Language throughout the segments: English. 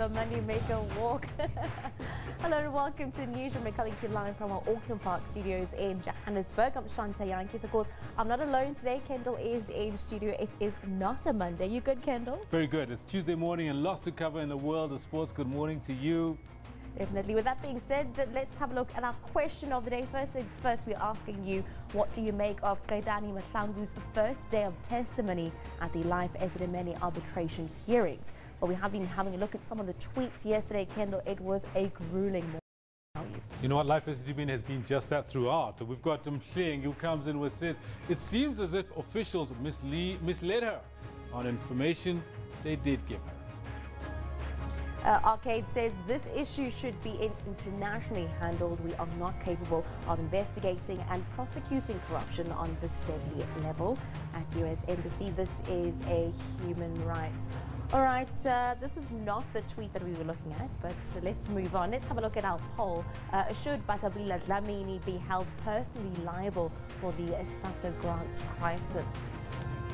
the Moneymaker walk. Hello and welcome to Newsroom. We're coming to you live from our Auckland Park studios in Johannesburg. I'm Shanta Yankees. Of course, I'm not alone today. Kendall is in studio. It is not a Monday. You good, Kendall? Very good. It's Tuesday morning and lots to cover in the world of sports. Good morning to you. Definitely. With that being said, let's have a look at our question of the day. First things first, we're asking you, what do you make of Kaidani Mahlangu's first day of testimony at the live Esidimeni arbitration hearings? Well, we have been having a look at some of the tweets yesterday, Kendall. It was a grueling morning. You know what, Life Esidimeni has been just that throughout. We've got Mhleng who comes in with says, it seems as if officials misled her on information they did give her. Arcade says this issue should be internationally handled. We are not capable of investigating and prosecuting corruption on this deadly level. At US Embassy, this is a human rights. All right, this is not the tweet that we were looking at, but let's move on. Let's have a look at our poll. Should Batabila Dlamini be held personally liable for the SASSA grants crisis?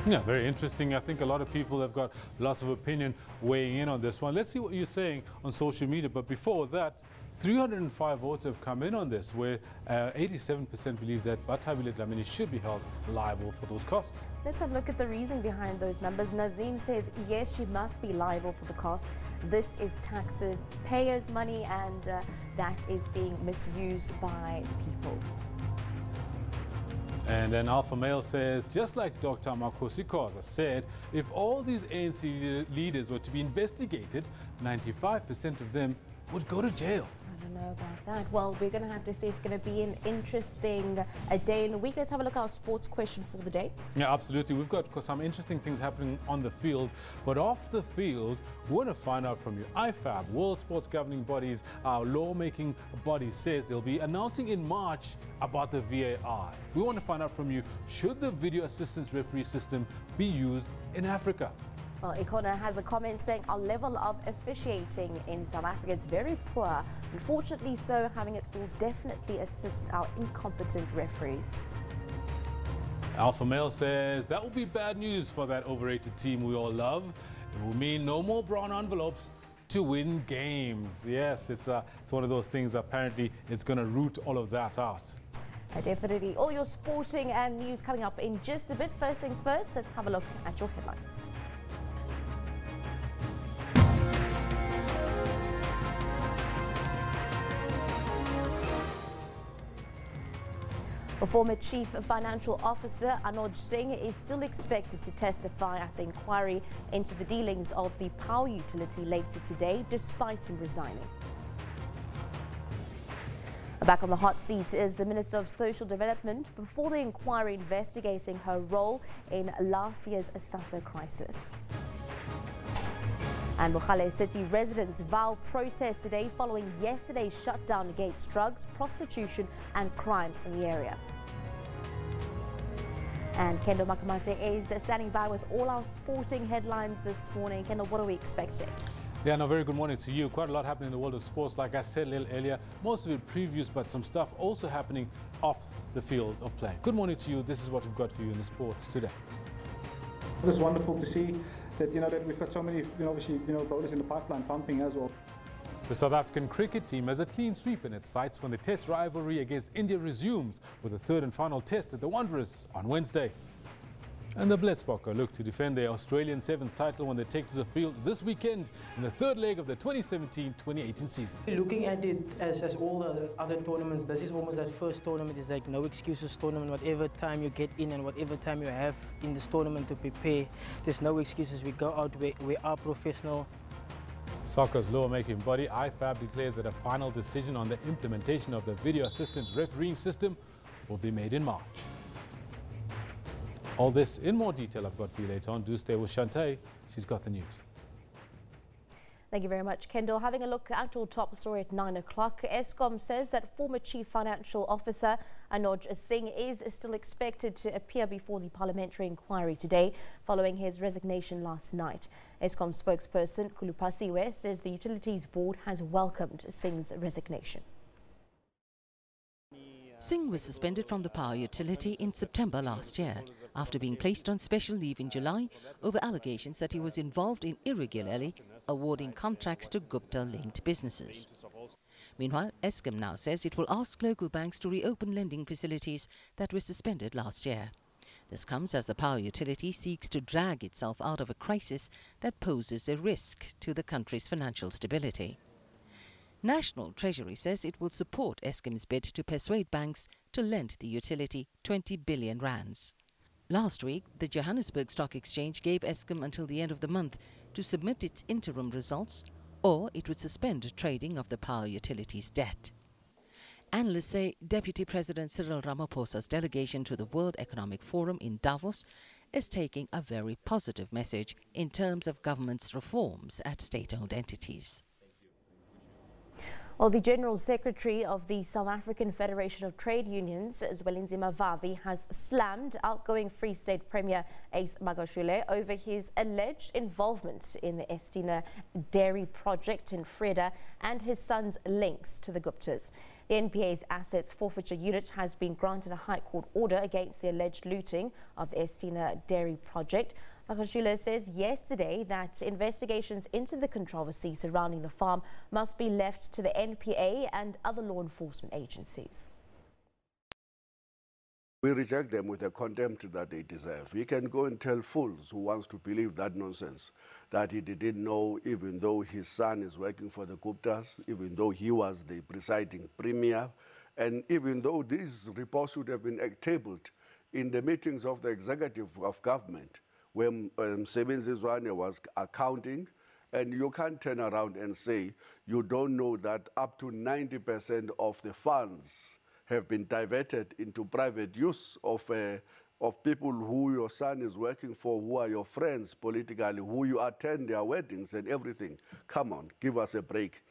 Yeah, very interesting. I think a lot of people have got lots of opinion weighing in on this one. Let's see what you're saying on social media. But before that, 305 votes have come in on this, where 87% believe that Batabila Dlamini should be held liable for those costs. Let's have a look at the reason behind those numbers. Nazim says, yes, she must be liable for the cost. This is taxes, payers' money, and that is being misused by people. And then Alpha Male says, just like Dr. Makosi Khoza said, if all these ANC leaders were to be investigated, 95% of them would go to jail. I don't know about that. Well, we're going to have to see. It's going to be an interesting day in the week. Let's have a look at our sports question for the day. Yeah, absolutely. We've got some interesting things happening on the field, but off the field, we want to find out from you. IFAB, World Sports Governing Bodies, our lawmaking body, says they'll be announcing in March about the VAR. We want to find out from you, should the video assistance referee system be used in Africa? Well, Ikona has a comment saying our level of officiating in South Africa is very poor. Unfortunately so, having it will definitely assist our incompetent referees. Alpha Male says that will be bad news for that overrated team we all love. It will mean no more brown envelopes to win games. Yes, it's one of those things. Apparently, it's going to root all of that out. Definitely. All your sporting and news coming up in just a bit. First things first, let's have a look at your headlines. A former Chief Financial Officer, Anuj Singh, is still expected to testify at the inquiry into the dealings of the power utility later today, despite him resigning. Back on the hot seat is the Minister of Social Development before the inquiry investigating her role in last year's SASSA crisis. And Bukhale City residents vow protest today following yesterday's shutdown against drugs, prostitution and crime in the area. And Kendall Makamate is standing by with all our sporting headlines this morning. Kendall, what are we expecting? Yeah, no, very good morning to you. Quite a lot happening in the world of sports. Like I said a little earlier, most of it previews, but some stuff also happening off the field of play. Good morning to you. This is what we've got for you in the sports today. It's just wonderful to see that, that we've got so many, obviously, bowlers in the pipeline pumping as well. The South African cricket team has a clean sweep in its sights when the test rivalry against India resumes with the third and final test at the Wanderers on Wednesday. And the Blitzbokker look to defend their Australian Sevens title when they take to the field this weekend in the third leg of the 2017-2018 season. Looking at it as all the other tournaments, this is almost that first tournament. It's like no excuses tournament. Whatever time you get in and whatever time you have in this tournament to prepare, there's no excuses. We go out, we are professional. Soccer's lawmaking body, IFAB, declares that a final decision on the implementation of the video assistant refereeing system will be made in March. All this in more detail I've got for you later on. Do stay with Shantae. She's got the news. Thank you very much, Kendall. Having a look at our top story at 9 o'clock, Eskom says that former Chief Financial Officer Anuj Singh is still expected to appear before the parliamentary inquiry today following his resignation last night. Eskom spokesperson Weah says the Utilities Board has welcomed Singh's resignation. Singh was suspended from the power utility in September last year. after being placed on special leave in July over allegations that he was involved in irregularly awarding contracts to Gupta-linked businesses. Meanwhile, Eskom now says it will ask local banks to reopen lending facilities that were suspended last year. This comes as the power utility seeks to drag itself out of a crisis that poses a risk to the country's financial stability. National Treasury says it will support Eskom's bid to persuade banks to lend the utility 20 billion rands. Last week, the Johannesburg Stock Exchange gave Eskom until the end of the month to submit its interim results, or it would suspend trading of the power utility's debt. Analysts say Deputy President Cyril Ramaphosa's delegation to the World Economic Forum in Davos is taking a very positive message in terms of government's reforms at state-owned entities. Well, the General Secretary of the South African Federation of Trade Unions, Zwelinzima Vavi, has slammed outgoing Free State Premier Ace Magashule over his alleged involvement in the Estina dairy project in Freda and his son's links to the Guptas. The NPA's assets forfeiture unit has been granted a High Court order against the alleged looting of the Estina dairy project. Magashule says yesterday that investigations into the controversy surrounding the farm must be left to the NPA and other law enforcement agencies. We reject them with the contempt that they deserve. We can go and tell fools who wants to believe that nonsense, that he didn't know, even though his son is working for the Guptas, even though he was the presiding premier, and even though these reports should have been tabled in the meetings of the executive of government, when Zwelinzima was accounting, and you can't turn around and say you don't know that up to 90% of the funds have been diverted into private use of people who your son is working for, who are your friends politically, who you attend their weddings and everything. Come on, give us a break.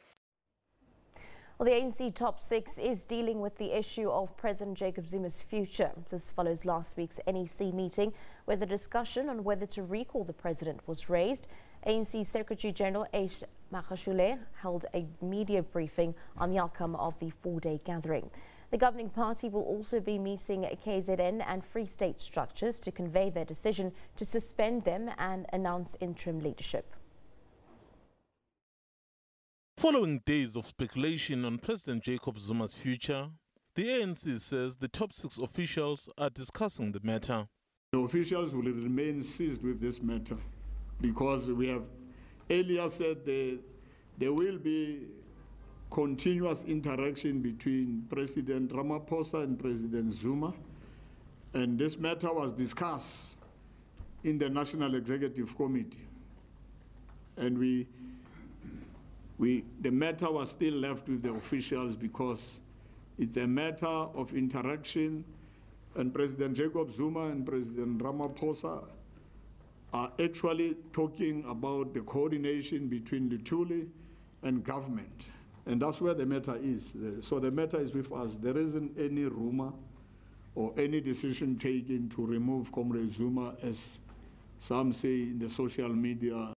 Well, the ANC top six is dealing with the issue of President Jacob Zuma's future. This follows last week's NEC meeting, where the discussion on whether to recall the president was raised. ANC Secretary General Ace Magashule held a media briefing on the outcome of the four-day gathering. The governing party will also be meeting KZN and Free State structures to convey their decision to suspend them and announce interim leadership. Following days of speculation on President Jacob Zuma's future, the ANC says the top six officials are discussing the matter. The officials will remain seized with this matter because we have earlier said there will be continuous interaction between President Ramaphosa and President Zuma, and this matter was discussed in the National Executive Committee, and the matter was still left with the officials because it's a matter of interaction, and President Jacob Zuma and President Ramaphosa are actually talking about the coordination between the Thuli and government. And that's where the matter is. So the matter is with us. There isn't any rumor or any decision taken to remove Comrade Zuma, as some say in the social media.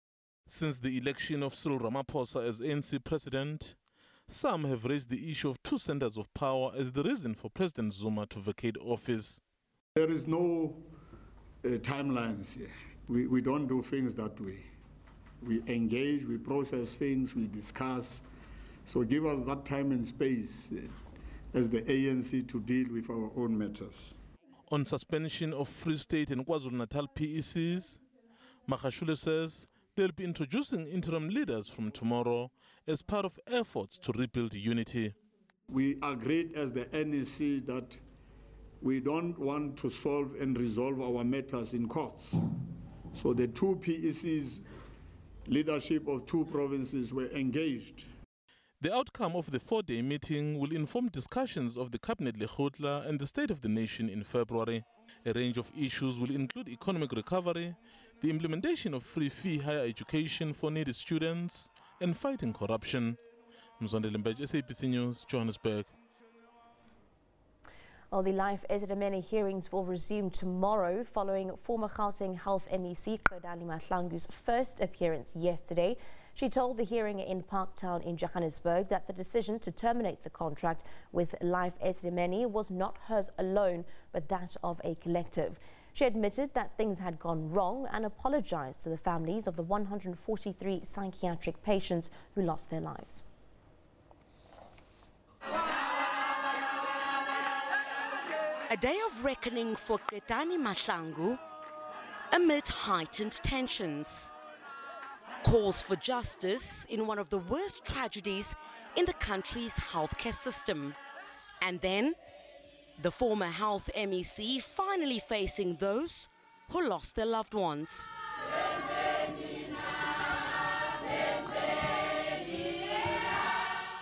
Since the election of Cyril Ramaphosa as ANC president, some have raised the issue of two centers of power as the reason for President Zuma to vacate office. There is no timelines here. We don't do things that way. We engage, we process things, we discuss. So give us that time and space as the ANC to deal with our own matters. On suspension of Free State and KwaZulu-Natal PECs, Magashule says they'll be introducing interim leaders from tomorrow as part of efforts to rebuild unity. We agreed as the NEC that we don't want to solve and resolve our matters in courts. So the two PECs, leadership of two provinces, were engaged. The outcome of the four-day meeting will inform discussions of the Cabinet Lekgotla and the State of the Nation in February. A range of issues will include economic recovery, the implementation of free fee higher education for needy students, and fighting corruption. Mzondele Mbej, SABC News, Johannesburg. Well, the live Esidimeni hearings will resume tomorrow following former Gauteng Health NEC Qedani Mahlangu's first appearance yesterday. She told the hearing in Parktown in Johannesburg that the decision to terminate the contract with Life Esidimeni was not hers alone, but that of a collective. She admitted that things had gone wrong and apologized to the families of the 143 psychiatric patients who lost their lives. A day of reckoning for Ketani Mahlangu amid heightened tensions. Calls for justice in one of the worst tragedies in the country's healthcare system. And then, the former health MEC finally facing those who lost their loved ones.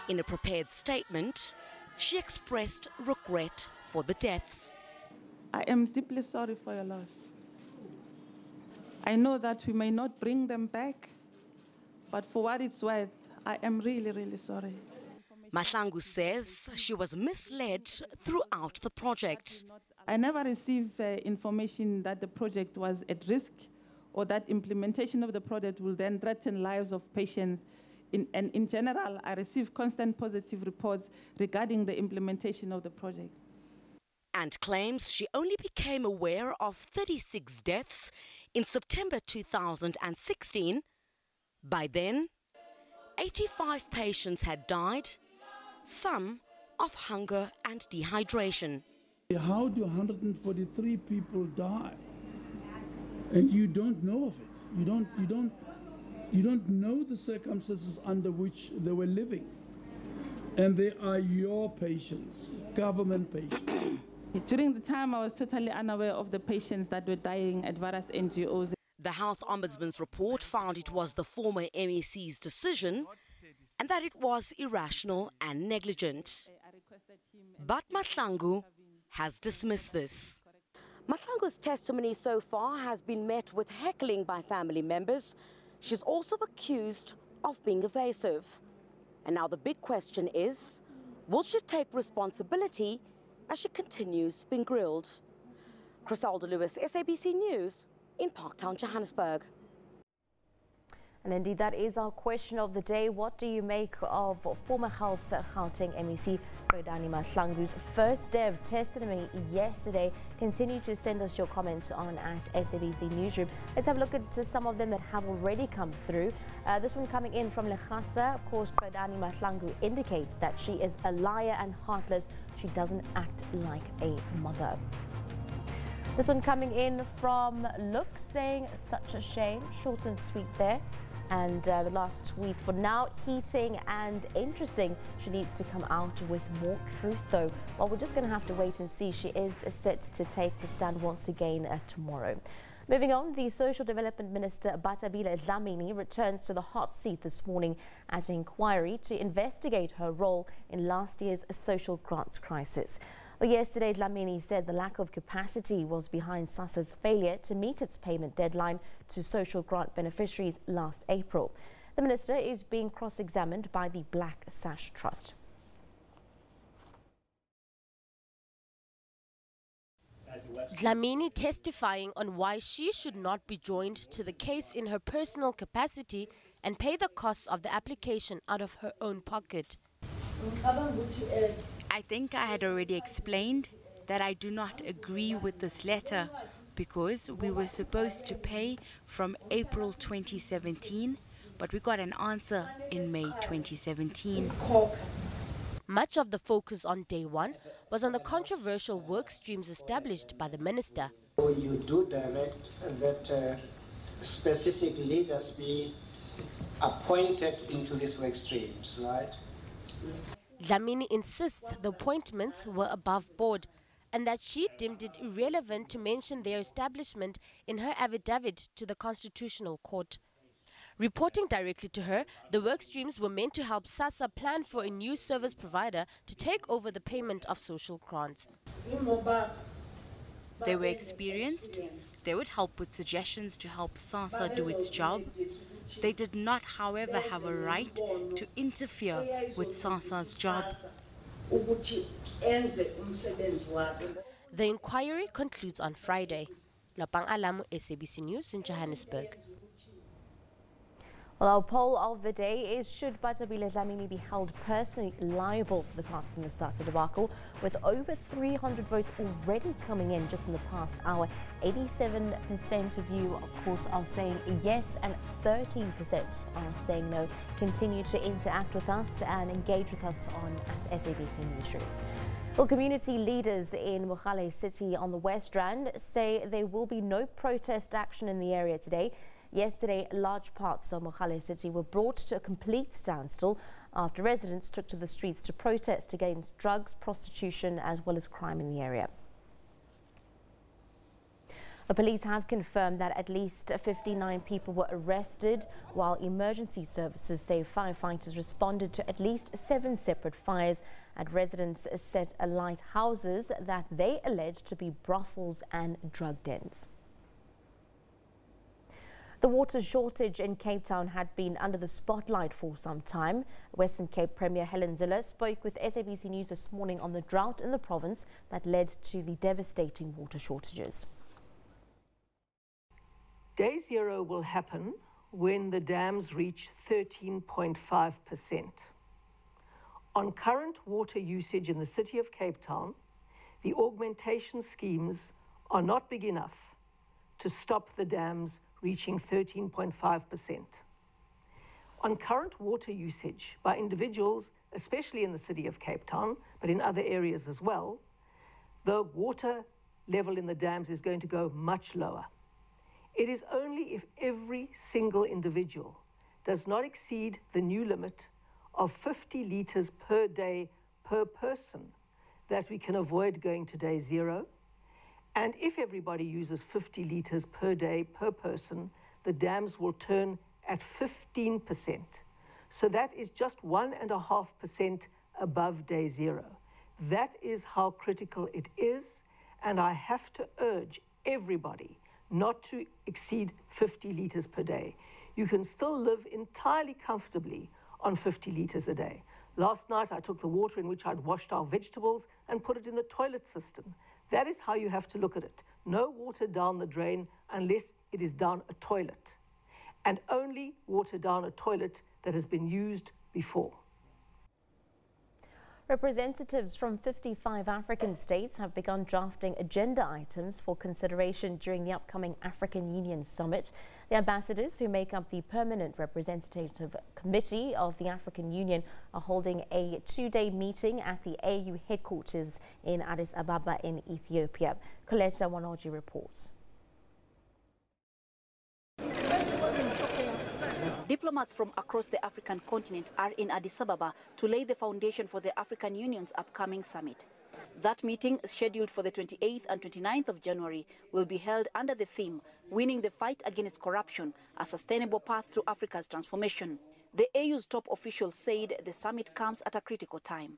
In a prepared statement, she expressed regret for the deaths. I am deeply sorry for your loss. I know that we may not bring them back, but for what it's worth, I am really, really sorry. Mahlangu says she was misled throughout the project. I never received information that the project was at risk or that implementation of the project will then threaten lives of patients. And in general, I received constant positive reports regarding the implementation of the project. And claims she only became aware of 36 deaths in September 2016. By then, 85 patients had died, some of hunger and dehydration. How do 143 people die and you don't know of it? You don't know the circumstances under which they were living. And they are your patients, government patients. During the time, I was totally unaware of the patients that were dying at various NGOs. The Health Ombudsman's report found it was the former MEC's decision and that it was irrational and negligent. But Mahlangu has dismissed this. Mahlangu's testimony so far has been met with heckling by family members. She's also accused of being evasive. And now the big question is, will she take responsibility as she continues being grilled? Criselda Lewis, SABC News in Parktown, Johannesburg. And indeed, that is our question of the day. What do you make of former Health Gauteng MEC Godani Mahlangu's first day of testimony yesterday? Continue to send us your comments on at SABC Newsroom. Let's have a look at some of them that have already come through. This one coming in from Lechasa. Of course, Godani Mahlangu indicates that she is a liar and heartless. She doesn't act like a mother. This one coming in from Look, saying such a shame, short and sweet there. And the last tweet for now, heating and interesting. She needs to come out with more truth though. Well, we're just going to have to wait and see. She is set to take the stand once again tomorrow. Moving on, the Social Development Minister Batabile Dlamini returns to the hot seat this morning as an inquiry to investigate her role in last year's social grants crisis. Well, yesterday, Dlamini said the lack of capacity was behind SASSA's failure to meet its payment deadline to social grant beneficiaries last April. The minister is being cross-examined by the Black Sash Trust. Dlamini testifying on why she should not be joined to the case in her personal capacity and pay the costs of the application out of her own pocket. I think I had already explained that I do not agree with this letter because we were supposed to pay from April 2017, but we got an answer in May 2017. Much of the focus on day one was on the controversial work streams established by the minister. You do direct that specific leaders be appointed into these work streams, right? Dlamini insists the appointments were above board and that she deemed it irrelevant to mention their establishment in her affidavit to the Constitutional Court. Reporting directly to her, the work streams were meant to help SASSA plan for a new service provider to take over the payment of social grants. They were experienced. They would help with suggestions to help SASSA do its job. They did not, however, have a right to interfere with SASSA's job. The inquiry concludes on Friday. Lopang Alamu, SABC News in Johannesburg. Well, our poll of the day is, should Batabile Dlamini be held personally liable for the costs in the SASSA debacle? With over 300 votes already coming in just in the past hour, 87% of you, of course, are saying yes and 13% are saying no. Continue to interact with us and engage with us on at SABC Newsroom. Well, community leaders in Mogale City on the West Rand say there will be no protest action in the area today. Yesterday, large parts of Mogale City were brought to a complete standstill after residents took to the streets to protest against drugs, prostitution, as well as crime in the area. The police have confirmed that at least 59 people were arrested, while emergency services say firefighters responded to at least 7 separate fires at residents set alight houses that they alleged to be brothels and drug dens. The water shortage in Cape Town had been under the spotlight for some time. Western Cape Premier Helen Zille spoke with SABC News this morning on the drought in the province that led to the devastating water shortages. Day zero will happen when the dams reach 13.5%. On current water usage in the city of Cape Town, the augmentation schemes are not big enough to stop the dams reaching 13.5%. On current water usage by individuals, especially in the city of Cape Town, but in other areas as well, the water level in the dams is going to go much lower. It is only if every single individual does not exceed the new limit of 50 litres per day per person that we can avoid going to day zero. And if everybody uses 50 litres per day per person, the dams will turn at 15%. So that is just 1.5% above day zero. That is how critical it is, and I have to urge everybody not to exceed 50 litres per day. You can still live entirely comfortably on 50 litres a day. Last night I took the water in which I'd washed our vegetables and put it in the toilet system. That is how you have to look at it. No water down the drain unless it is down a toilet, and only water down a toilet that has been used before. Representatives from 55 African states have begun drafting agenda items for consideration during the upcoming African Union Summit. The ambassadors, who make up the Permanent Representative Committee of the African Union, are holding a 2-day meeting at the AU headquarters in Addis Ababa in Ethiopia. Coletta Wanoji reports. Diplomats from across the African continent are in Addis Ababa to lay the foundation for the African Union's upcoming summit. That meeting, scheduled for the 28th and 29th of January, will be held under the theme, Winning the Fight Against Corruption, a Sustainable Path to Africa's Transformation. The AU's top officials said the summit comes at a critical time.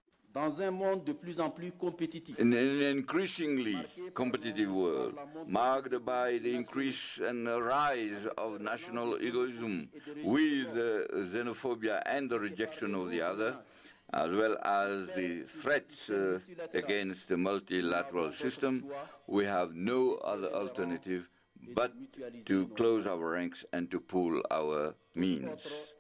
In an increasingly competitive world, marked by the increase and rise of national egoism with xenophobia and the rejection of the other, as well as the threats against the multilateral system, we have no other alternative but to close our ranks and to pool our means.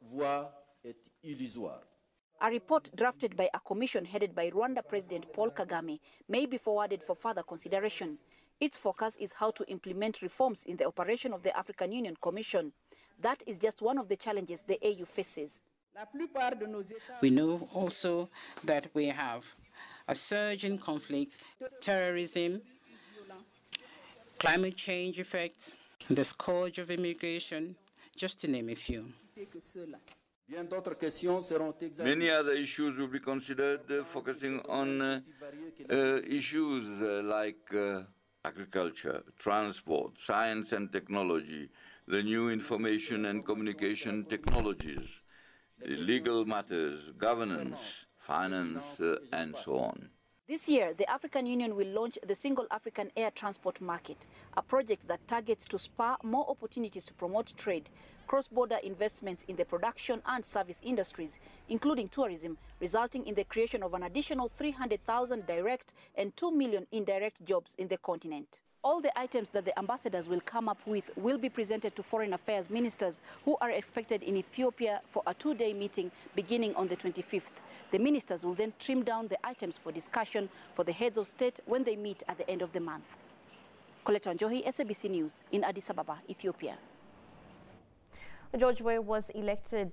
A report drafted by a commission headed by Rwanda President Paul Kagame may be forwarded for further consideration. Its focus is how to implement reforms in the operation of the African Union Commission. That is just one of the challenges the AU faces. We know also that we have a surge in conflicts, terrorism, climate change effects, the scourge of immigration, just to name a few. Many other issues will be considered, focusing on issues like agriculture, transport, science and technology, the new information and communication technologies, legal matters, governance, finance, and so on. This year, the African Union will launch the Single African Air Transport Market, a project that targets to spur more opportunities to promote trade, cross-border investments in the production and service industries, including tourism, resulting in the creation of an additional 300,000 direct and 2 million indirect jobs in the continent. All the items that the ambassadors will come up with will be presented to foreign affairs ministers who are expected in Ethiopia for a 2-day meeting beginning on the 25th. The ministers will then trim down the items for discussion for the heads of state when they meet at the end of the month. Colette Wanjohi, SABC News in Addis Ababa, Ethiopia. George Weah was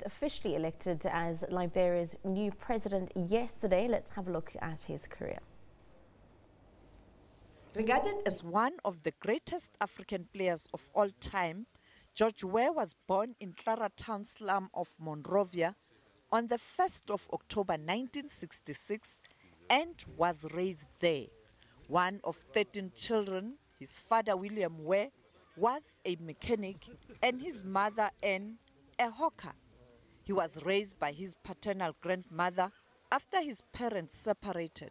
officially elected as Liberia's new president yesterday. Let's have a look at his career. Regarded as one of the greatest African players of all time, George Weah was born in Clara Town slum of Monrovia on the 1st of October 1966 and was raised there. One of 13 children, his father William Weah was a mechanic and his mother Anne a hawker. He was raised by his paternal grandmother after his parents separated.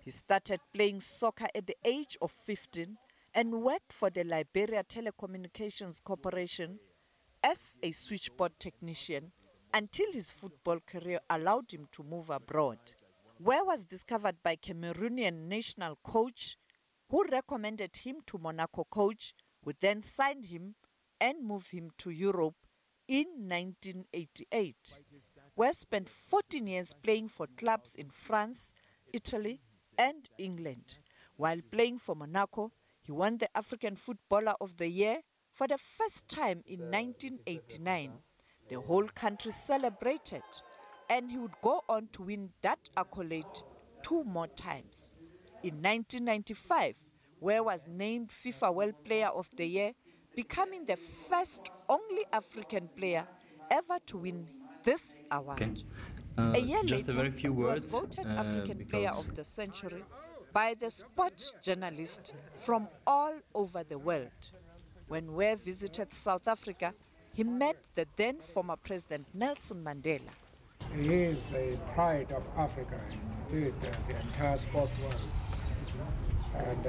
He started playing soccer at the age of 15 and worked for the Liberia Telecommunications Corporation as a switchboard technician until his football career allowed him to move abroad. Weah was discovered by Cameroonian national coach who recommended him to Monaco coach, who then signed him and moved him to Europe in 1988. Weah spent 14 years playing for clubs in France, Italy, and England. While playing for Monaco, he won the African Footballer of the Year for the first time in 1989. The whole country celebrated, and he would go on to win that accolade 2 more times. In 1995, Weah was named FIFA World Player of the Year, becoming the first only African player ever to win this award. Okay. A year just later, a very few he was words, voted African because Player of the Century by the sports journalists from all over the world. When Weah visited South Africa, he met the then former President Nelson Mandela. He is the pride of Africa, indeed, the entire sports world. And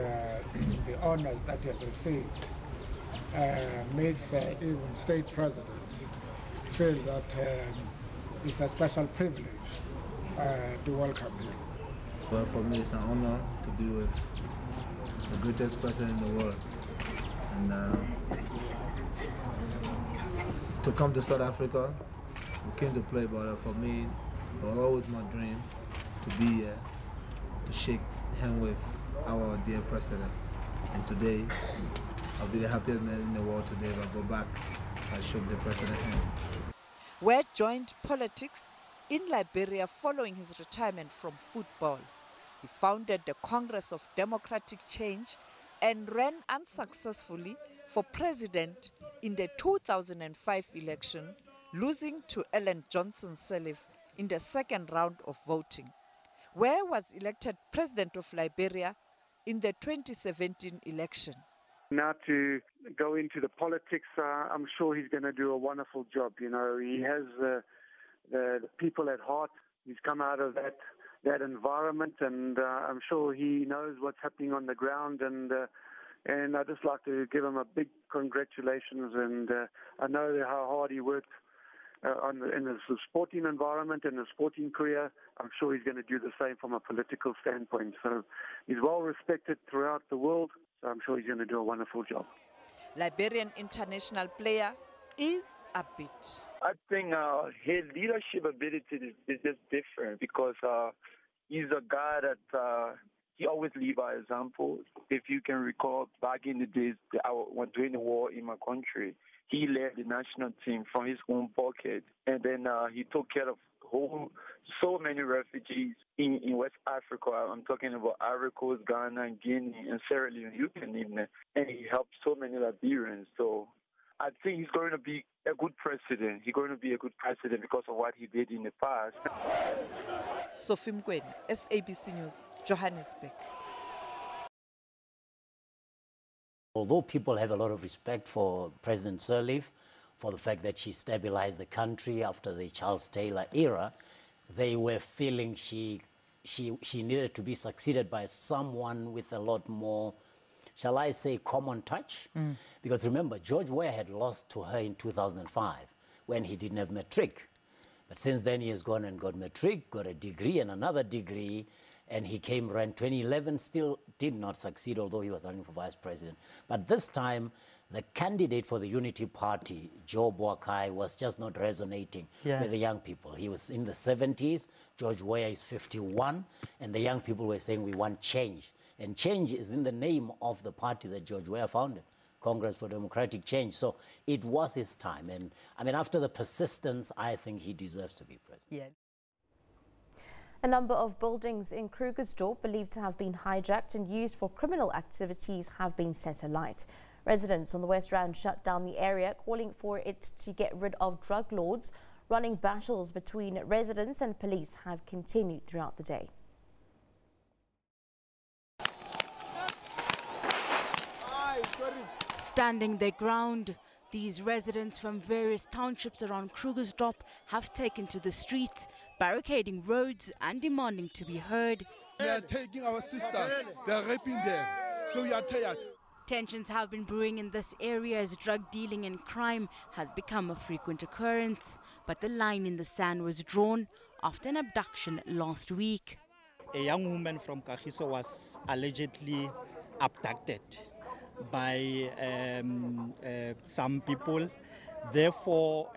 the honors that he has received makes even state presidents feel that it's a special privilege to welcome him. Well, for me, it's an honor to be with the greatest president in the world. And to come to South Africa, we came to play, but for me, it was always my dream to be here, to shake hand with our dear president. And today, I'll be the happiest man in the world today if I go back and shook the president's hand. Weah joined politics in Liberia following his retirement from football. He founded the Congress of Democratic Change and ran unsuccessfully for president in the 2005 election, losing to Ellen Johnson Sirleaf in the second round of voting. Weah was elected president of Liberia in the 2017 election. Now to go into the politics, I'm sure he's going to do a wonderful job. You know, he has the people at heart. He's come out of that environment, and I'm sure he knows what's happening on the ground. And I'd just like to give him a big congratulations. And I know how hard he worked in the sporting environment and the sporting career. I'm sure he's going to do the same from a political standpoint. So he's well respected throughout the world. So I'm sure he's going to do a wonderful job. Liberian international player is a bit. I think his leadership ability is just different because he's a guy that he always lead by example. If you can recall back in the days during the war in my country, he led the national team from his own pocket, and then he took care of so many refugees in West Africa. I'm talking about Ivory Coast, Ghana, Guinea, and Sierra Leone, you can name them. And he helped so many Liberians. So I think he's going to be a good president. He's going to be a good president because of what he did in the past. Sophie Mkweni, SABC News, Johannesburg. Although people have a lot of respect for President Sirleaf, for the fact that she stabilized the country after the Charles Taylor era, they were feeling she needed to be succeeded by someone with a lot more, shall I say, common touch. Because remember, George Weah had lost to her in 2005 when he didn't have matric. But since then, he has gone and got matric, got a degree and another degree, and he ran 2011, still did not succeed, although he was running for vice president. But this time, the candidate for the Unity Party, Joe Boakai, was just not resonating with the young people. He was in the 70s, George Weah is 51, and the young people were saying, we want change. And change is in the name of the party that George Weah founded, Congress for Democratic Change. So it was his time. And I mean, after the persistence, I think he deserves to be president. A number of buildings in Krugersdorp believed to have been hijacked and used for criminal activities have been set alight. Residents on the West Rand shut down the area, calling for it to get rid of drug lords. Running battles between residents and police have continued throughout the day. Standing their ground, these residents from various townships around Krugersdorp have taken to the streets, barricading roads and demanding to be heard. They are taking our sisters, they are raping them, so we are tired. Tensions have been brewing in this area as drug dealing and crime has become a frequent occurrence. But the line in the sand was drawn after an abduction last week. A young woman from Kagiso was allegedly abducted by some people. Therefore,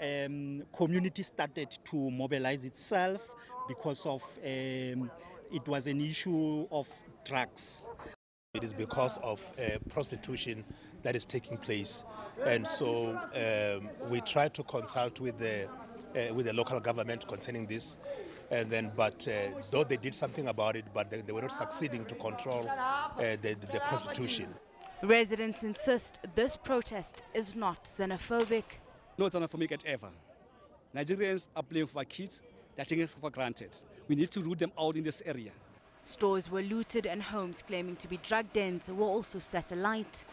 community started to mobilize itself because of it was an issue of drugs. It is because of prostitution that is taking place, and so we try to consult with the local government concerning this, and then though they did something about it, but they were not succeeding to control the prostitution. Residents insist this protest is not xenophobic. Not xenophobic at ever. Nigerians are playing for kids, they're taking it for granted. We need to root them out in this area. Stores were looted and homes claiming to be drug dens were also set alight.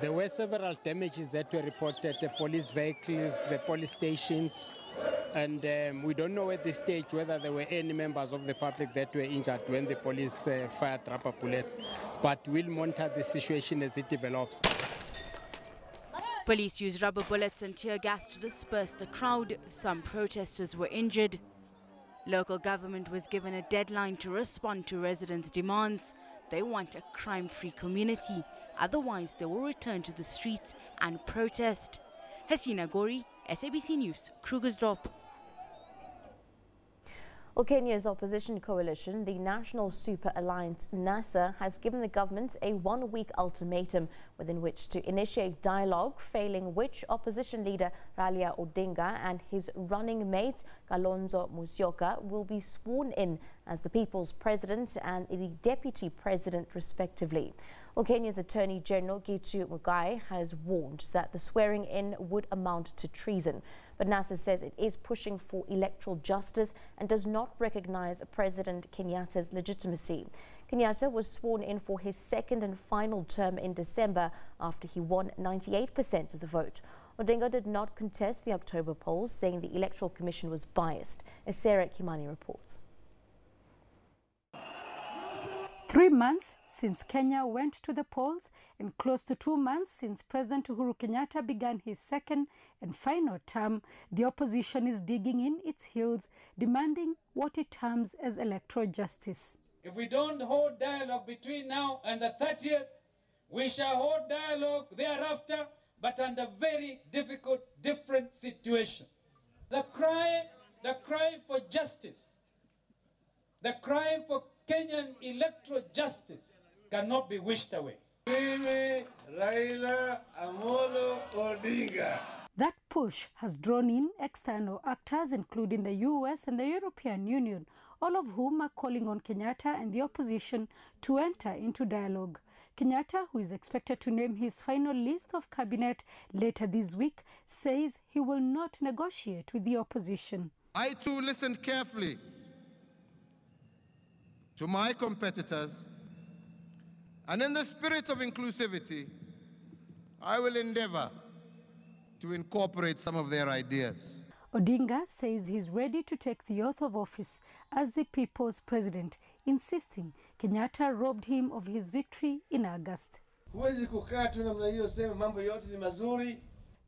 There were several damages that were reported, the police vehicles, the police stations, and we don't know at this stage whether there were any members of the public that were injured when the police fired rubber bullets, but we'll monitor the situation as it develops. Police used rubber bullets and tear gas to disperse the crowd. Some protesters were injured. Local government was given a deadline to respond to residents' demands. They want a crime-free community. Otherwise, they will return to the streets and protest. Hasina Gori, SABC News, Krugersdorp. Well, Kenya's opposition coalition, the National Super Alliance NASA, has given the government a one-week ultimatum within which to initiate dialogue, failing which opposition leader Raila Odinga and his running mate Kalonzo Musyoka will be sworn in as the people's president and the deputy president respectively. Well, Kenya's Attorney General Gitu Mugai has warned that the swearing-in would amount to treason. But NASA says it is pushing for electoral justice and does not recognize President Kenyatta's legitimacy. Kenyatta was sworn in for his second and final term in December after he won 98% of the vote. Odinga did not contest the October polls, saying the Electoral Commission was biased. As Sarah Kimani reports. 3 months since Kenya went to the polls and close to 2 months since President Uhuru Kenyatta began his second and final term, the opposition is digging in its heels, demanding what it terms as electoral justice. If we don't hold dialogue between now and the 30th, we shall hold dialogue thereafter, but under very difficult, different situation. The cry for justice, the cry for Kenyan electoral justice cannot be wished away. Raila Amolo Odinga. That push has drawn in external actors, including the US and the European Union, all of whom are calling on Kenyatta and the opposition to enter into dialogue. Kenyatta, who is expected to name his final list of cabinet later this week, says he will not negotiate with the opposition. I too listened carefully to my competitors, and in the spirit of inclusivity, I will endeavor to incorporate some of their ideas. Odinga says he's ready to take the oath of office as the people's president, insisting Kenyatta robbed him of his victory in August.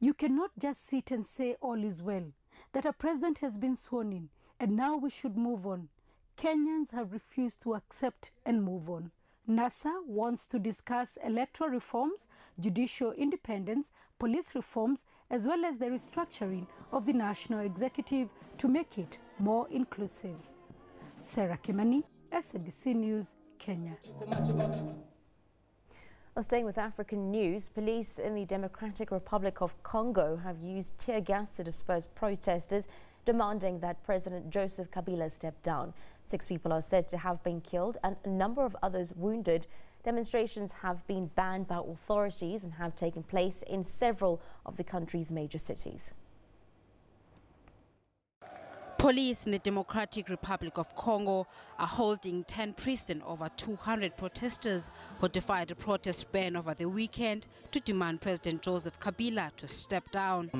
You cannot just sit and say all is well, that a president has been sworn in, and now we should move on. Kenyans have refused to accept and move on. NASA wants to discuss electoral reforms, judicial independence, police reforms, as well as the restructuring of the national executive to make it more inclusive. Sarah Kimani, SABC News, Kenya. Well, staying with African news, police in the Democratic Republic of Congo have used tear gas to disperse protesters demanding that President Joseph Kabila step down. 6 people are said to have been killed and a number of others wounded. Demonstrations have been banned by authorities and have taken place in several of the country's major cities. Police in the Democratic Republic of Congo are holding 10 prison over 200 protesters who defied a protest ban over the weekend to demand President Joseph Kabila to step down.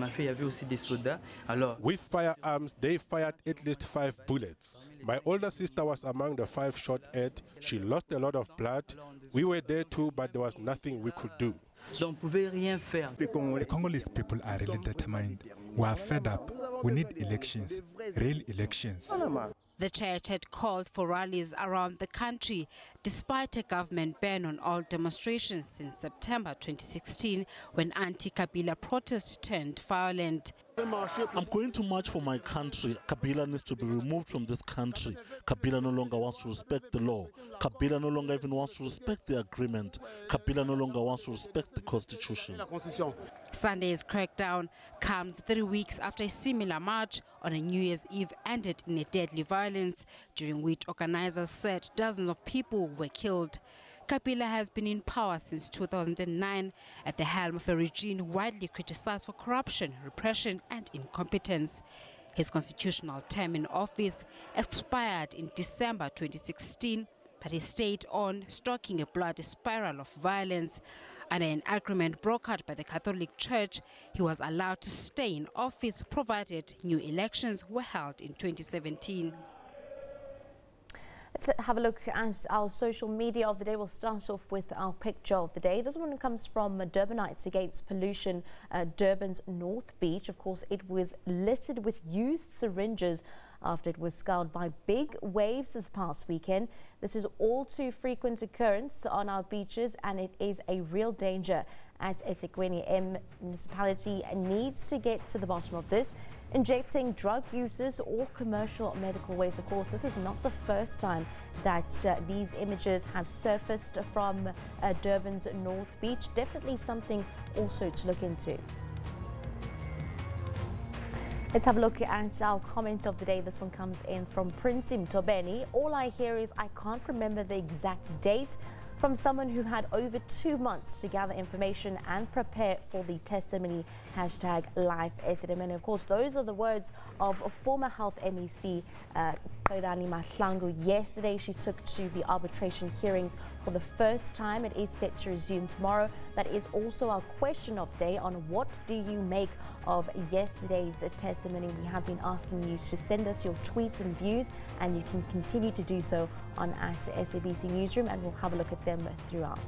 With firearms, they fired at least 5 bullets. My older sister was among the 5 shot at. She lost a lot of blood. We were there too, but there was nothing we could do. The Congolese people are really determined. We are fed up. We need elections, real elections. The church had called for rallies around the country despite a government ban on all demonstrations since September 2016 when anti-Kabila protests turned violent. I'm going to march for my country. Kabila needs to be removed from this country. Kabila no longer wants to respect the law. Kabila no longer even wants to respect the agreement. Kabila no longer wants to respect the constitution. Sunday's crackdown comes 3 weeks after a similar march on a New Year's Eve ended in a deadly violence, during which organizers said dozens of people were killed. Kabila has been in power since 2009 at the helm of a regime widely criticized for corruption, repression and incompetence. His constitutional term in office expired in December 2016, but he stayed on, stoking a bloody spiral of violence. Under an agreement brokered by the Catholic Church, he was allowed to stay in office provided new elections were held in 2017. Let's have a look at our social media of the day. We'll start off with our picture of the day. This one comes from Durbanites Against Pollution, Durban's North Beach. Of course, it was littered with used syringes after it was sculled by big waves this past weekend. This is all too frequent occurrence on our beaches and it is a real danger. At Esidimeni municipality needs to get to the bottom of this. Injecting drug users or commercial medical waste. Of course, this is not the first time that these images have surfaced from Durban's North Beach. Definitely something also to look into. Let's have a look at our comment of the day. This one comes in from Prince Mtobeni. All I hear is I can't remember the exact date, from someone who had over 2 months to gather information and prepare for the testimony #Life Esidimeni. Of course, those are the words of a former health MEC, Kairani Mahlangu. Yesterday, she took to the arbitration hearings for the first time. It is set to resume tomorrow. That is also our question of the day on what do you make of yesterday's testimony. We have been asking you to send us your tweets and views, and you can continue to do so on @SABC Newsroom, and we'll have a look at them throughout.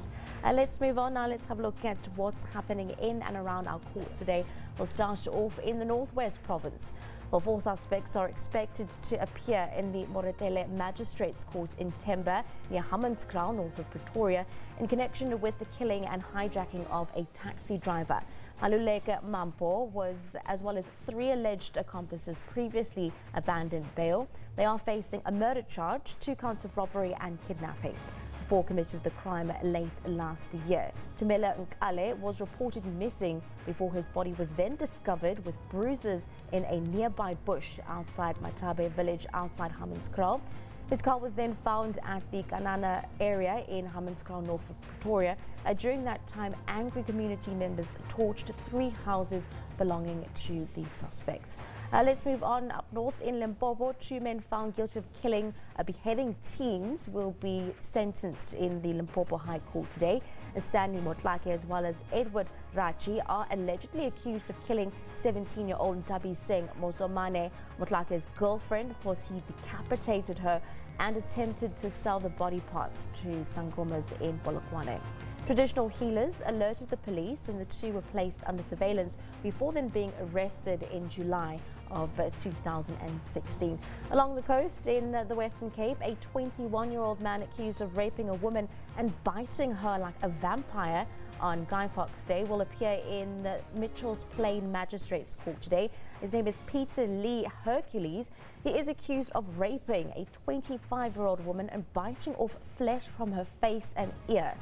Let's move on now. Let's have a look at what's happening in and around our court today. We'll start off in the Northwest Province. Well, 4 suspects are expected to appear in the Moretele Magistrates Court in Temba, near Hammanskraal, north of Pretoria, in connection with the killing and hijacking of a taxi driver. Maluleke Mampo was, as well as 3 alleged accomplices, previously abandoned bail. They are facing a murder charge, 2 counts of robbery and kidnapping. The 4 committed the crime late last year. Tumela Nkale was reported missing before his body was then discovered with bruises in a nearby bush outside Matabe village outside Hammanskraal. His car was then found at the Kanana area in Hammanskraal, north of Pretoria. During that time, angry community members torched 3 houses belonging to the suspects. Let's move on up north in Limpopo. 2 men found guilty of killing, beheading teens will be sentenced in the Limpopo High Court today. Stanley Motlake as well as Edward Rachi are allegedly accused of killing 17-year-old Ntabi Singh Mosomane, Motlake's girlfriend. Of course, he decapitated her and attempted to sell the body parts to sangomas in Polokwane. Traditional healers alerted the police and the 2 were placed under surveillance before then being arrested in July of 2016. Along the coast in the Western Cape, a 21-year-old man accused of raping a woman and biting her like a vampire on Guy Fawkes Day will appear in Mitchell's Plain Magistrates Court today. His name is Peter Lee Hercules. He is accused of raping a 25-year-old woman and biting off flesh from her face and ear.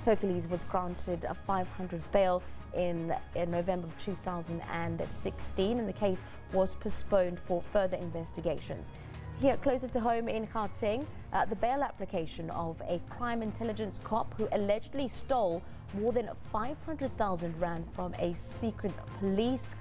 Hercules was granted a 500 bail in November of 2016, and the case was postponed for further investigations. Here, closer to home in Gauteng, the bail application of a crime intelligence cop who allegedly stole more than 500,000 rand from a secret police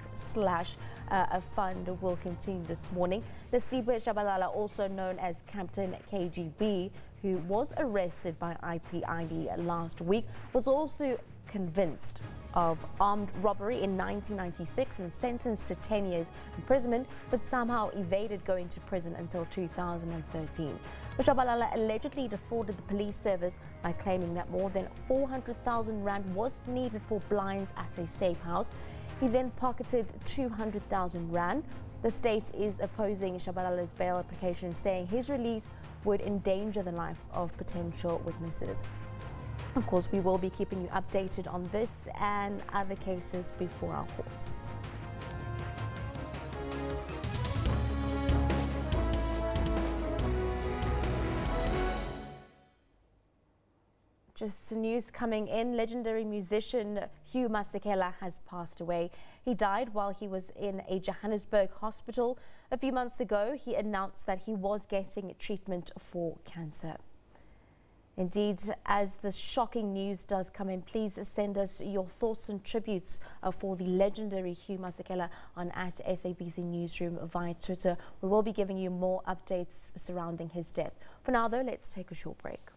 a fund will continue this morning. Nasibe Shabalala, also known as Captain KGB, who was arrested by IPID last week, was also convinced of armed robbery in 1996 and sentenced to 10 years imprisonment, but somehow evaded going to prison until 2013. Shabalala allegedly defrauded the police service by claiming that more than 400,000 rand was needed for blinds at a safe house. He then pocketed 200,000 rand. The state is opposing Shabalala's bail application, saying his release would endanger the life of potential witnesses. Of course, we will be keeping you updated on this and other cases before our courts. Just news coming in. Legendary musician Hugh Masekela has passed away. He died while he was in a Johannesburg hospital. A few months ago, he announced that he was getting treatment for cancer. Indeed, as the shocking news does come in, please send us your thoughts and tributes for the legendary Hugh Masekela on @SABC Newsroom via Twitter. We will be giving you more updates surrounding his death. For now, though, let's take a short break.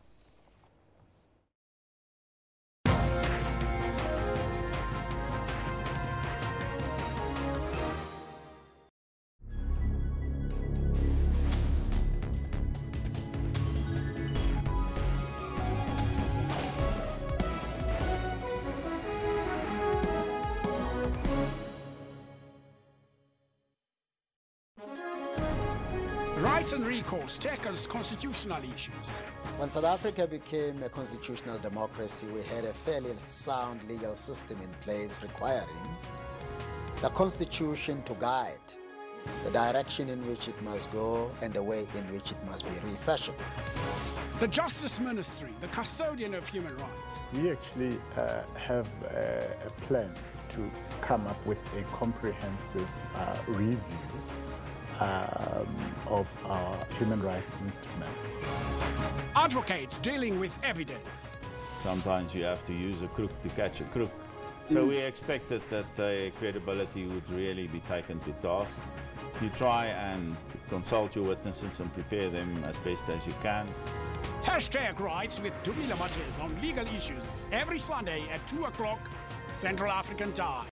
Rights and recourse tackles constitutional issues. When South Africa became a constitutional democracy, we had a fairly sound legal system in place requiring the Constitution to guide the direction in which it must go and the way in which it must be refashioned. The Justice Ministry, the custodian of human rights. We actually have a plan to come up with a comprehensive review of our human rights instrument. Advocates dealing with evidence. Sometimes you have to use a crook to catch a crook. So we expected that credibility would really be taken to task. You try and consult your witnesses and prepare them as best as you can. #Rights with Dumila Mates on legal issues every Sunday at 2 o'clock Central African Time.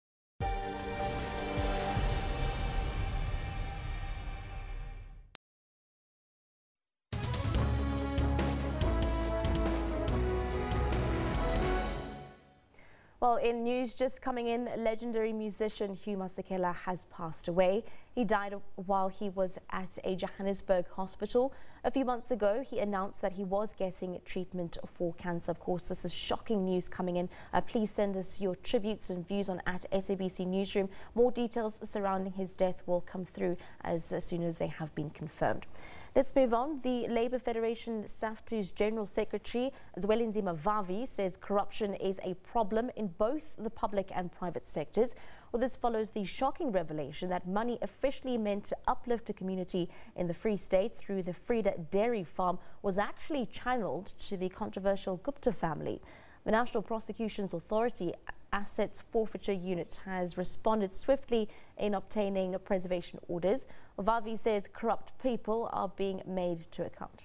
Well, in news just coming in, legendary musician Hugh Masekela has passed away. He died while he was at a Johannesburg hospital. A few months ago, he announced that he was getting treatment for cancer. Of course, this is shocking news coming in. Please send us your tributes and views on @SABC Newsroom. More details surrounding his death will come through as soon as they have been confirmed. Let's move on. The Labour Federation SAFTU's General Secretary, Zwelinzima Vavi, says corruption is a problem in both the public and private sectors. Well, this follows the shocking revelation that money officially meant to uplift a community in the Free State through the Frida dairy farm was actually channeled to the controversial Gupta family. The National Prosecutions Authority Assets Forfeiture Unit has responded swiftly in obtaining preservation orders. Vavi says corrupt people are being made to account.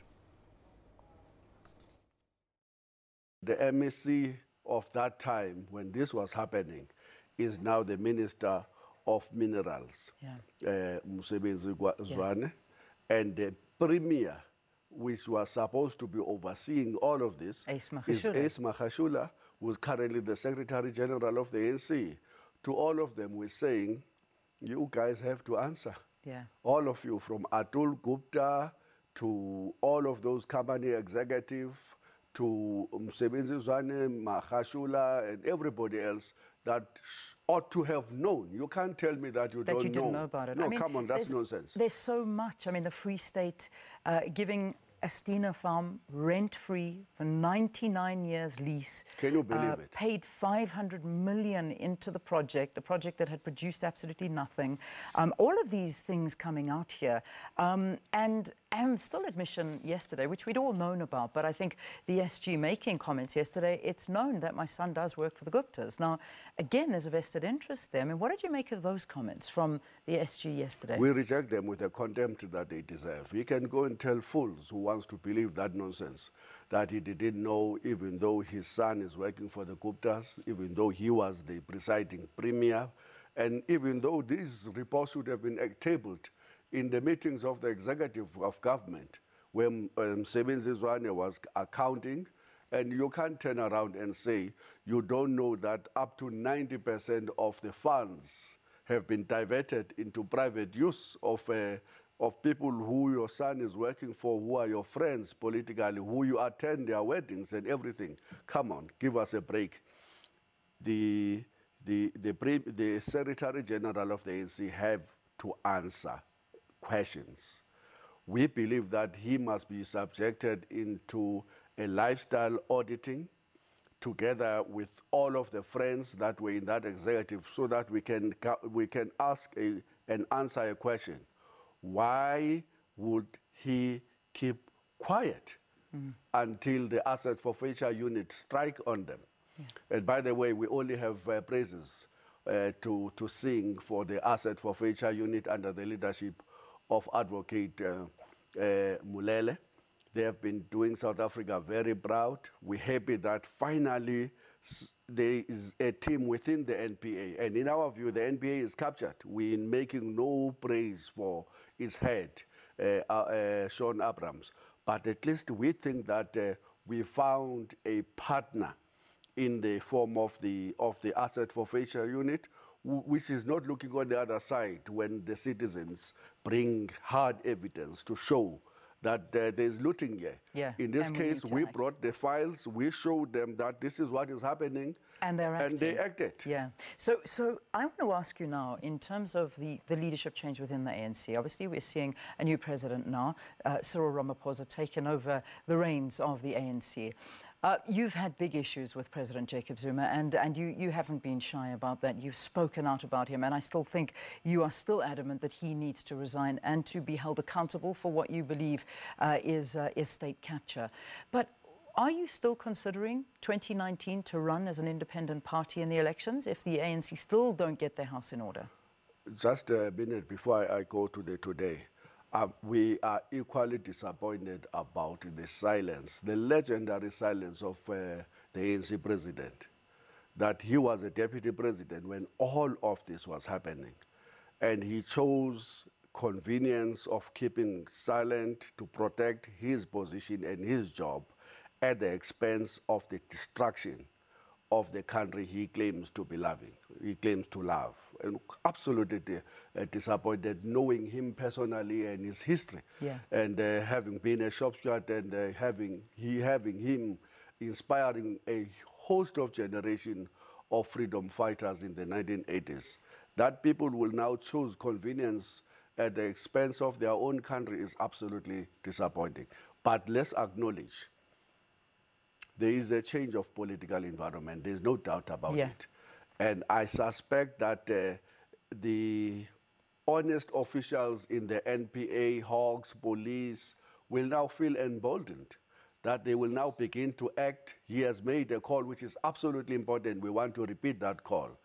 The MEC of that time, when this was happening, is now the Minister of Minerals, Msebenzi Zwane, and the Premier, which was supposed to be overseeing all of this, is Ace Magashula, who is currently the Secretary General of the ANC. To all of them, we're saying, you guys have to answer. Yeah. All of you, from Atul Gupta to all of those company executives, to Zwelinzima, Mahashula, and everybody else that ought to have known. You can't tell me that you don't you didn't know about it. No, I mean, come on, that's nonsense. There's so much. I mean, the Free State giving Estina Farm rent-free for 99 years lease. Can you believe it? Paid 500 million into the project, a project that had produced absolutely nothing. All of these things coming out here. And still admission yesterday, which we'd all known about, but I think the SG making comments yesterday, it's known that my son does work for the Guptas. Now, again, there's a vested interest there. I mean, what did you make of those comments from the SG yesterday? We reject them with the contempt that they deserve. He can go and tell fools who wants to believe that nonsense, that he didn't know, even though his son is working for the Guptas, even though he was the presiding premier, and even though these reports should have been tabled in the meetings of the executive of government, when Zwelinzima was accounting, and you can't turn around and say you don't know that up to 90% of the funds have been diverted into private use of people who your son is working for, who are your friends politically, who you attend their weddings and everything. Come on, give us a break. The Secretary General of the ANC have to answer questions. We believe that he must be subjected into a lifestyle auditing together with all of the friends that were in that executive, so that we can ask and answer a question. Why would he keep quiet until the asset forfeiture unit strike on them? Yeah. And by the way, we only have praises to sing for the asset forfeiture unit under the leadership of Advocate Mulele. They have been doing South Africa very proud. We're happy that finally there is a team within the NPA. And in our view, the NPA is captured. We're making no praise for its head, Sean Abrams. But at least we think that we found a partner in the form of the asset forfeiture unit, which is not looking on the other side when the citizens bring hard evidence to show that there's looting here. Yeah. In this case, we brought the files, we showed them that this is what is happening, and they acted. Yeah. So I want to ask you now, in terms of the leadership change within the ANC, obviously we're seeing a new president now, Cyril Ramaphosa, taking over the reins of the ANC. You've had big issues with President Jacob Zuma, and you haven't been shy about that. You've spoken out about him, and I still think you are still adamant that he needs to resign and to be held accountable for what you believe is state capture. But are you still considering 2019 to run as an independent party in the elections if the ANC still don't get their house in order? Just a minute before I go to the today. We are equally disappointed about the silence, the legendary silence of the ANC president, that he was a deputy president when all of this was happening. And he chose convenience of keeping silent to protect his position and his job at the expense of the destruction of the country he claims to be loving, he claims to love. And absolutely disappointed knowing him personally and his history. Yeah. And having been a shopsteward and having him inspiring a host of generation of freedom fighters in the 1980s. That people will now choose convenience at the expense of their own country is absolutely disappointing. But let's acknowledge there is a change of political environment. There's no doubt about it. And I suspect that the honest officials in the NPA, Hawks, police, will now feel emboldened, that they will now begin to act. He has made a call which is absolutely important. We want to repeat that call.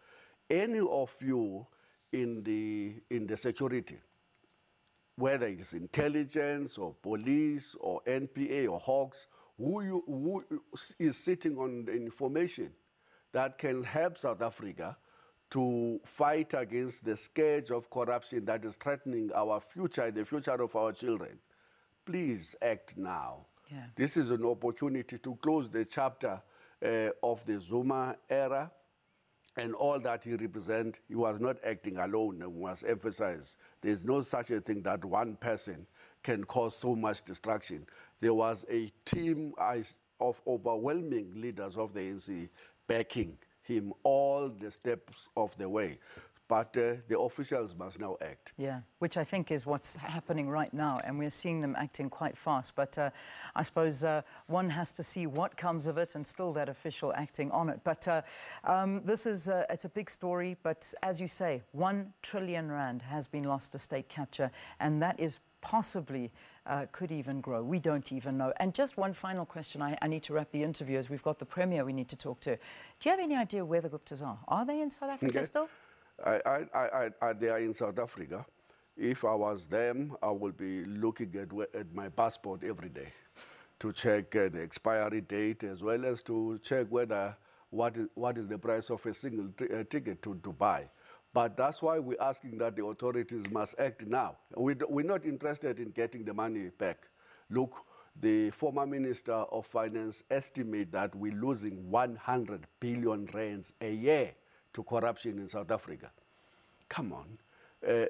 Any of you in the security, whether it's intelligence or police or NPA or Hawks, who is sitting on the information that can help South Africa to fight against the scourge of corruption that is threatening our future, the future of our children. Please act now. Yeah. This is an opportunity to close the chapter of the Zuma era and all that he represents, he was not acting alone, and was emphasized. There's no such a thing that one person can cause so much destruction. There was a team of overwhelming leaders of the ANC backing him all the steps of the way. But the officials must now act. Yeah, which I think is what's happening right now, and we're seeing them acting quite fast. But I suppose one has to see what comes of it and still that official acting on it. But this is, it's a big story, but as you say, 1 trillion rand has been lost to state capture, and that is possibly could even grow. We don't even know. And just one final question. I need to wrap the interview as we've got the Premier we need to talk to. Do you have any idea where the Guptas are? Are they in South Africa still? They are in South Africa. If I was them, I would be looking at my passport every day to check the expiry date, as well as to check whether what is the price of a single ticket to buy. But that's why we're asking that the authorities must act now. We're not interested in getting the money back. Look, the former Minister of Finance estimates that we're losing 100 billion rands a year to corruption in South Africa. Come on.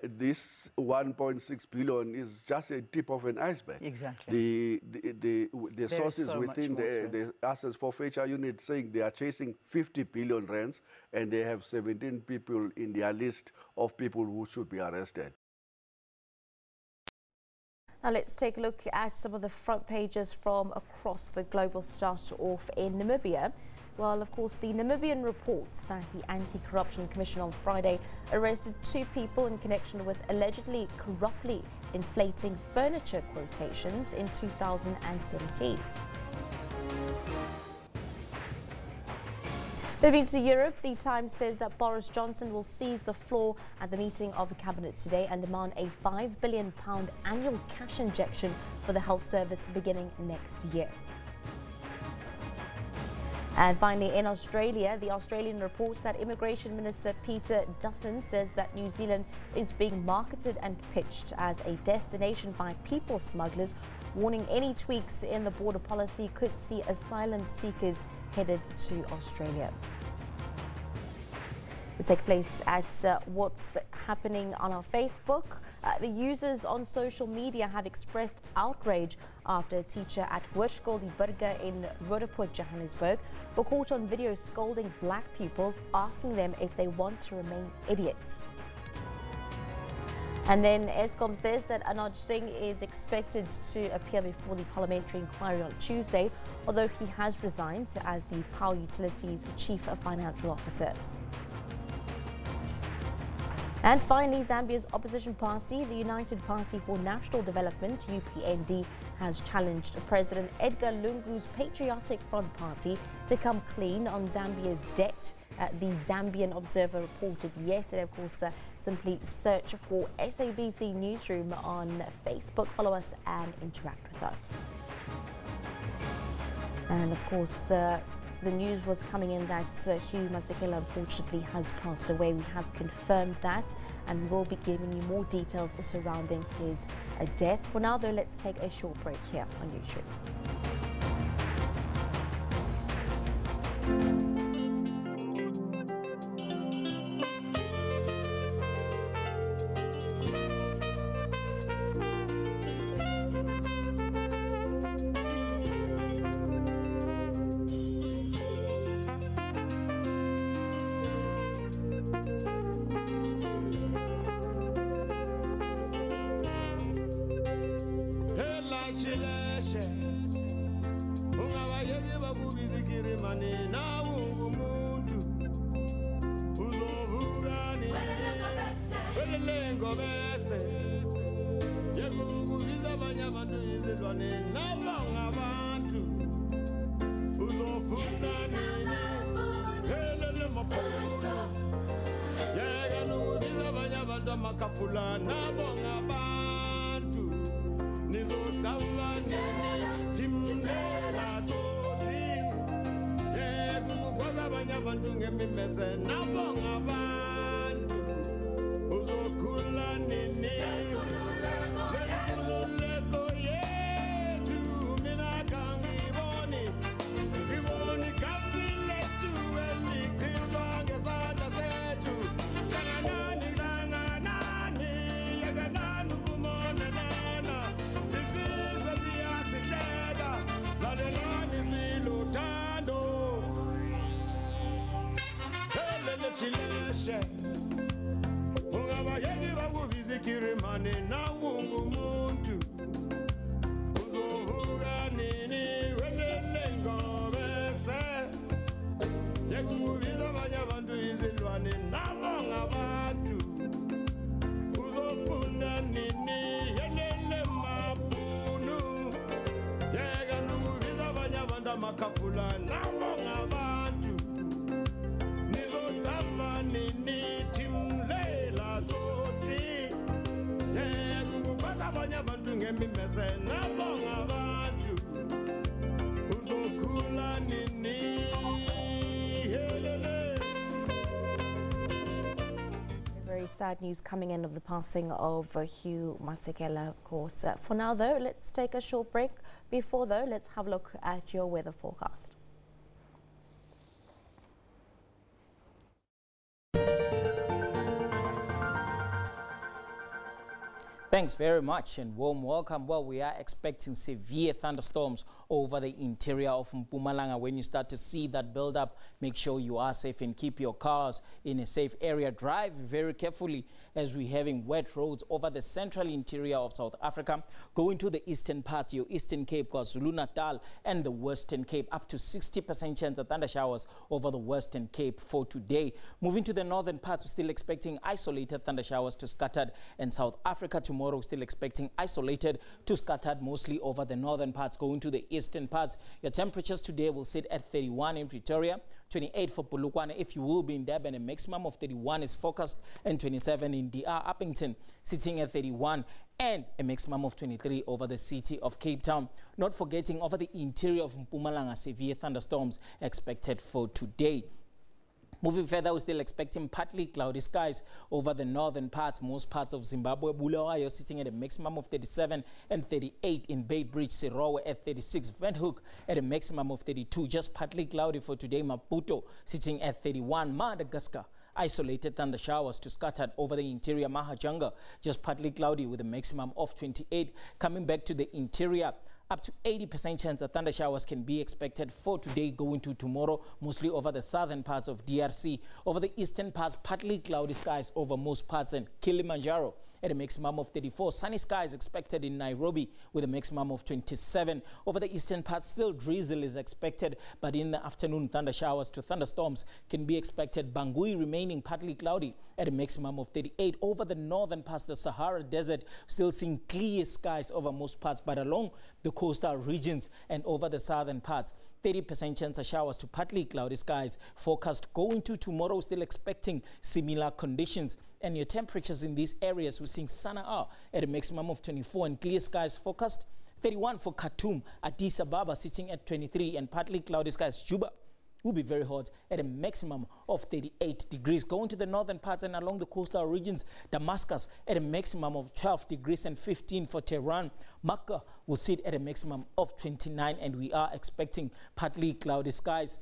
This 1.6 billion is just a tip of an iceberg. Exactly. The sources so within the assets forfeiture unit saying they are chasing 50 billion rands, and they have 17 people in their list of people who should be arrested. Now let's take a look at some of the front pages from across the globe. We'll start off in Namibia. Well, of course, the Namibian reports that the Anti-Corruption Commission on Friday arrested 2 people in connection with allegedly corruptly inflating furniture quotations in 2017. Moving to Europe, the Times says that Boris Johnson will seize the floor at the meeting of the cabinet today and demand a £5 billion annual cash injection for the health service beginning next year. And finally, in Australia, the Australian reports that Immigration Minister Peter Dutton says that New Zealand is being marketed and pitched as a destination by people smugglers, warning any tweaks in the border policy could see asylum seekers headed to Australia. We take place at what's happening on our Facebook. The users on social media have expressed outrage after a teacher at Hoërskool die Burger in Roodepoort, Johannesburg, were caught on video scolding black pupils, asking them if they want to remain idiots. And then Eskom says that Anoj Singh is expected to appear before the parliamentary inquiry on Tuesday, although he has resigned as the Power Utilities Chief Financial Officer. And finally, Zambia's opposition party, the United Party for National Development, UPND, has challenged President Edgar Lungu's Patriotic Front Party to come clean on Zambia's debt. The Zambian Observer reported yesterday. Of course, simply search for SABC Newsroom on Facebook, follow us and interact with us. And of course, the news was coming in that Hugh Masekela unfortunately has passed away. We have confirmed that, and we will be giving you more details surrounding his death. For now, though, let's take a short break here on Newsroom. Kirimani na wungu muntu uzovuga nini welele ngobese Yekumubiza banyabantu izilwane nabo ngabantu uzofuna nini yelele mabunu Yeka numubiza banyabantu amakafula nabo ngabantu Nizotama nini timlela zoti Yeka ukubaza banyabantu ngemimese nabo ngabantu Uzokula nini Very sad news coming in of the passing of Hugh Masekela, of course. For now, though, let's take a short break. Before, though, let's have a look at your weather forecast. Thanks very much and warm welcome. Well, we are expecting severe thunderstorms over the interior of Mpumalanga. When you start to see that build up, make sure you are safe and keep your cars in a safe area. Drive very carefully as we're having wet roads over the central interior of South Africa. Go into the eastern part, your Eastern Cape, KwaZulu-Natal, and the Western Cape. Up to 60% chance of thunder showers over the Western Cape for today. Moving to the northern parts, we're still expecting isolated thunder showers to scattered in South Africa tomorrow. We're still expecting isolated to scattered mostly over the northern parts. Going to the eastern parts, your temperatures today will sit at 31 in Pretoria, 28 for Polokwane. If you will be in Durban, a maximum of 31 is forecast, and 27 in DR. Uppington sitting at 31 and a maximum of 23 over the city of Cape Town. Not forgetting over the interior of Mpumalanga, severe thunderstorms expected for today. Moving further, we're still expecting partly cloudy skies over the northern parts, most parts of Zimbabwe. Bulawayo sitting at a maximum of 37 and 38 in Bay Bridge, Sirowe at 36, Windhoek at a maximum of 32. Just partly cloudy for today. Maputo sitting at 31. Madagascar, isolated thunder showers to scattered over the interior. Mahajanga, just partly cloudy with a maximum of 28. Coming back to the interior, up to 80% chance of thunder showers can be expected for today going to tomorrow, mostly over the southern parts of DRC. Over the eastern parts, partly cloudy skies over most parts, and Kilimanjaro at a maximum of 34. Sunny skies expected in Nairobi with a maximum of 27. Over the eastern parts, still drizzle is expected, but in the afternoon, thunder showers to thunderstorms can be expected. Bangui remaining partly cloudy at a maximum of 38. Over the northern parts, the Sahara Desert, still seeing clear skies over most parts, but along the coastal regions and over the southern parts, 30% chance of showers to partly cloudy skies forecast. Going to tomorrow, still expecting similar conditions. And your temperatures in these areas, we're seeing Sanaa at a maximum of 24 and clear skies forecast. 31 for Khartoum, Addis Ababa sitting at 23 and partly cloudy skies. Juba will be very hot at a maximum of 38 degrees. Going to the northern parts and along the coastal regions, Damascus at a maximum of 12 degrees and 15 for Tehran. Makkah will sit at a maximum of 29 and we are expecting partly cloudy skies.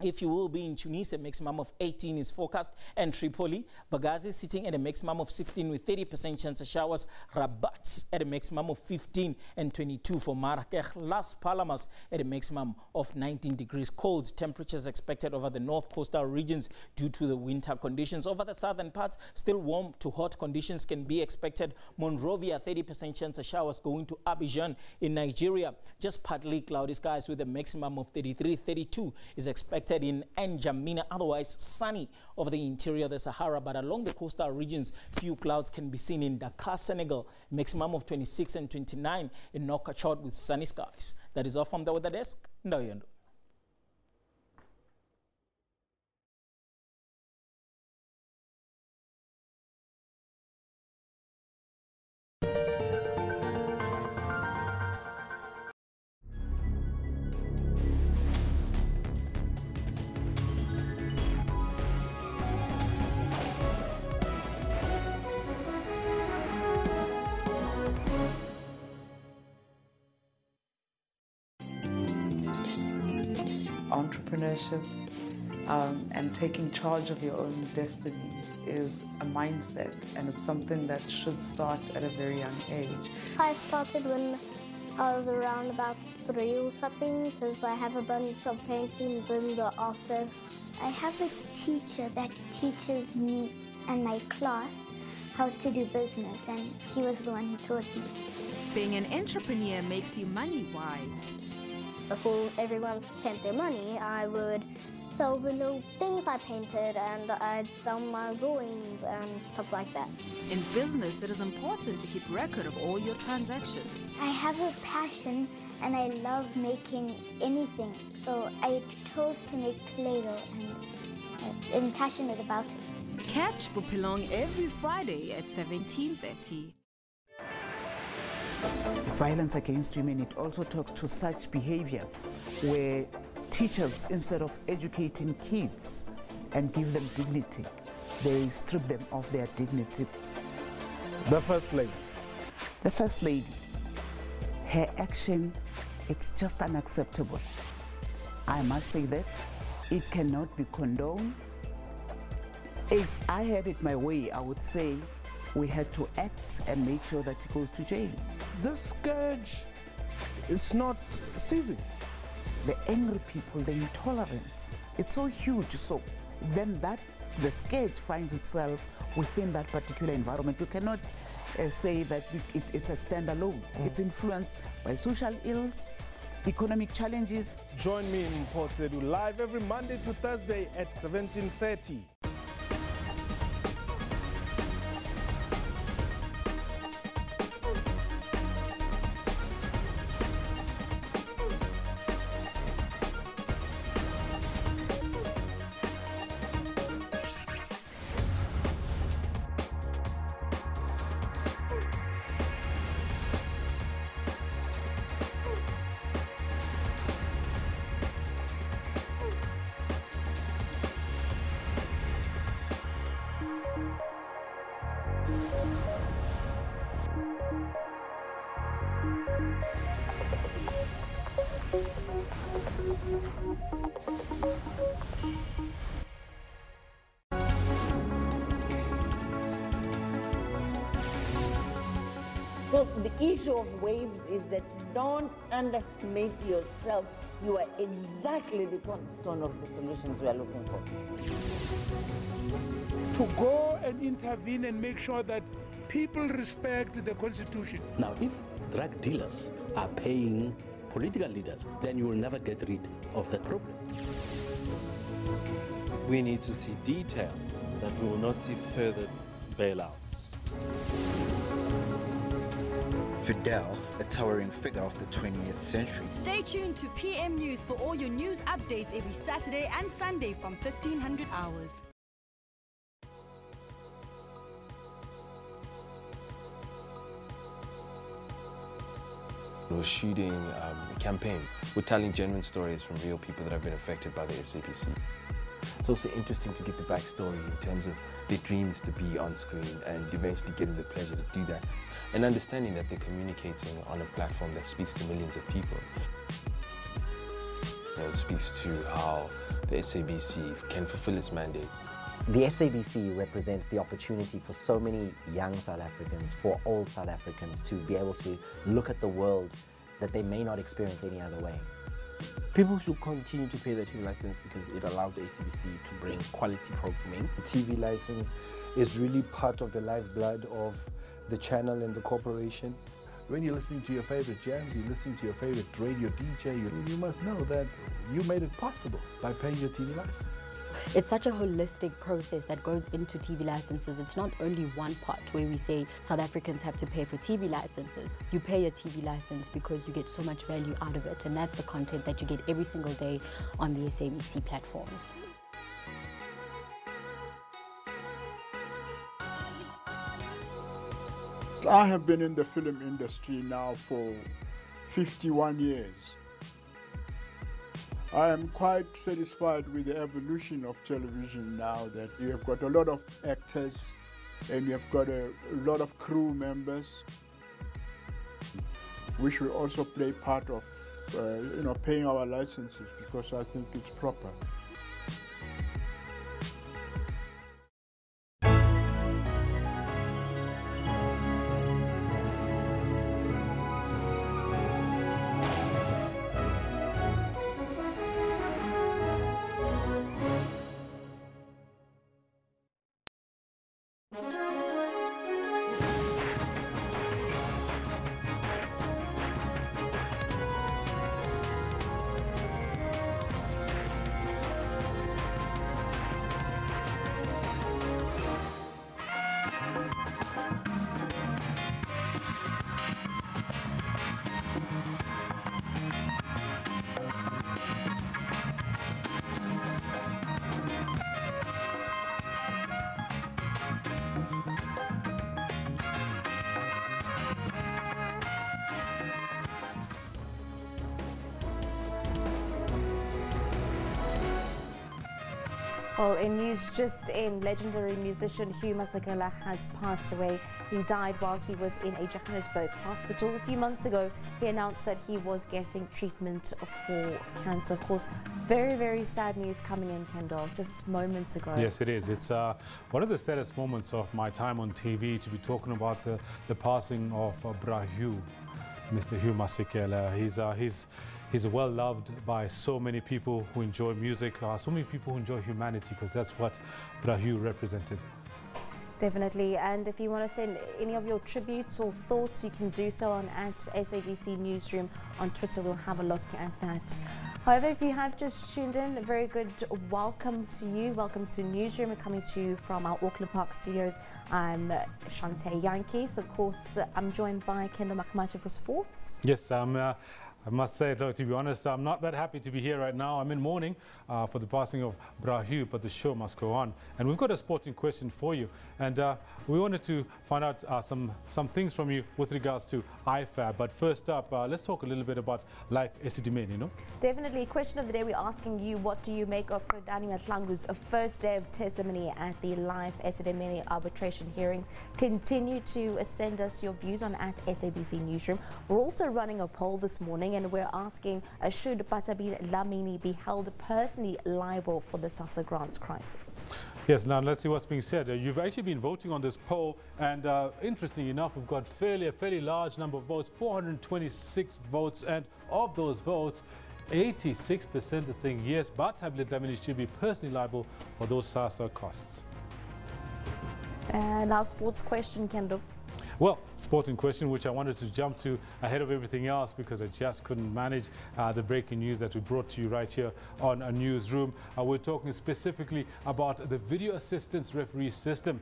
If you will be in Tunis, a maximum of 18 is forecast, and Tripoli, Benghazi sitting at a maximum of 16 with 30% chance of showers. Rabat at a maximum of 15 and 22 for Marrakech. Las Palmas at a maximum of 19 degrees. Cold temperatures expected over the north coastal regions due to the winter conditions. Over the southern parts, still warm to hot conditions can be expected. Monrovia, 30% chance of showers. Going to Abidjan in Nigeria, just partly cloudy skies with a maximum of 33. 32 is expected in N'Djamena, otherwise sunny over the interior of the Sahara, but along the coastal regions, few clouds can be seen in Dakar, Senegal, maximum of 26 and 29 in Nouakchott with sunny skies. That is all from the weather desk. Ndayondo. Entrepreneurship and taking charge of your own destiny is a mindset, and it's something that should start at a very young age. I started when I was around about 3 or something, because I have a bunch of paintings in the office. I have a teacher that teaches me and my class how to do business, and she was the one who taught me. Being an entrepreneur makes you money-wise. Before everyone spent their money, I would sell the little things I painted, and I'd sell my drawings and stuff like that. In business, it is important to keep record of all your transactions. I have a passion and I love making anything, so I chose to make Play-Doh and I'm passionate about it. Catch Bupilong every Friday at 17:30. Violence against women, it also talks to such behavior where teachers, instead of educating kids and give them dignity, they strip them of their dignity. The First Lady. The First Lady, her action, it's just unacceptable. I must say that it cannot be condoned. If I had it my way, I would say we had to act and make sure that he goes to jail. This scourge is not ceasing. The angry people, the intolerant, it's so huge. So then the scourge finds itself within that particular environment. You cannot say that it's a standalone. It's influenced by social ills, economic challenges. Join me in Port Said live every Monday to Thursday at 17:30. So the issue of waves is that don't underestimate yourself. You are exactly the cornerstone of the solutions we are looking for. To go and intervene and make sure that people respect the Constitution. Now, if drug dealers are paying political leaders, then you will never get rid of that problem. We need to see detail that we will not see further bailouts. Fidel, a towering figure of the 20th century. Stay tuned to PM News for all your news updates every Saturday and Sunday from 1500 hours. We're shooting a campaign. We're telling genuine stories from real people that have been affected by the SABC. It's also interesting to get the backstory in terms of their dreams to be on screen and eventually getting the pleasure to do that. And understanding that they're communicating on a platform that speaks to millions of people. It speaks to how the SABC can fulfill its mandate. The SABC represents the opportunity for so many young South Africans, for old South Africans, to be able to look at the world that they may not experience any other way. People should continue to pay their TV license because it allows the SABC to bring quality programming. The TV license is really part of the lifeblood of the channel and the corporation. When you're listening to your favorite jams, you're listening to your favorite radio DJ, you must know that you made it possible by paying your TV license. It's such a holistic process that goes into TV licenses. It's not only one part where we say South Africans have to pay for TV licenses. You pay a TV license because you get so much value out of it, and that's the content that you get every single day on the SABC platforms. I have been in the film industry now for 51 years. I am quite satisfied with the evolution of television now, that you have got a lot of actors and you have got a lot of crew members. We should also play part of paying our licenses, because I think it's proper. Well, in news just in, legendary musician Hugh Masekela has passed away. He died while he was in a Johannesburg hospital. A few months ago, he announced that he was getting treatment for cancer. Of course, very, very sad news coming in, Kendall, just moments ago. Yes, it is. It's one of the saddest moments of my time on TV to be talking about the passing of Hugh, Mr. Hugh Masekela. He's well loved by so many people who enjoy music, so many people who enjoy humanity, because that's what Hugh represented. Definitely, and if you want to send any of your tributes or thoughts, you can do so on @SABC Newsroom on Twitter. We'll have a look at that. However, if you have just tuned in, a very good welcome to you. Welcome to Newsroom. We're coming to you from our Auckland Park studios. I'm Shante Yankees. Of course, I'm joined by Kendall Makamate for sports. Yes, I must say, though, to be honest, I'm not that happy to be here right now. I'm in mourning for the passing of Hugh, but the show must go on. And we've got a sporting question for you. And we wanted to find out some things from you with regards to IFAB. But first up, let's talk a little bit about Life Esidimeni, you know? Definitely. Question of the day, we're asking you, what do you make of Pradani Matlangu's first day of testimony at the Life Esidimeni arbitration hearings? Continue to send us your views on @SABC Newsroom. We're also running a poll this morning, and we're asking, should Batabi Lamini be held personally liable for the SASSA grants crisis? Yes, now let's see what's being said. You've actually been voting on this poll, and interestingly enough, we've got a fairly large number of votes, 426 votes, and of those votes, 86% are saying yes, Batabi Lamini should be personally liable for those SASSA costs. And our sports question, Kendall. Well, sporting question, which I wanted to jump to ahead of everything else because I just couldn't manage the breaking news that we brought to you right here on a Newsroom. We're talking specifically about the video assistance referee system.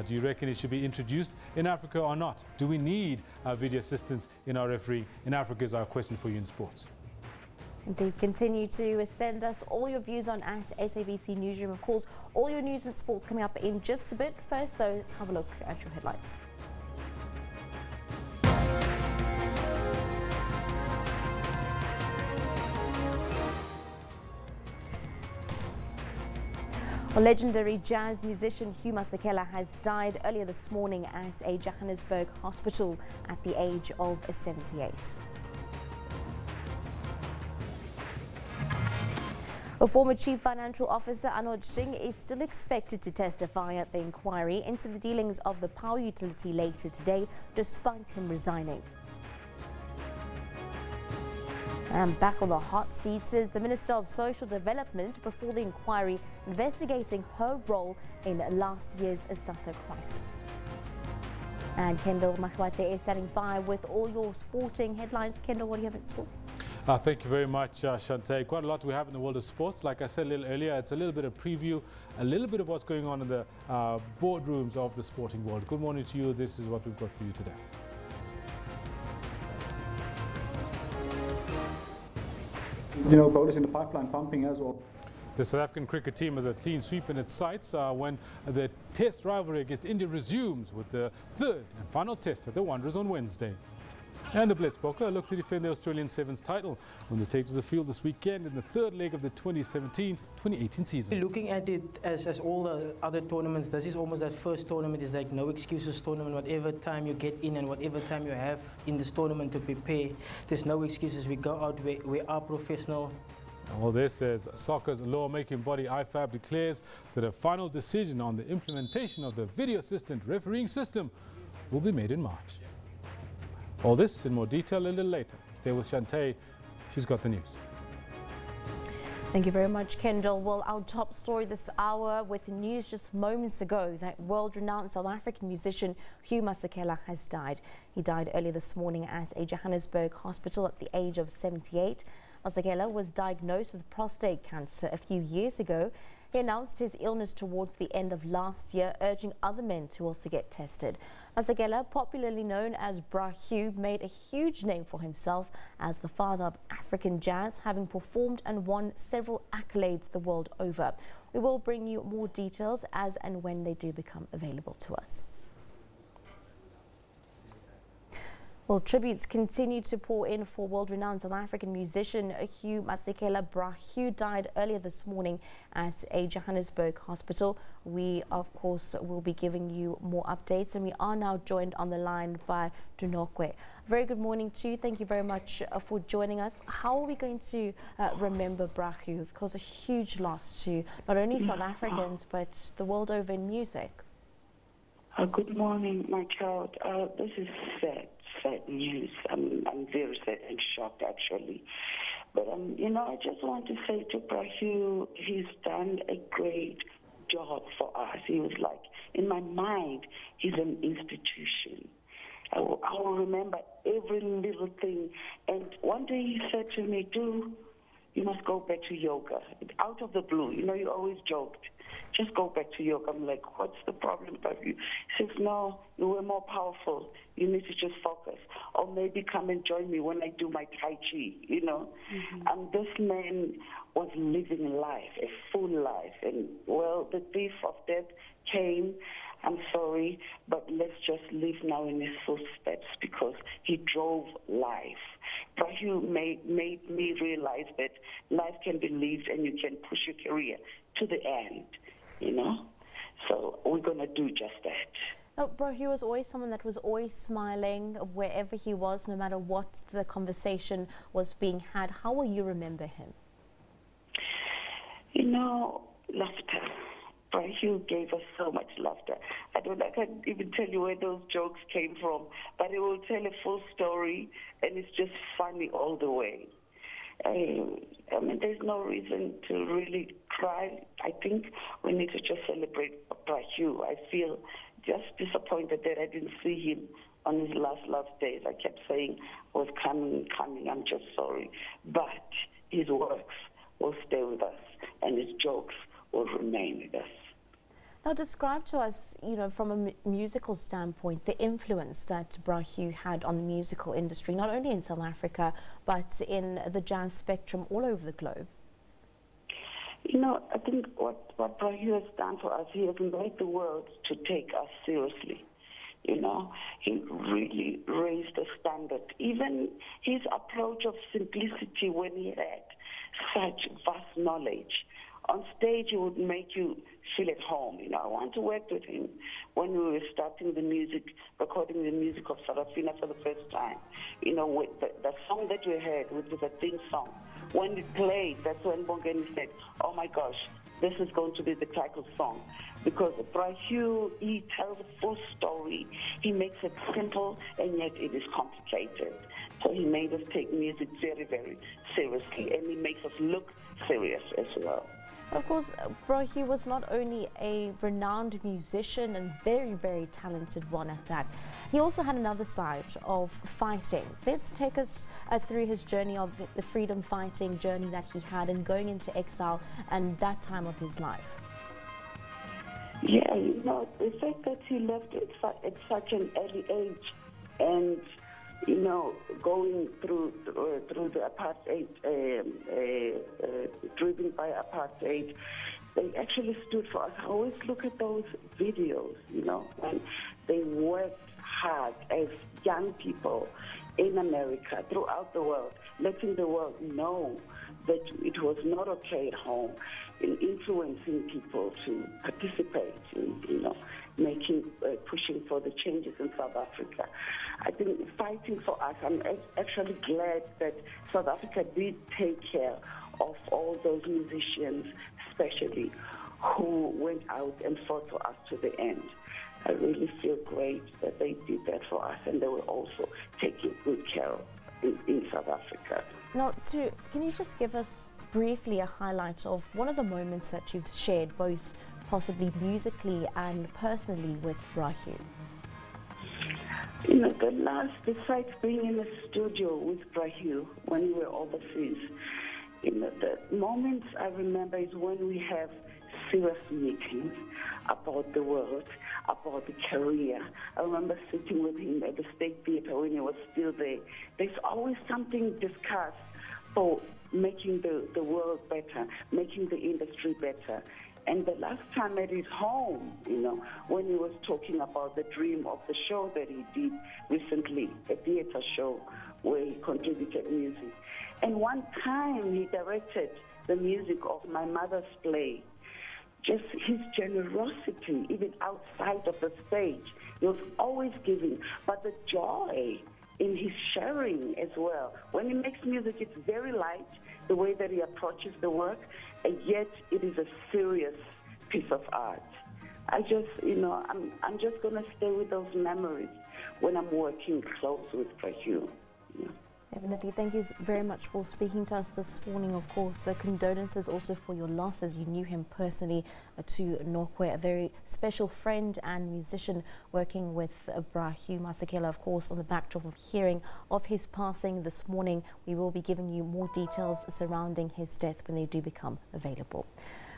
Do you reckon it should be introduced in Africa or not? Do we need video assistance in our refereeing in Africa is our question for you in sports. Indeed, continue to send us all your views on @SABC Newsroom. Of course, all your news and sports coming up in just a bit. First, though, have a look at your headlines. Well, legendary jazz musician Hugh Masekela has died earlier this morning at a Johannesburg hospital at the age of 78. A former Chief Financial Officer, Anuj Singh, is still expected to testify at the inquiry into the dealings of the power utility later today, despite him resigning. And back on the hot seat is the Minister of Social Development before the inquiry investigating her role in last year's SASSA crisis. And Kendall Makwate is standing by with all your sporting headlines. Kendall, what do you have in store? Thank you very much, Shante. Quite a lot we have in the world of sports. Like I said a little earlier, it's a little bit of preview, a little bit of what's going on in the boardrooms of the sporting world. Good morning to you. This is what we've got for you today. You know, goal is in the pipeline, pumping as well. The South African cricket team has a clean sweep in its sights when the test rivalry against India resumes with the third and final test at the Wanderers on Wednesday. And the Blitzbokke look to defend the Australian Sevens title when they take to the field this weekend in the third leg of the 2017-2018 season. Looking at it as all the other tournaments, this is almost that first tournament. Is like no excuses tournament. Whatever time you get in and whatever time you have in this tournament to prepare, there's no excuses. We go out, we are professional. Well, this says soccer's law-making body IFAB declares that a final decision on the implementation of the video assistant refereeing system will be made in March. All this in more detail a little later. Stay with Shante. She's got the news. Thank you very much, Kendall. Well, our top story this hour with news just moments ago that world-renowned South African musician Hugh Masekela has died. He died earlier this morning at a Johannesburg hospital at the age of 78. Masekela was diagnosed with prostate cancer a few years ago. He announced his illness towards the end of last year, urging other men to also get tested. Masekela, popularly known as Hugh, made a huge name for himself as the father of African jazz, having performed and won several accolades the world over. We will bring you more details as and when they do become available to us. Well, tributes continue to pour in for world-renowned South African musician Hugh Masekela. Hugh died earlier this morning at a Johannesburg hospital. We, of course, will be giving you more updates, and we are now joined on the line by Dunokwe. Very good morning to you. Thank you very much for joining us. How are we going to remember Hugh? Of course, a huge loss to not only South Africans, but the world over in music. Good morning, my child. This is sad news. I'm very sad and shocked, actually. But, you know, I just want to say to Hugh, he's done a great job for us. He was like, in my mind, he's an institution. I will remember every little thing. And one day he said to me, you must go back to yoga. Out of the blue, you know, you always joked. Just go back to yoga. I'm like, what's the problem about you? He says, no, you were more powerful. You need to just focus. Or maybe come and join me when I do my Tai Chi, you know. And this man was living life, a full life. And, well, the thief of death came. I'm sorry, but let's just live now in his footsteps because he drove life. Hugh made me realize that life can be lived and you can push your career to the end, you know? So we're going to do just that. No, Hugh was always someone that was always smiling wherever he was, no matter what the conversation was being had. How will you remember him? You know, laughter. Hugh gave us so much laughter. I can't even tell you where those jokes came from, but he will tell a full story, and it's just funny all the way. I mean, there's no reason to really cry. I think we need to just celebrate Hugh. I feel just disappointed that I didn't see him on his last days. I kept saying, I was coming, I'm just sorry. But his works will stay with us, and his jokes will remain with us. Now, describe to us, you know, from a musical standpoint, the influence that Hugh had on the musical industry, not only in South Africa, but in the jazz spectrum all over the globe. You know, I think what Hugh has done for us, he has made the world to take us seriously. You know, he really raised the standard. Even his approach of simplicity when he had such vast knowledge. On stage, he would make you feel at home. You know, I want to work with him when we were starting the music, recording the music of Sarafina for the first time. You know, with the song that we heard, which is a theme song, when it played, that's when Bongani said, oh my gosh, this is going to be the title song. Because Hugh, he tells a full story. He makes it simple, and yet it is complicated. So he made us take music very, very seriously, and he makes us look serious as well. Of course, Hugh was not only a renowned musician and very, very talented one at that. He also had another side of fighting. Let's take us through his journey of the freedom fighting journey that he had and going into exile and that time of his life. Yeah, you know, the fact that he left at such an early age and, you know, going through the apartheid, driven by apartheid, they actually stood for us. I always look at those videos, you know, when they worked hard as young people in America, throughout the world, letting the world know that it was not okay at home, in influencing people to participate in, you know, pushing for the changes in South Africa. I think fighting for us, I'm actually glad that South Africa did take care of all those musicians, especially, who went out and fought for us to the end. I really feel great that they did that for us, and they were also taking good care of in South Africa. Now, can you just give us briefly a highlight of one of the moments that you've shared, both possibly musically and personally, with Hugh? You know, besides being in the studio with Hugh when we were overseas, you know, the moments I remember is when we have serious meetings about the world, about the career. I remember sitting with him at the State Theatre when he was still there. There's always something discussed for making the world better, making the industry better. And the last time at his home, when he was talking about the dream of the show that he did recently, a theater show where he contributed music. And one time he directed the music of my mother's play. Just his generosity, even outside of the stage, he was always giving. But the joy in his sharing as well. When he makes music, it's very light, the way that he approaches the work, and yet it is a serious piece of art. I'm just going to stay with those memories when I'm working close with Hugh. Yeah. Definitely. Thank you very much for speaking to us this morning. Of course, condolences also for your losses. You knew him personally to Nokwe, a very special friend and musician working with Hugh Masekela. Of course, on the backdrop of hearing of his passing this morning, we will be giving you more details surrounding his death when they do become available.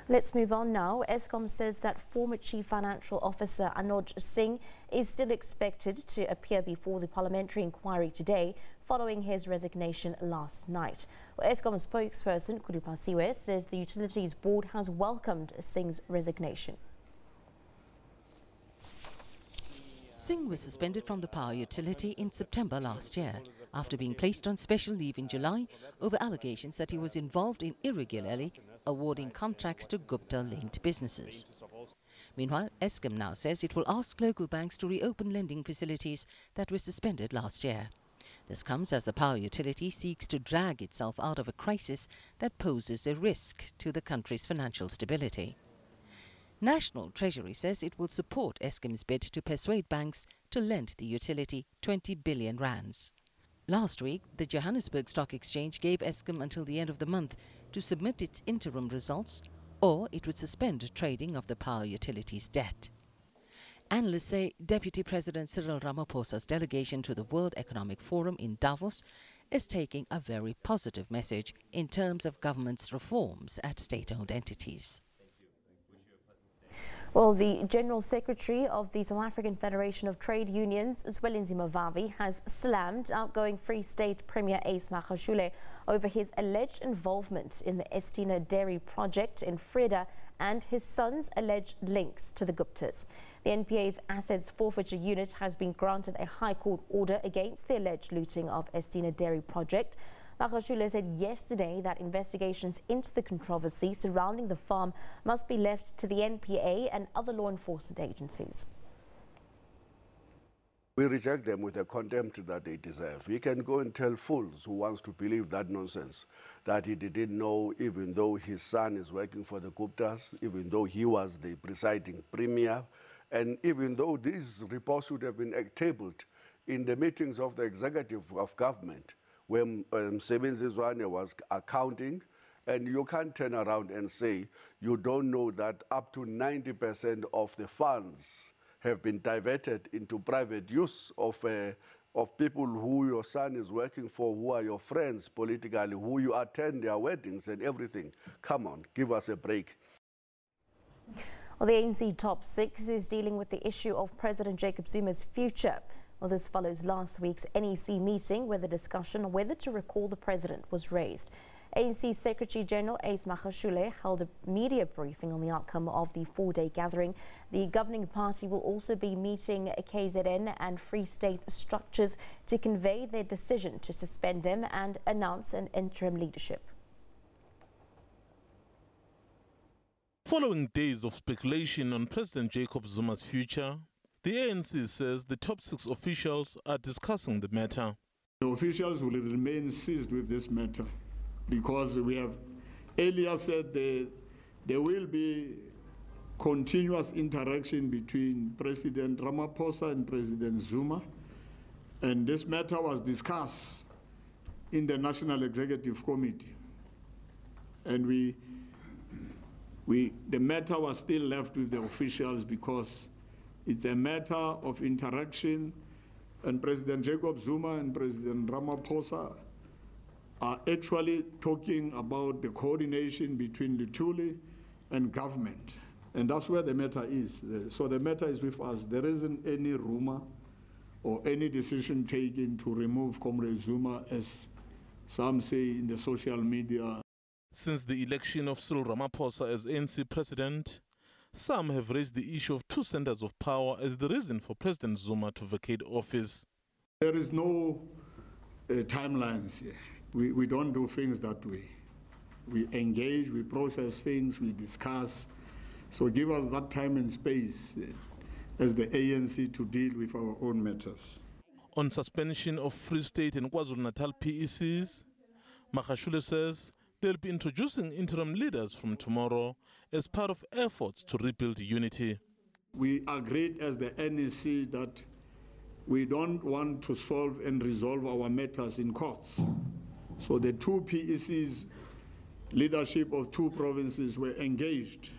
Let's move on now. Eskom says that former Chief Financial Officer Anoj Singh is still expected to appear before the parliamentary inquiry today following his resignation last night. Eskom spokesperson Weah says the Utilities Board has welcomed Singh's resignation. Singh was suspended from the power utility in September last year after being placed on special leave in July over allegations that he was involved in irregularly awarding contracts to Gupta-linked businesses. Meanwhile, Eskom now says it will ask local banks to reopen lending facilities that were suspended last year. This comes as the power utility seeks to drag itself out of a crisis that poses a risk to the country's financial stability. National Treasury says it will support Eskom's bid to persuade banks to lend the utility 20 billion rands. Last week, the Johannesburg Stock Exchange gave Eskom until the end of the month to submit its interim results, or it would suspend trading of the power utility's debt. Analysts say Deputy President Cyril Ramaphosa's delegation to the World Economic Forum in Davos is taking a very positive message in terms of government's reforms at state-owned entities. Well, the General Secretary of the South African Federation of Trade Unions, Zwelinzima Vavi, has slammed outgoing Free State Premier Ace Magashule over his alleged involvement in the Estina dairy project in Freda and his son's alleged links to the Guptas. The NPA's Assets Forfeiture Unit has been granted a High Court order against the alleged looting of Estina dairy project. Magashule said yesterday that investigations into the controversy surrounding the farm must be left to the NPA and other law enforcement agencies. We reject them with the contempt that they deserve. We can go and tell fools who wants to believe that nonsense, that he didn't know, even though his son is working for the Guptas, even though he was the presiding premier, and even though these reports should have been tabled in the meetings of the executive of government, when Zwelinzima was accounting, and you can't turn around and say you don't know that up to 90% of the funds have been diverted into private use of people who your son is working for, who are your friends politically, who you attend their weddings and everything. Come on, give us a break. Well, the ANC top six is dealing with the issue of President Jacob Zuma's future. Well, this follows last week's NEC meeting where the discussion on whether to recall the president was raised. ANC Secretary General Ace Magashule held a media briefing on the outcome of the four-day gathering. The governing party will also be meeting KZN and Free State structures to convey their decision to suspend them and announce an interim leadership. Following days of speculation on President Jacob Zuma's future, the ANC says the top six officials are discussing the matter. The officials will remain seized with this matter because we have earlier said there will be continuous interaction between President Ramaphosa and President Zuma, and this matter was discussed in the National Executive Committee, and the matter was still left with the officials because it's a matter of interaction, and President Jacob Zuma and President Ramaphosa are actually talking about the coordination between Luthuli and government. And that's where the matter is. So the matter is with us. There isn't any rumor or any decision taken to remove Comrade Zuma, as some say in the social media. Since the election of Cyril Ramaphosa as ANC president, some have raised the issue of two centers of power as the reason for President Zuma to vacate office. There is no timelines here. We don't do things that way. We engage, we process things, we discuss. So give us that time and space as the ANC to deal with our own matters. On suspension of Free State and KwaZulu-Natal PECs, Magashule says they'll be introducing interim leaders from tomorrow as part of efforts to rebuild unity. We agreed as the NEC that we don't want to solve and resolve our matters in courts. So the two PECs, leadership of two provinces, were engaged.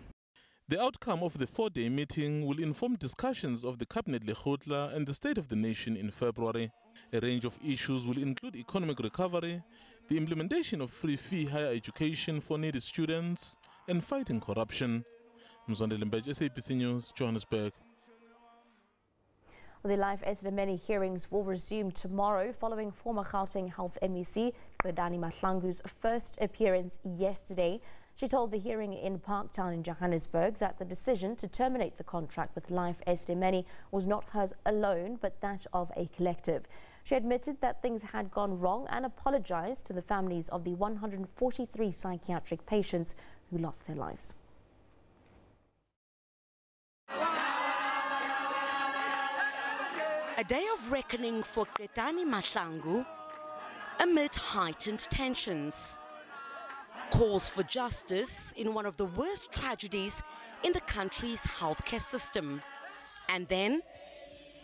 The outcome of the four-day meeting will inform discussions of the Cabinet Lekgotla and the State of the Nation in February. A range of issues will include economic recovery, the implementation of free-fee higher education for needy students, and fighting corruption. Mzondele Mbej, SABC News, Johannesburg. The live Esidimeni hearings will resume tomorrow following former Gauteng Health MEC Zwelinzima Mahlangu's first appearance yesterday. She told the hearing in Parktown in Johannesburg that the decision to terminate the contract with Life Esidimeni was not hers alone, but that of a collective. She admitted that things had gone wrong and apologized to the families of the 143 psychiatric patients who lost their lives. A day of reckoning for Zwelinzima Mahlangu amid heightened tensions. Calls for justice in one of the worst tragedies in the country's healthcare system. And then,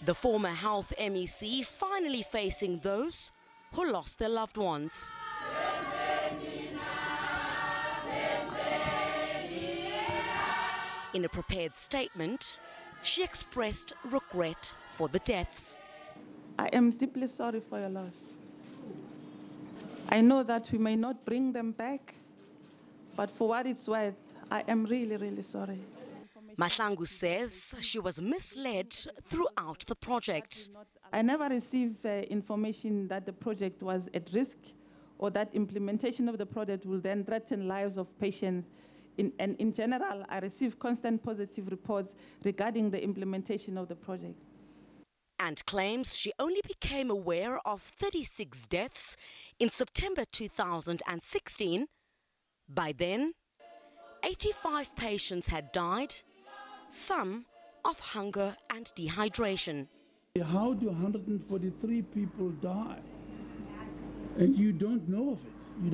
the former health MEC finally facing those who lost their loved ones. In a prepared statement, she expressed regret for the deaths. I am deeply sorry for your loss. I know that we may not bring them back, but for what it's worth, I am really, really sorry. Mahlangu says she was misled throughout the project. I never received information that the project was at risk or that implementation of the project will then threaten lives of patients. And in general, I received constant positive reports regarding the implementation of the project. And claims she only became aware of 36 deaths in September 2016. By then, 85 patients had died, some of hunger and dehydration. How do 143 people die? And you don't know of it. You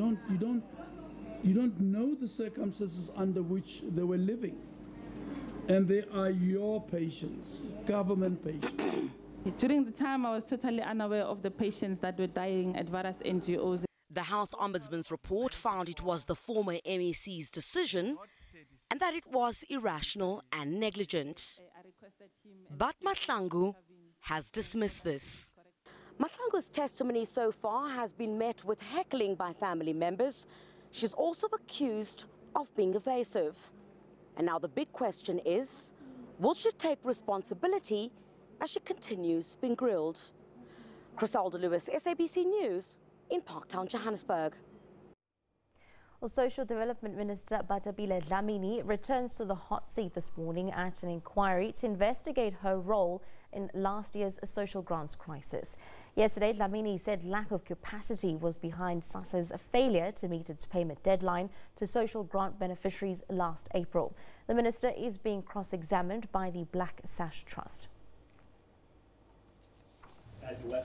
don't know the circumstances under which they were living. And they are your patients, government patients. During the time, I was totally unaware of the patients that were dying at various NGOs. The Health Ombudsman's report found it was the former MEC's decision and that it was irrational and negligent. But Mahlangu has dismissed this. Mahlangu's testimony so far has been met with heckling by family members. She's also accused of being evasive. And now the big question is, will she take responsibility as she continues being grilled? Criselda Lewis, SABC News, in Parktown, Johannesburg. Well, Social Development Minister Batabile Dlamini returns to the hot seat this morning at an inquiry to investigate her role in last year's social grants crisis. Yesterday, Dlamini said lack of capacity was behind SASSA's failure to meet its payment deadline to social grant beneficiaries last April. The minister is being cross-examined by the Black Sash Trust.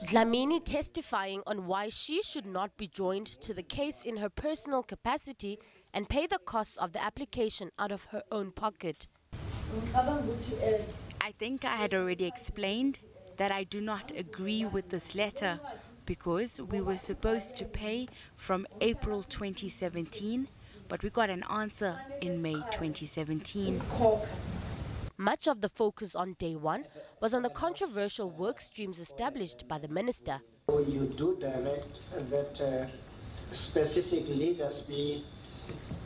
Dlamini testifying on why she should not be joined to the case in her personal capacity and pay the costs of the application out of her own pocket. I think I had already explained that I do not agree with this letter because we were supposed to pay from April 2017, but we got an answer in May 2017. Much of the focus on day one was on the controversial work streams established by the minister. You do direct that specific leaders be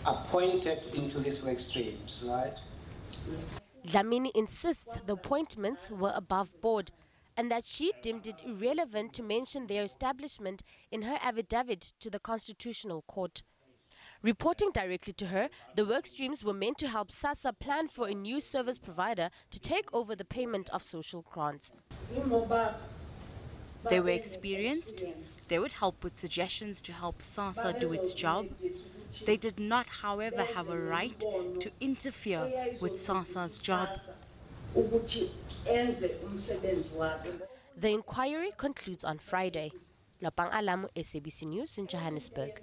appointed into these work streams, right? Dlamini insists the appointments were above board and that she deemed it irrelevant to mention their establishment in her affidavit to the Constitutional Court. Reporting directly to her, the work streams were meant to help SASSA plan for a new service provider to take over the payment of social grants. They were experienced. They would help with suggestions to help SASSA do its job. They did not, however, have a right to interfere with SASSA's job. The inquiry concludes on Friday. Lapang Alamu, SABC News in Johannesburg.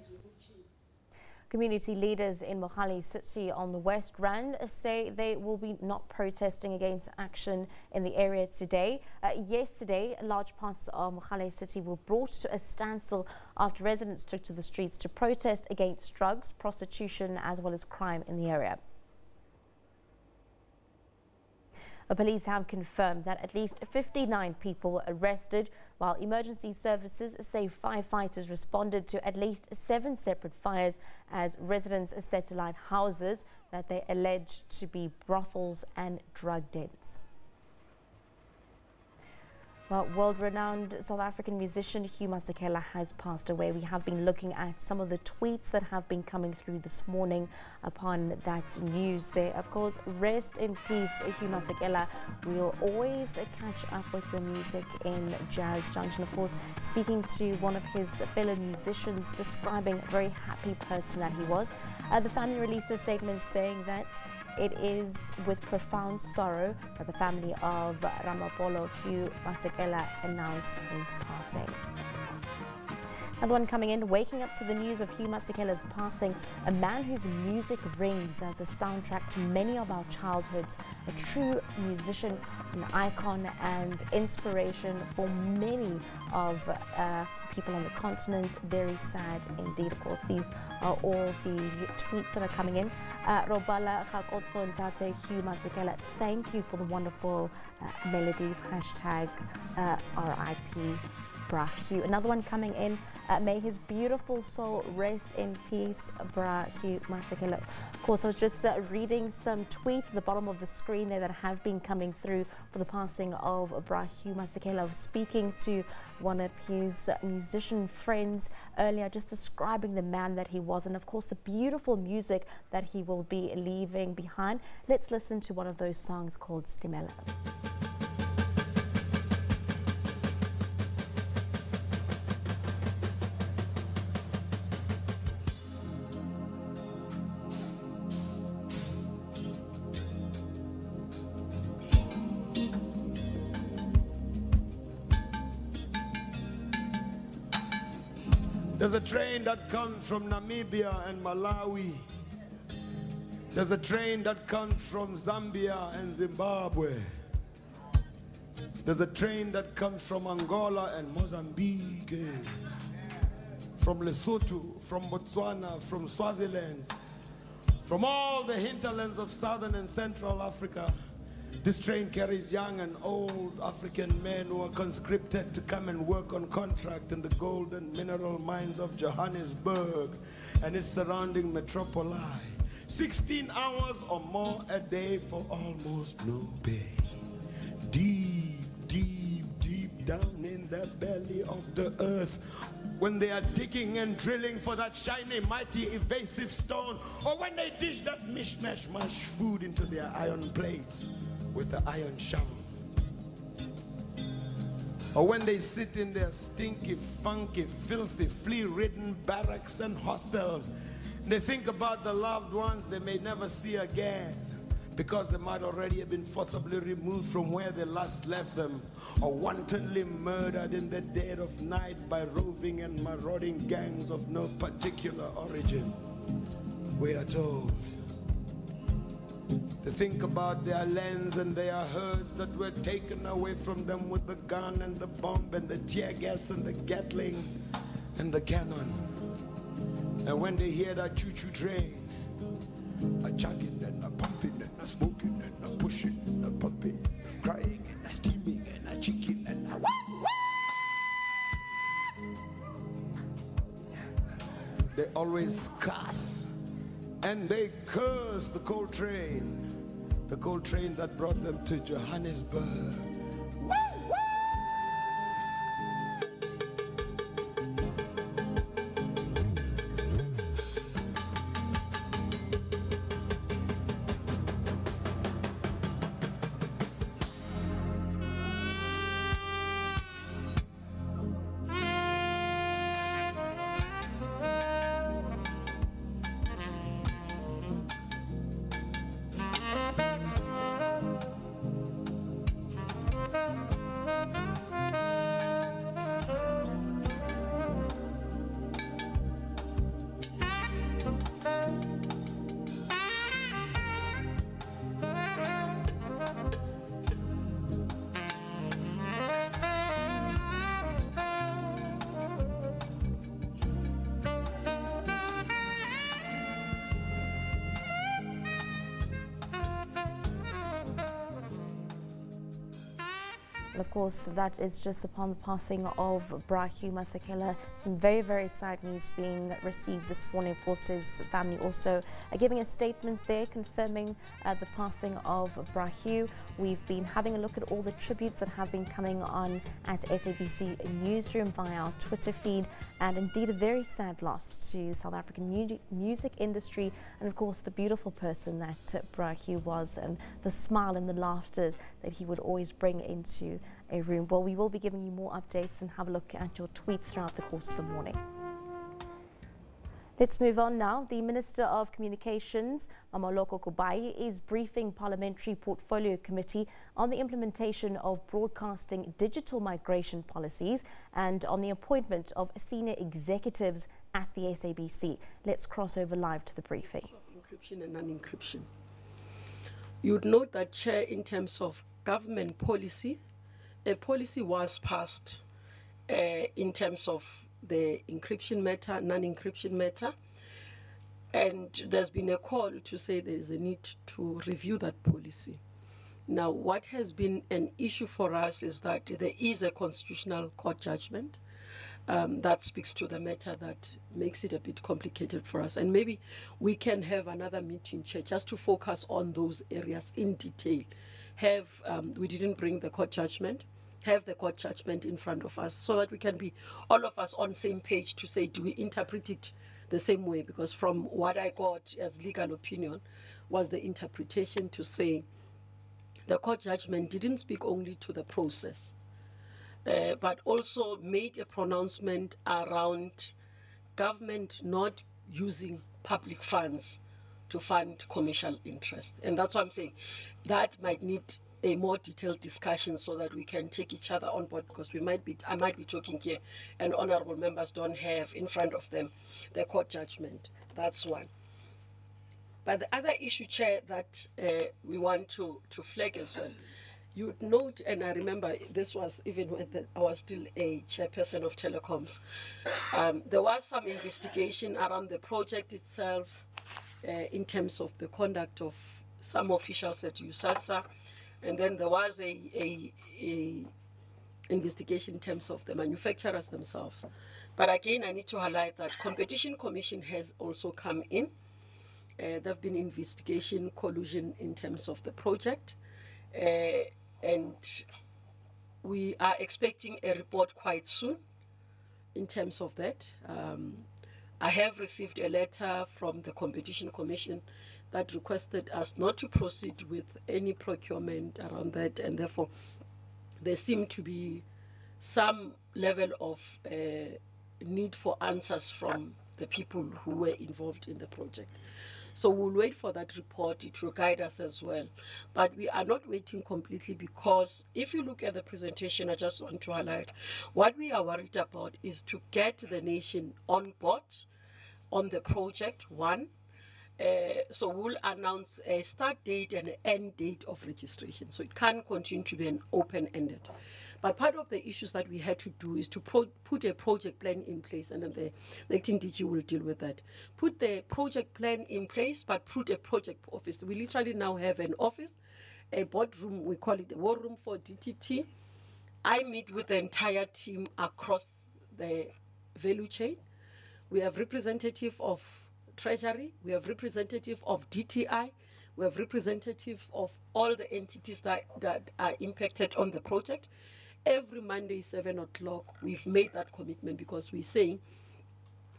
Community leaders in Mogale City on the West Rand say they will be not protesting against action in the area today. Yesterday, large parts of Mogale City were brought to a standstill after residents took to the streets to protest against drugs, prostitution, as well as crime in the area. Police have confirmed that at least 59 people were arrested, while emergency services say firefighters responded to at least 7 separate fires as residents set alight houses that they alleged to be brothels and drug dens. Well, world-renowned South African musician Hugh Masekela has passed away. We have been looking at some of the tweets that have been coming through this morning upon that news there. Of course, rest in peace, Hugh Masekela. We'll always catch up with your music in Jazz Junction. Of course, speaking to one of his fellow musicians, describing a very happy person that he was. The family released a statement saying that it is with profound sorrow that the family of Ramapolo Hugh Masekela announced his passing. Another one coming in, waking up to the news of Hugh Masekela's passing, a man whose music rings as a soundtrack to many of our childhoods, a true musician, an icon and inspiration for many of people on the continent. Very sad indeed. Of course, these are all the tweets that are coming in. Robala Khakotso Ntate Hugh Masekela, thank you for the wonderful melodies. Hashtag RIP Bra Hugh. Another one coming in, may his beautiful soul rest in peace, Bra Hugh Masekela. Of course, I was just reading some tweets at the bottom of the screen there that have been coming through for the passing of Bra Hugh Masekela. I was speaking to one of his musician friends earlier, just describing the man that he was and of course the beautiful music that he will be leaving behind. Let's listen to one of those songs called Stimela. There's a train that comes from Namibia and Malawi. There's a train that comes from Zambia and Zimbabwe. There's a train that comes from Angola and Mozambique, from Lesotho, from Botswana, from Swaziland, from all the hinterlands of southern and central Africa. This train carries young and old African men who are conscripted to come and work on contract in the gold and mineral mines of Johannesburg and its surrounding metropoli. 16 hours or more a day for almost no pay. Deep, deep, deep down in the belly of the earth, when they are digging and drilling for that shiny, mighty, evasive stone, or when they dish that mishmash mash food into their iron plates with the iron shovel, or when they sit in their stinky, funky, filthy, flea-ridden barracks and hostels, they think about the loved ones they may never see again because they might already have been forcibly removed from where they last left them, or wantonly murdered in the dead of night by roving and marauding gangs of no particular origin. We are told. They think about their lands and their herds that were taken away from them with the gun and the bomb and the tear gas and the Gatling and the cannon. And when they hear that choo-choo train, a chugging and a pumping and a smoking and a pushing and a pumping, crying and a steaming and a chicken and a they always cuss and they curse the coal train that brought them to Johannesburg. And of course, that is just upon the passing of Hugh Masekela. Some very, very sad news being received this morning. Of course, his family also giving a statement there confirming the passing of Hugh. We've been having a look at all the tributes that have been coming on at SABC Newsroom via our Twitter feed, and indeed a very sad loss to South African music industry, and of course the beautiful person that Hugh was, and the smile and the laughter that he would always bring into a room. Well, we will be giving you more updates and have a look at your tweets throughout the course of the morning. Let's move on now. The Minister of Communications, Mamoloko Kubai, is briefing Parliamentary Portfolio Committee on the implementation of broadcasting digital migration policies and on the appointment of senior executives at the SABC. Let's cross over live to the briefing. Encryption and non-encryption. You would note that, Chair, in terms of government policy, a policy was passed in terms of the encryption matter, non-encryption matter, and there's been a call to say there is a need to review that policy. Now, what has been an issue for us is that there is a constitutional court judgment that speaks to the matter that makes it a bit complicated for us. And maybe we can have another meeting, Chair, just to focus on those areas in detail. We didn't bring the court judgment, have the court judgment in front of us so that we can be all of us on the same page to say, do we interpret it the same way? Because from what I got as legal opinion was the interpretation to say the court judgment didn't speak only to the process, but also made a pronouncement around government not using public funds to fund commercial interest. And that's what I'm saying. That might need a more detailed discussion so that we can take each other on board, because I might be talking here and honorable members don't have in front of them the court judgment. That's one. But the other issue, Chair, that we want to flag as well, you would note, and I remember this was even when I was still a chairperson of telecoms, there was some investigation around the project itself in terms of the conduct of some officials at USASA, and then there was a investigation in terms of the manufacturers themselves. But again, I need to highlight that Competition Commission has also come in. There have been investigation, collusion in terms of the project, and we are expecting a report quite soon in terms of that. I have received a letter from the Competition Commission that requested us not to proceed with any procurement around that, and therefore there seemed to be some level of need for answers from the people who were involved in the project. So we'll wait for that report. It will guide us as well. But we are not waiting completely, because if you look at the presentation, I just want to highlight what we are worried about is to get the nation on board on the project, one. So we'll announce a start date and an end date of registration. So it can't continue to be an open-ended. But part of the issues that we had to do is to put a project plan in place, and then the acting DG will deal with that. Put the project plan in place, but put a project office. We literally now have an office, a boardroom, we call it a war room for DTT. I meet with the entire team across the value chain. We have representative of Treasury, we have representative of DTI, we have representative of all the entities that are impacted on the project. Every Monday, 7 o'clock, we've made that commitment, because we're saying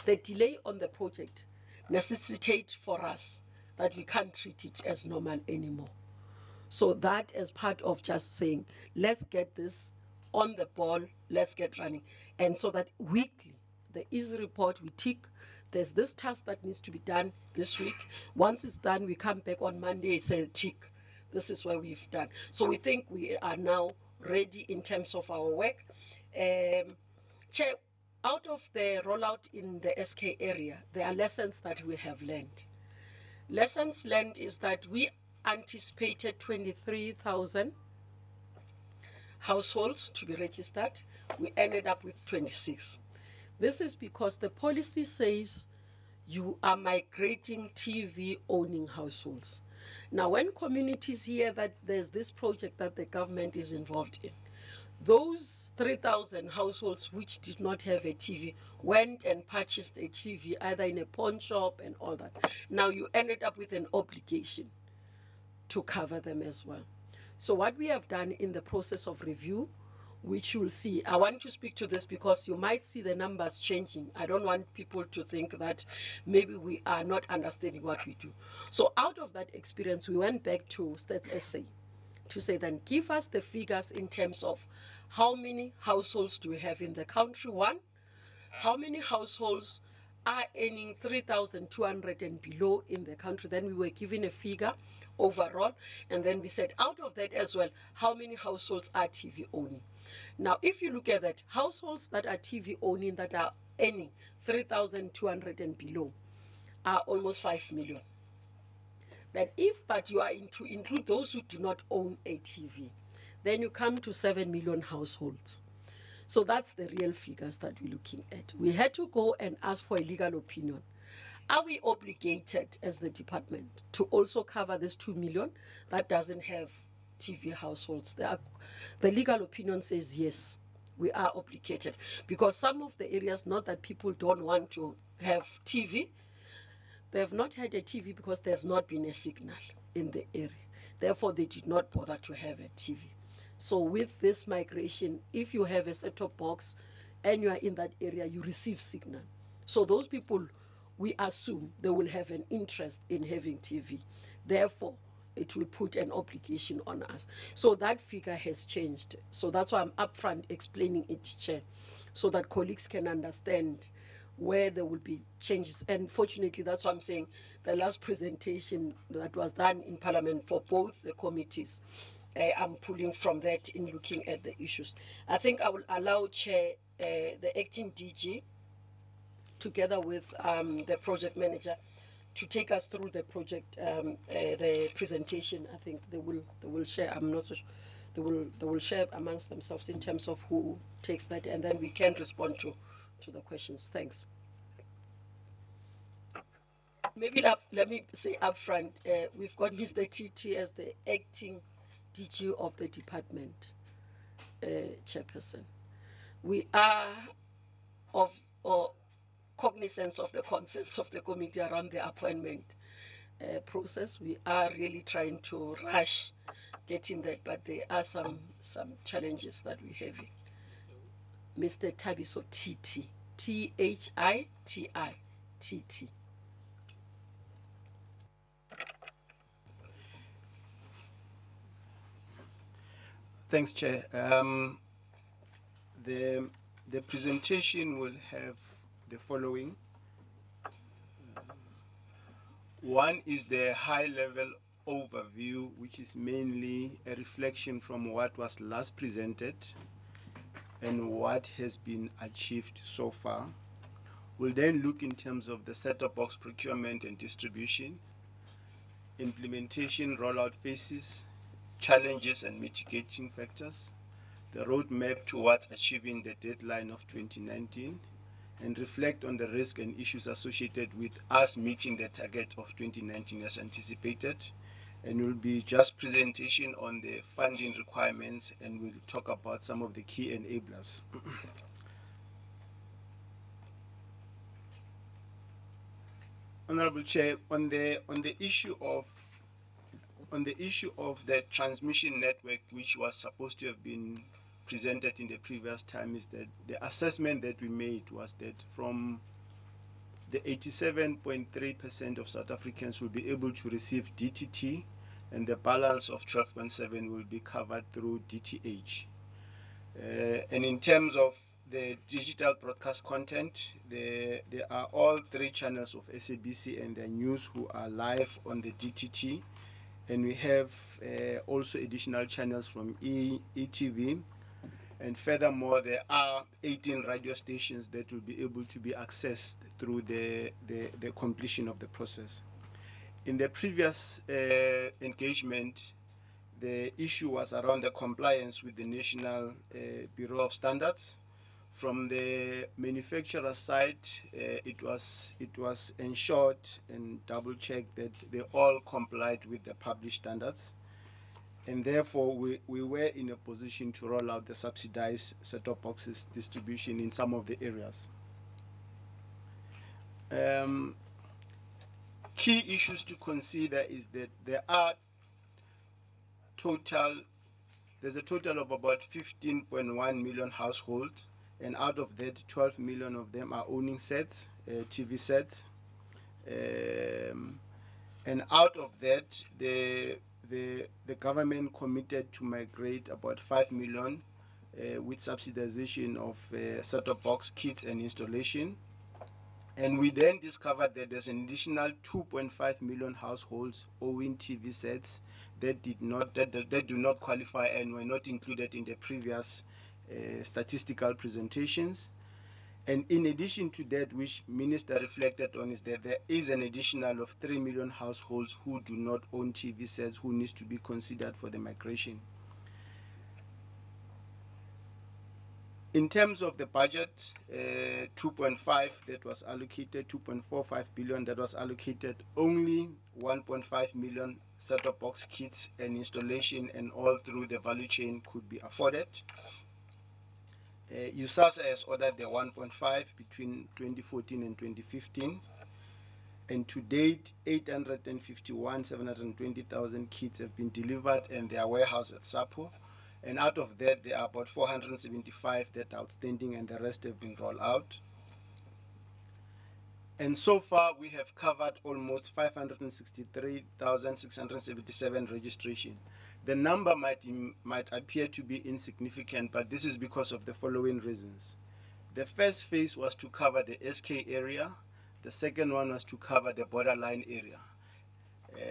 the delay on the project necessitates for us that we can't treat it as normal anymore. So that is part of just saying, let's get this on the ball, let's get running. And so that weekly, the easy report, we tick, there's this task that needs to be done this week. Once it's done, we come back on Monday, say tick. This is what we've done. So we think we are now ready in terms of our work. Chair, out of the rollout in the SK area, there are lessons that we have learned. Lessons learned is that we anticipated 23,000 households to be registered. We ended up with 26. This is because the policy says you are migrating TV-owning households. Now, when communities hear that there's this project that the government is involved in, those 3,000 households which did not have a TV went and purchased a TV either in a pawn shop and all that. Now you ended up with an obligation to cover them as well. So what we have done in the process of review, which you'll see, I want to speak to this because you might see the numbers changing. I don't want people to think that maybe we are not understanding what we do. So out of that experience, we went back to Stats SA to say, then give us the figures in terms of how many households do we have in the country, one, how many households are earning 3,200 and below in the country. Then we were given a figure overall, and then we said out of that as well, how many households are TV owning. Now, if you look at that, households that are TV owning that are earning 3,200 and below are almost 5 million. That but you are to include those who do not own a TV, then you come to 7 million households. So that's the real figures that we're looking at. We had to go and ask for a legal opinion. Are we obligated as the department to also cover this 2 million that doesn't have TV households? The legal opinion says yes, we are obligated, because some of the areas, not that people don't want to have TV, they have not had a TV because there's not been a signal in the area. Therefore, they did not bother to have a TV. So with this migration, if you have a set-top box and you are in that area, you receive signal. So those people, we assume they will have an interest in having TV. Therefore, it will put an obligation on us. So that figure has changed. So that's why I'm upfront explaining it, Chair, so that colleagues can understand where there will be changes. And fortunately, that's why I'm saying the last presentation that was done in Parliament for both the committees, I'm pulling from that in looking at the issues. I think I will allow Chair, the acting DG, together with the project manager, to take us through the project, the presentation. I think they will share. I'm not so sure. They will share amongst themselves in terms of who takes that, and then we can respond to the questions. Thanks. Maybe let me say up front, we've got Mr. TT as the acting DG of the department, chairperson. We are cognizance of the concerns of the committee around the appointment process. We are really trying to rush getting that, but there are some challenges that we're having. Mr. Tabiso TT, THITI. Thanks, Chair. The presentation will have the following. One is the high-level overview, which is mainly a reflection from what was last presented and what has been achieved so far. We'll then look in terms of the set-top box procurement and distribution, implementation rollout phases, challenges and mitigating factors, the roadmap towards achieving the deadline of 2019, and reflect on the risk and issues associated with us meeting the target of 2019 as anticipated. And will be just presentation on the funding requirements, and we'll talk about some of the key enablers. Honorable Chair, on the issue of the transmission network, which was supposed to have been presented in the previous time, is that the assessment that we made was that from the 87.3% of South Africans will be able to receive DTT, and the balance of 12.7 will be covered through DTH. And in terms of the digital broadcast content, there are all 3 channels of SABC and the news who are live on the DTT, and we have also additional channels from ETV, and furthermore there are 18 radio stations that will be able to be accessed through the completion of the process. In the previous engagement, the issue was around the compliance with the National Bureau of Standards. From the manufacturer side, it was ensured and double-checked that they all complied with the published standards. and therefore we were in a position to roll out the subsidized set-top boxes distribution in some of the areas. Key issues to consider is that there's a total of about 15.1 million households, and out of that 12 million of them are owning sets, TV sets, and out of that the government committed to migrate about 5 million with subsidization of set-top box kits and installation. And we then discovered that there's an additional 2.5 million households owing TV sets that do not qualify and were not included in the previous statistical presentations. And in addition to that, which Minister reflected on, is that there is an additional of 3 million households who do not own TV sets who needs to be considered for the migration. In terms of the budget, 2.5 that was allocated, 2.45 billion that was allocated, only 1.5 million set-top box kits and installation and all through the value chain could be afforded. USASA has ordered the 1.5 between 2014 and 2015. And to date, 720,000 kits have been delivered and they are warehoused at SAPO. And out of that, there are about 475 that are outstanding and the rest have been rolled out. And so far, we have covered almost 563,677 registration. The number might appear to be insignificant, but this is because of the following reasons. The first phase was to cover the SK area. The second one was to cover the borderline area.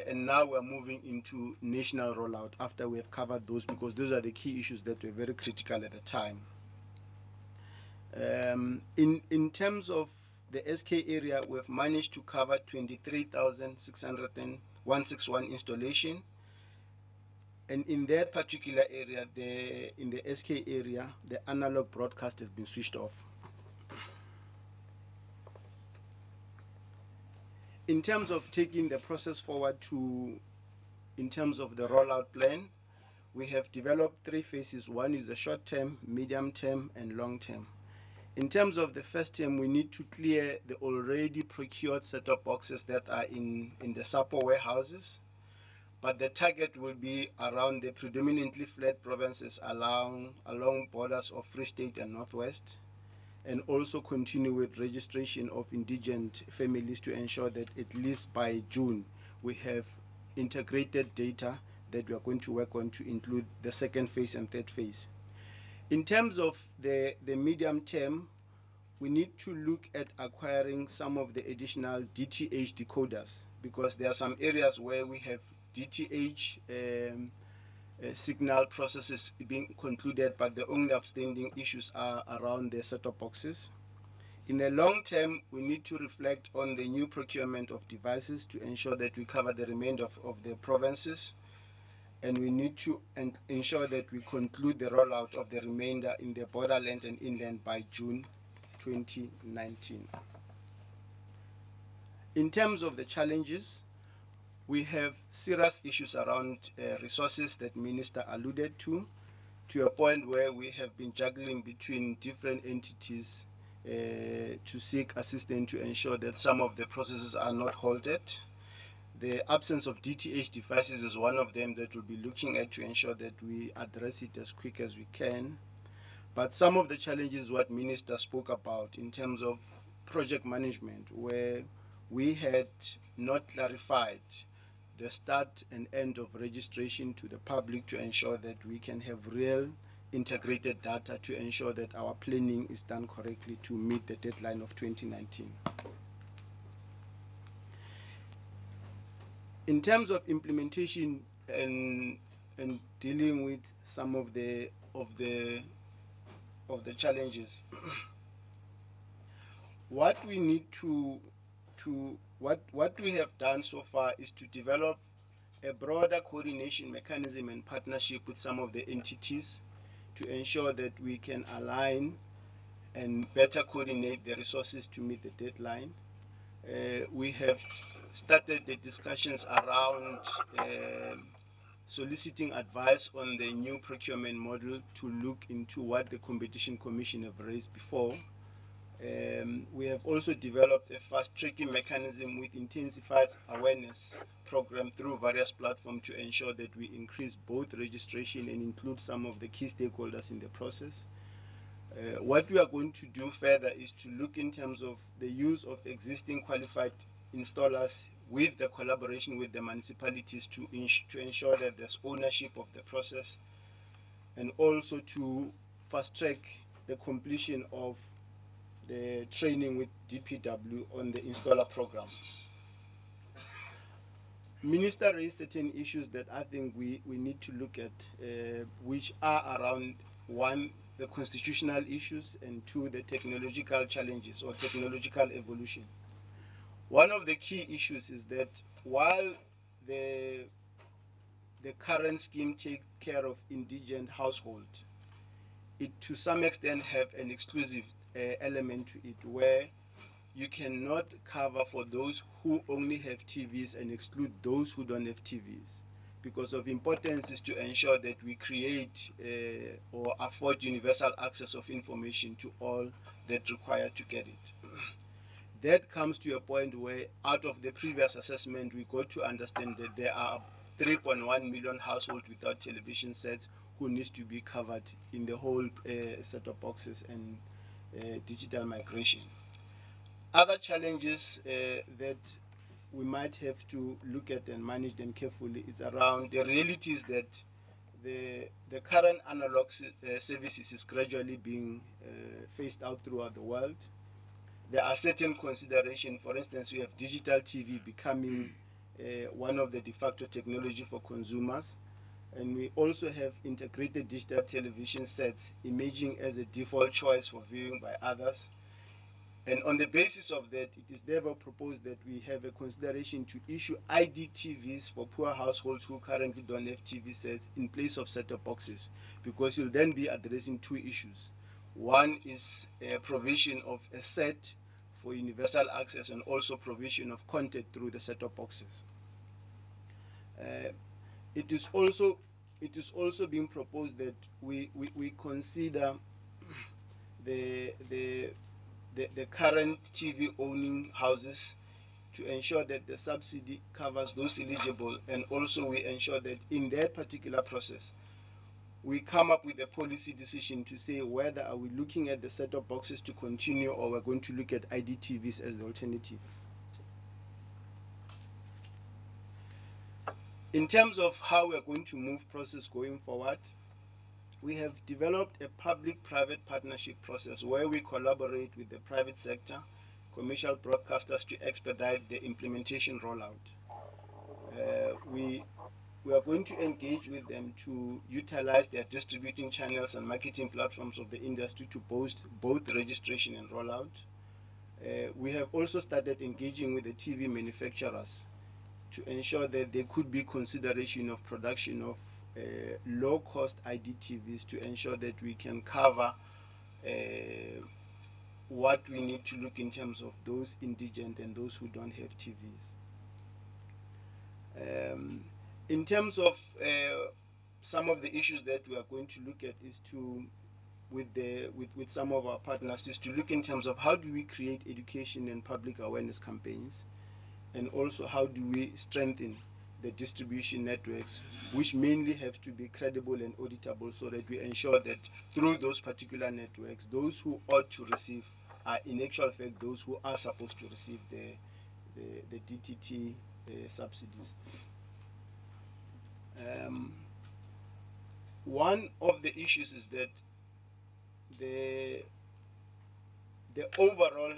And now we're moving into national rollout after we have covered those, because those are the key issues that were very critical at the time. In terms of the SK area, we've managed to cover 23,161 installation. And in that particular area, in the SK area, the analog broadcast have been switched off. In terms of taking the process forward in terms of the rollout plan, we have developed 3 phases. One is the short term, medium term, and long term. In terms of the first term, we need to clear the already procured set-top boxes that are in the SAPO warehouses. But the target will be around the predominantly flat provinces along borders of Free State and Northwest, and also continue with registration of indigent families to ensure that at least by June we have integrated data that we are going to work on to include the second phase and third phase. In terms of the medium term, we need to look at acquiring some of the additional DTH decoders, because there are some areas where we have DTH signal processes being concluded, but the only outstanding issues are around the set-top boxes. In the long term, we need to reflect on the new procurement of devices to ensure that we cover the remainder of the provinces, and we need to ensure that we conclude the rollout of the remainder in the borderland and inland by June 2019. In terms of the challenges, we have serious issues around resources that Minister alluded to a point where we have been juggling between different entities to seek assistance to ensure that some of the processes are not halted. The absence of DTH devices is one of them that we'll be looking at to ensure that we address it as quick as we can. But some of the challenges what Minister spoke about in terms of project management, where we had not clarified the start and end of registration to the public to ensure that we can have real integrated data to ensure that our planning is done correctly to meet the deadline of 2019. In terms of implementation and dealing with some of the challenges, what we need what we have done so far is to develop a broader coordination mechanism and partnership with some of the entities to ensure that we can align and better coordinate the resources to meet the deadline. We have started the discussions around soliciting advice on the new procurement model to look into what the Competition Commission have raised before. We have also developed a fast-tracking mechanism with intensified awareness program through various platforms to ensure that we increase both registration and include some of the key stakeholders in the process. What we are going to do further is to look in terms of the use of existing qualified installers with the collaboration with the municipalities to ensure that there's ownership of the process, and also to fast-track the completion of the training with DPW on the installer program. Minister raised certain issues that I think we need to look at, which are around, one, the constitutional issues, and two, the technological challenges or technological evolution. One of the key issues is that while the current scheme takes care of indigent households, it to some extent have an exclusive element to it, where you cannot cover for those who only have TVs and exclude those who don't have TVs. Because of importance is to ensure that we create or afford universal access of information to all that require to get it. That comes to a point where out of the previous assessment we got to understand that there are 3.1 million households without television sets who needs to be covered in the whole set-top boxes and digital migration. Other challenges that we might have to look at and manage them carefully is around the realities that the current analog services is gradually being phased out throughout the world. There are certain considerations. For instance, we have digital TV becoming one of the de facto technology for consumers, and we also have integrated digital television sets emerging as a default choice for viewing by others. And on the basis of that, it is therefore proposed that we have a consideration to issue IDTVs for poor households who currently don't have TV sets in place of set-top boxes, because you'll then be addressing two issues. One is a provision of a set for universal access, and also provision of content through the set-top boxes. It is also being proposed that we consider the current TV owning houses to ensure that the subsidy covers those eligible, and also we ensure that in that particular process we come up with a policy decision to say whether are we looking at the set-top boxes to continue, or we're going to look at IDTVs as the alternative. In terms of how we're going to move process going forward, we have developed a public-private partnership process where we collaborate with the private sector, commercial broadcasters, to expedite the implementation rollout. We are going to engage with them to utilize their distributing channels and marketing platforms of the industry to boost both registration and rollout. We have also started engaging with the TV manufacturers to ensure that there could be consideration of production of low-cost IDTVs to ensure that we can cover what we need to look in terms of those indigent and those who don't have TVs. In terms of some of the issues that we are going to look at is to, with some of our partners, is to look in terms of how do we create education and public awareness campaigns, and also how do we strengthen the distribution networks, which mainly have to be credible and auditable, so that we ensure that through those particular networks, those who ought to receive are in actual fact those who are supposed to receive the DTT subsidies. One of the issues is that the overall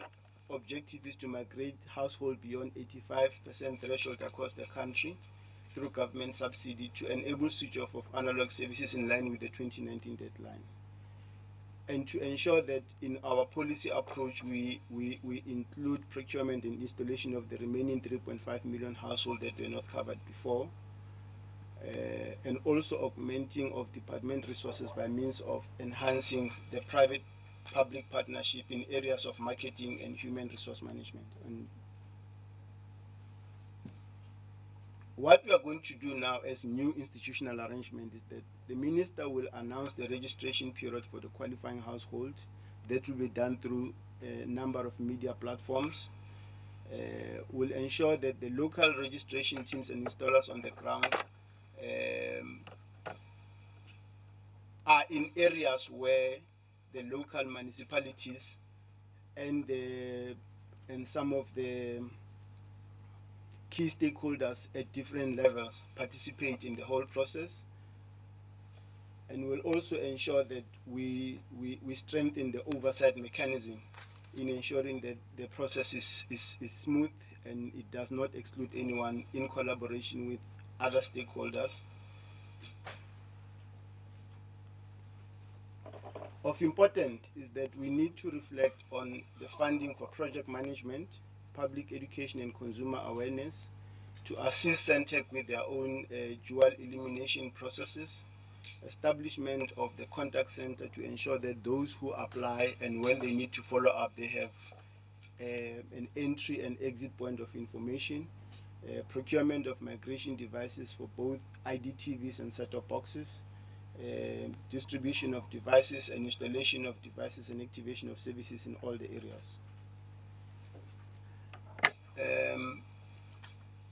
objective is to migrate households beyond 85% threshold across the country through government subsidy to enable switch off of analog services in line with the 2019 deadline. And to ensure that in our policy approach we include procurement and installation of the remaining 3.5 million households that were not covered before, and also augmenting of department resources by means of enhancing the private-public partnership in areas of marketing and human resource management. And What we are going to do now as new institutional arrangement is that the minister will announce the registration period for the qualifying household. That will be done through a number of media platforms. Will ensure that the local registration teams and installers on the ground are in areas where the local municipalities and some of the key stakeholders at different levels participate in the whole process. And we'll also ensure that we strengthen the oversight mechanism in ensuring that the process is smooth and it does not exclude anyone, in collaboration with other stakeholders. Of importance is that we need to reflect on the funding for project management, public education and consumer awareness, to assist Centec with their own dual elimination processes, establishment of the contact center to ensure that those who apply and when they need to follow up, they have an entry and exit point of information, procurement of migration devices for both IDTVs and set-top boxes, distribution of devices and installation of devices and activation of services in all the areas.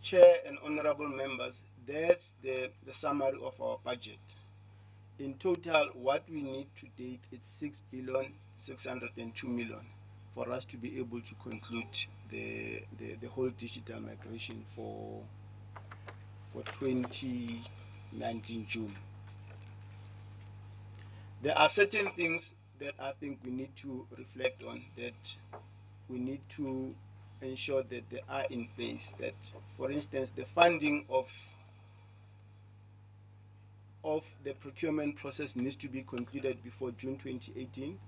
Chair and honorable members, that's the summary of our budget. In total, what we need to date is 6,602,000,000 for us to be able to conclude the whole digital migration for 2019 June. There are certain things that I think we need to reflect on, that we need to ensure that they are in place. That, for instance, the funding of the procurement process needs to be concluded before June 2018,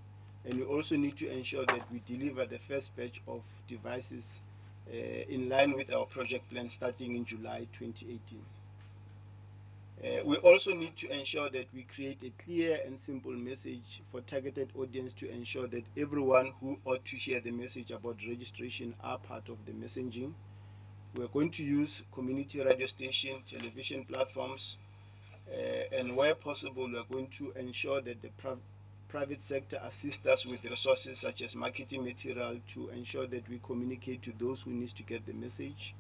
and we also need to ensure that we deliver the first batch of devices in line with our project plan starting in July 2018. We also need to ensure that we create a clear and simple message for targeted audience to ensure that everyone who ought to hear the message about registration are part of the messaging. We're going to use community radio station, television platforms, and where possible, we're going to ensure that the private sector assists us with resources such as marketing material to ensure that we communicate to those who need to get the message.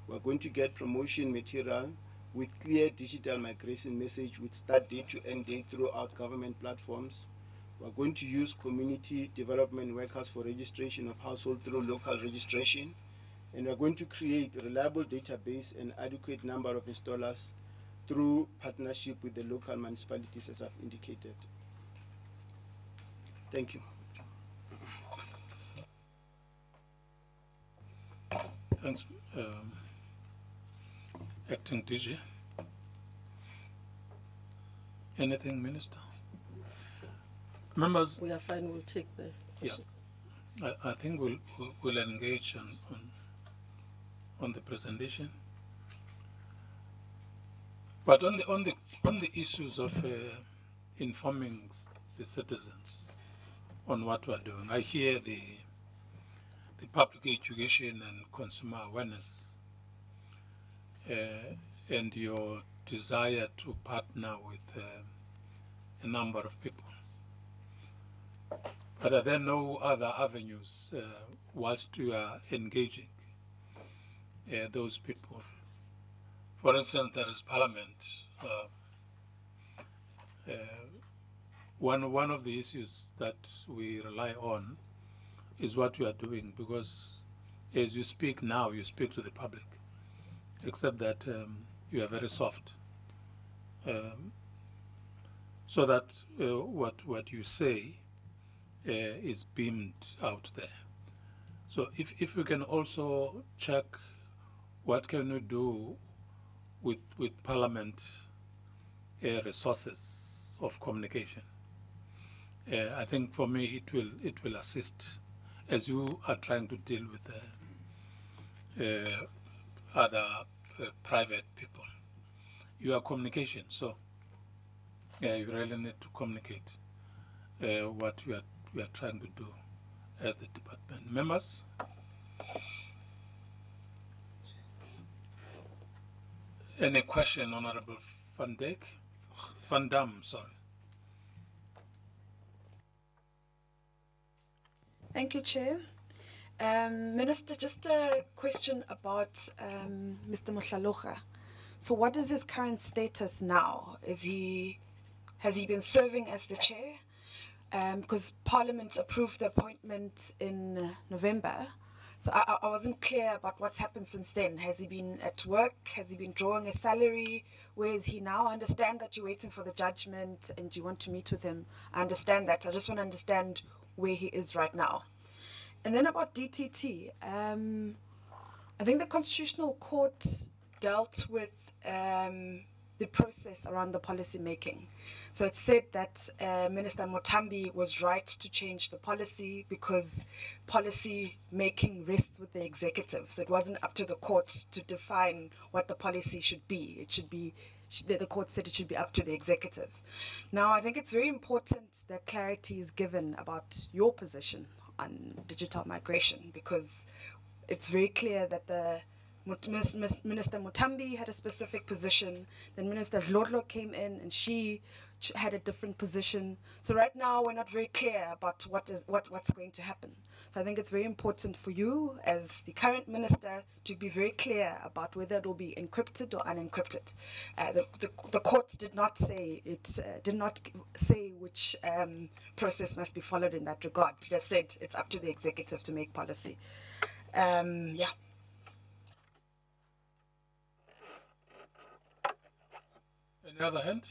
We're going to get promotion material with clear digital migration message with start date to end date throughout government platforms. We're going to use community development workers for registration of household through local registration. And we're going to create a reliable database and adequate number of installers through partnership with the local municipalities, as I've indicated. Thank you. Thanks, Acting DG. Anything, Minister? Members? We are fine, we'll take the questions. Yeah, I think we'll engage on the presentation. But on the issues of informing the citizens on what we're doing, I hear the public education and consumer awareness and your desire to partner with a number of people. But are there no other avenues whilst you are engaging those people? For instance, there is Parliament. One of the issues that we rely on is what you are doing, because as you speak now, you speak to the public, except that you are very soft, so that what you say is beamed out there. So if you can also check what can you do with Parliament resources of communication. I think for me it will assist as you are trying to deal with other private people. You are communication, so you really need to communicate what we are trying to do as the department. Members? Any question, Honorable Van Dam, sorry. Thank you, Chair. Minister, just a question about Mr. Mohlalocha. So what is his current status now? Has he been serving as the chair? Because Parliament approved the appointment in November. So I wasn't clear about what's happened since then. Has he been at work? Has he been drawing a salary? Where is he now? I understand that you're waiting for the judgment and you want to meet with him. I understand that. I just want to understand where he is right now. And then about DTT, I think the Constitutional Court dealt with the process around the policy making. So it said that Minister Motambi was right to change the policy because policy making rests with the executive. So it wasn't up to the court to define what the policy should be. It should be, the court said it should be up to the executive. Now, I think it's very important that clarity is given about your position on digital migration, because it's very clear that the Minister Motambi had a specific position, then Minister Dlodlo came in and she had a different position. So right now we're not very clear about what's going to happen. So I think it's very important for you as the current minister to be very clear about whether it will be encrypted or unencrypted. The court did not say which process must be followed in that regard. It just said it's up to the executive to make policy. Yeah. Any other hand?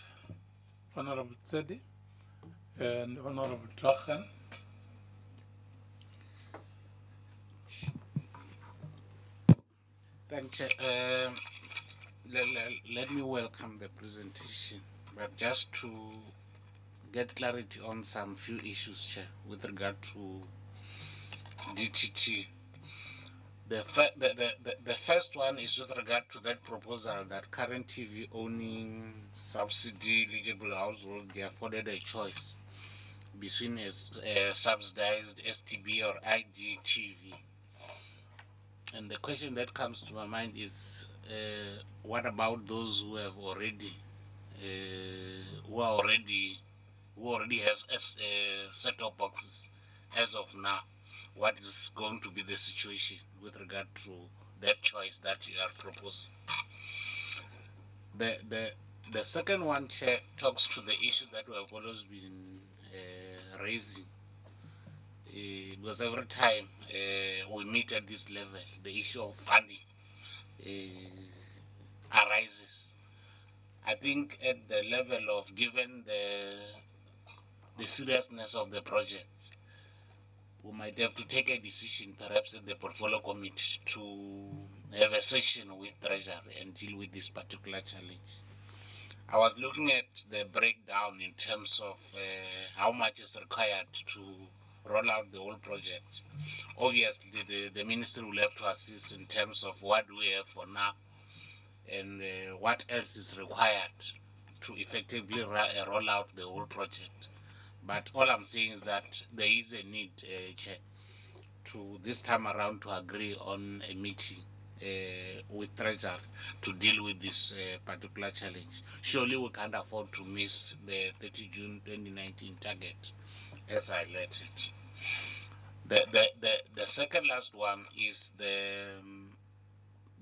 Honorable Tsedi and Honorable Drachen. Thank you. Let me welcome the presentation, but just to get clarity on some few issues, Chair, with regard to DTT. The first one is with regard to that proposal that current TV owning subsidy eligible household be afforded a choice between a subsidized STB or IDTV. And the question that comes to my mind is, what about those who have already, who already have set-top boxes as of now? What is going to be the situation with regard to that choice that you are proposing? The second one, Chair, talks to the issue that we have always been raising. Because every time we meet at this level, the issue of funding arises. I think at the level of, given the seriousness of the project, we might have to take a decision, perhaps at the portfolio committee, to have a session with Treasury and deal with this particular challenge. I was looking at the breakdown in terms of how much is required to roll out the whole project. Obviously, the ministry will have to assist in terms of what we have for now and what else is required to effectively roll out the whole project. But all I'm saying is that there is a need, Chair, to this time around to agree on a meeting with Treasury to deal with this particular challenge. Surely we can't afford to miss the 30 June 2019 target as I let it. The second last one is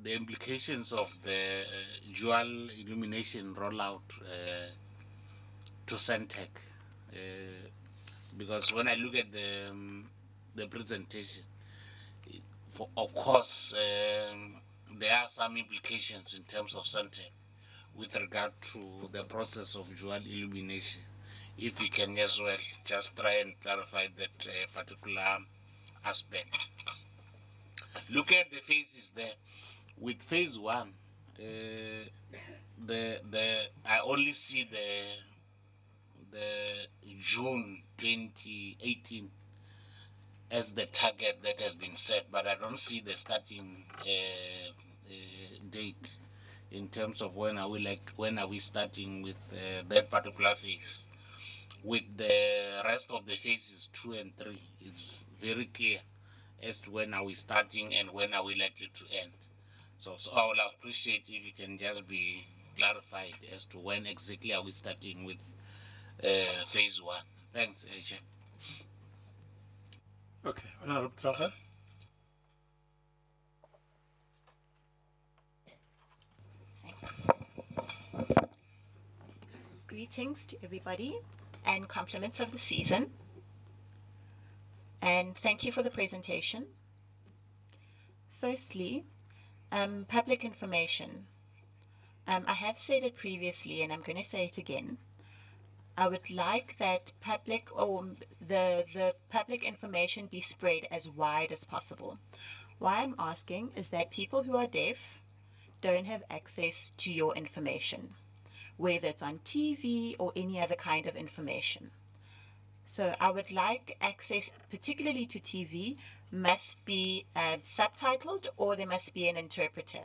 the implications of the dual illumination rollout to Centec. Because when I look at the presentation, of course, there are some implications in terms of Centec with regard to the process of dual illumination. If we can as well just try and clarify that particular aspect. Look at the phases there. With phase one, I only see the June 2018 as the target that has been set, but I don't see the starting date in terms of when are we starting with that particular phase. With the rest of the phases 2 and 3, it's very clear as to when are we starting and when are we likely to end. So I would appreciate if you can just be clarified as to when exactly are we starting with phase 1. Thanks, Chair. Okay, Honorable Tracher. Greetings to everybody and compliments of the season. And thank you for the presentation. Firstly, public information. I have said it previously and I'm going to say it again. I would like that the public information be spread as wide as possible. Why I'm asking is that people who are deaf don't have access to your information, whether it's on TV or any other kind of information. So I would like access, particularly to TV, must be subtitled, or there must be an interpreter.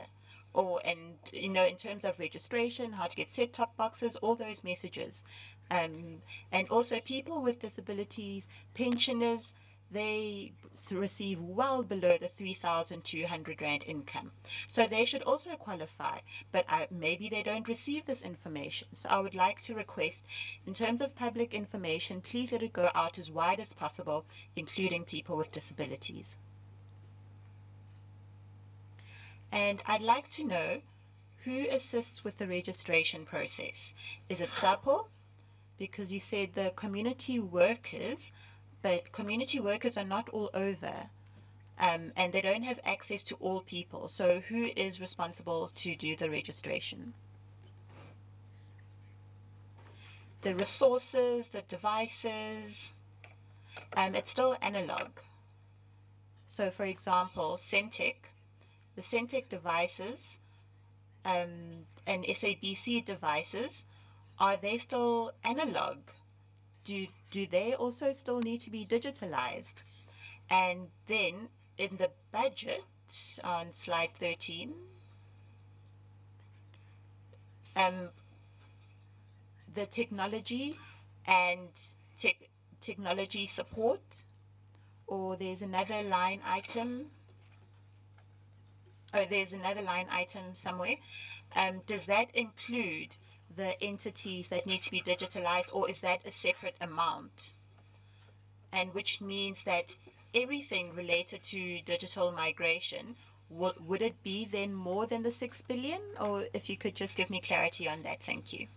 In terms of registration, how to get set-top boxes, all those messages. And also people with disabilities, pensioners, they receive well below the 3,200 Rand income. So they should also qualify, but maybe they don't receive this information. So I would like to request, in terms of public information, please let it go out as wide as possible, including people with disabilities. And I'd like to know who assists with the registration process. Is it SAPO? Because you said the community workers, but community workers are not all over, and they don't have access to all people. So who is responsible to do the registration? The resources, the devices, it's still analog. So for example, the Centec devices and SABC devices, are they still analog? Do they also still need to be digitalized? And then in the budget on slide 13, the technology and technology support, or there's another line item. Oh, there's another line item somewhere. Does that include the entities that need to be digitalized, or is that a separate amount? And which means that everything related to digital migration, would it be then more than the 6 billion? Or if you could just give me clarity on that, thank you.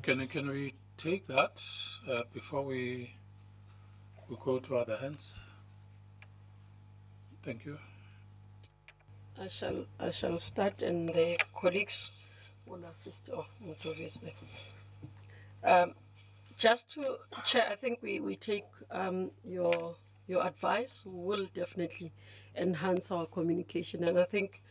Can we take that before we go to other hands? Thank you. I shall start, and the colleagues will assist. Oh, obviously. Just to Chair, I think we take your advice. We will definitely enhance our communication, and I think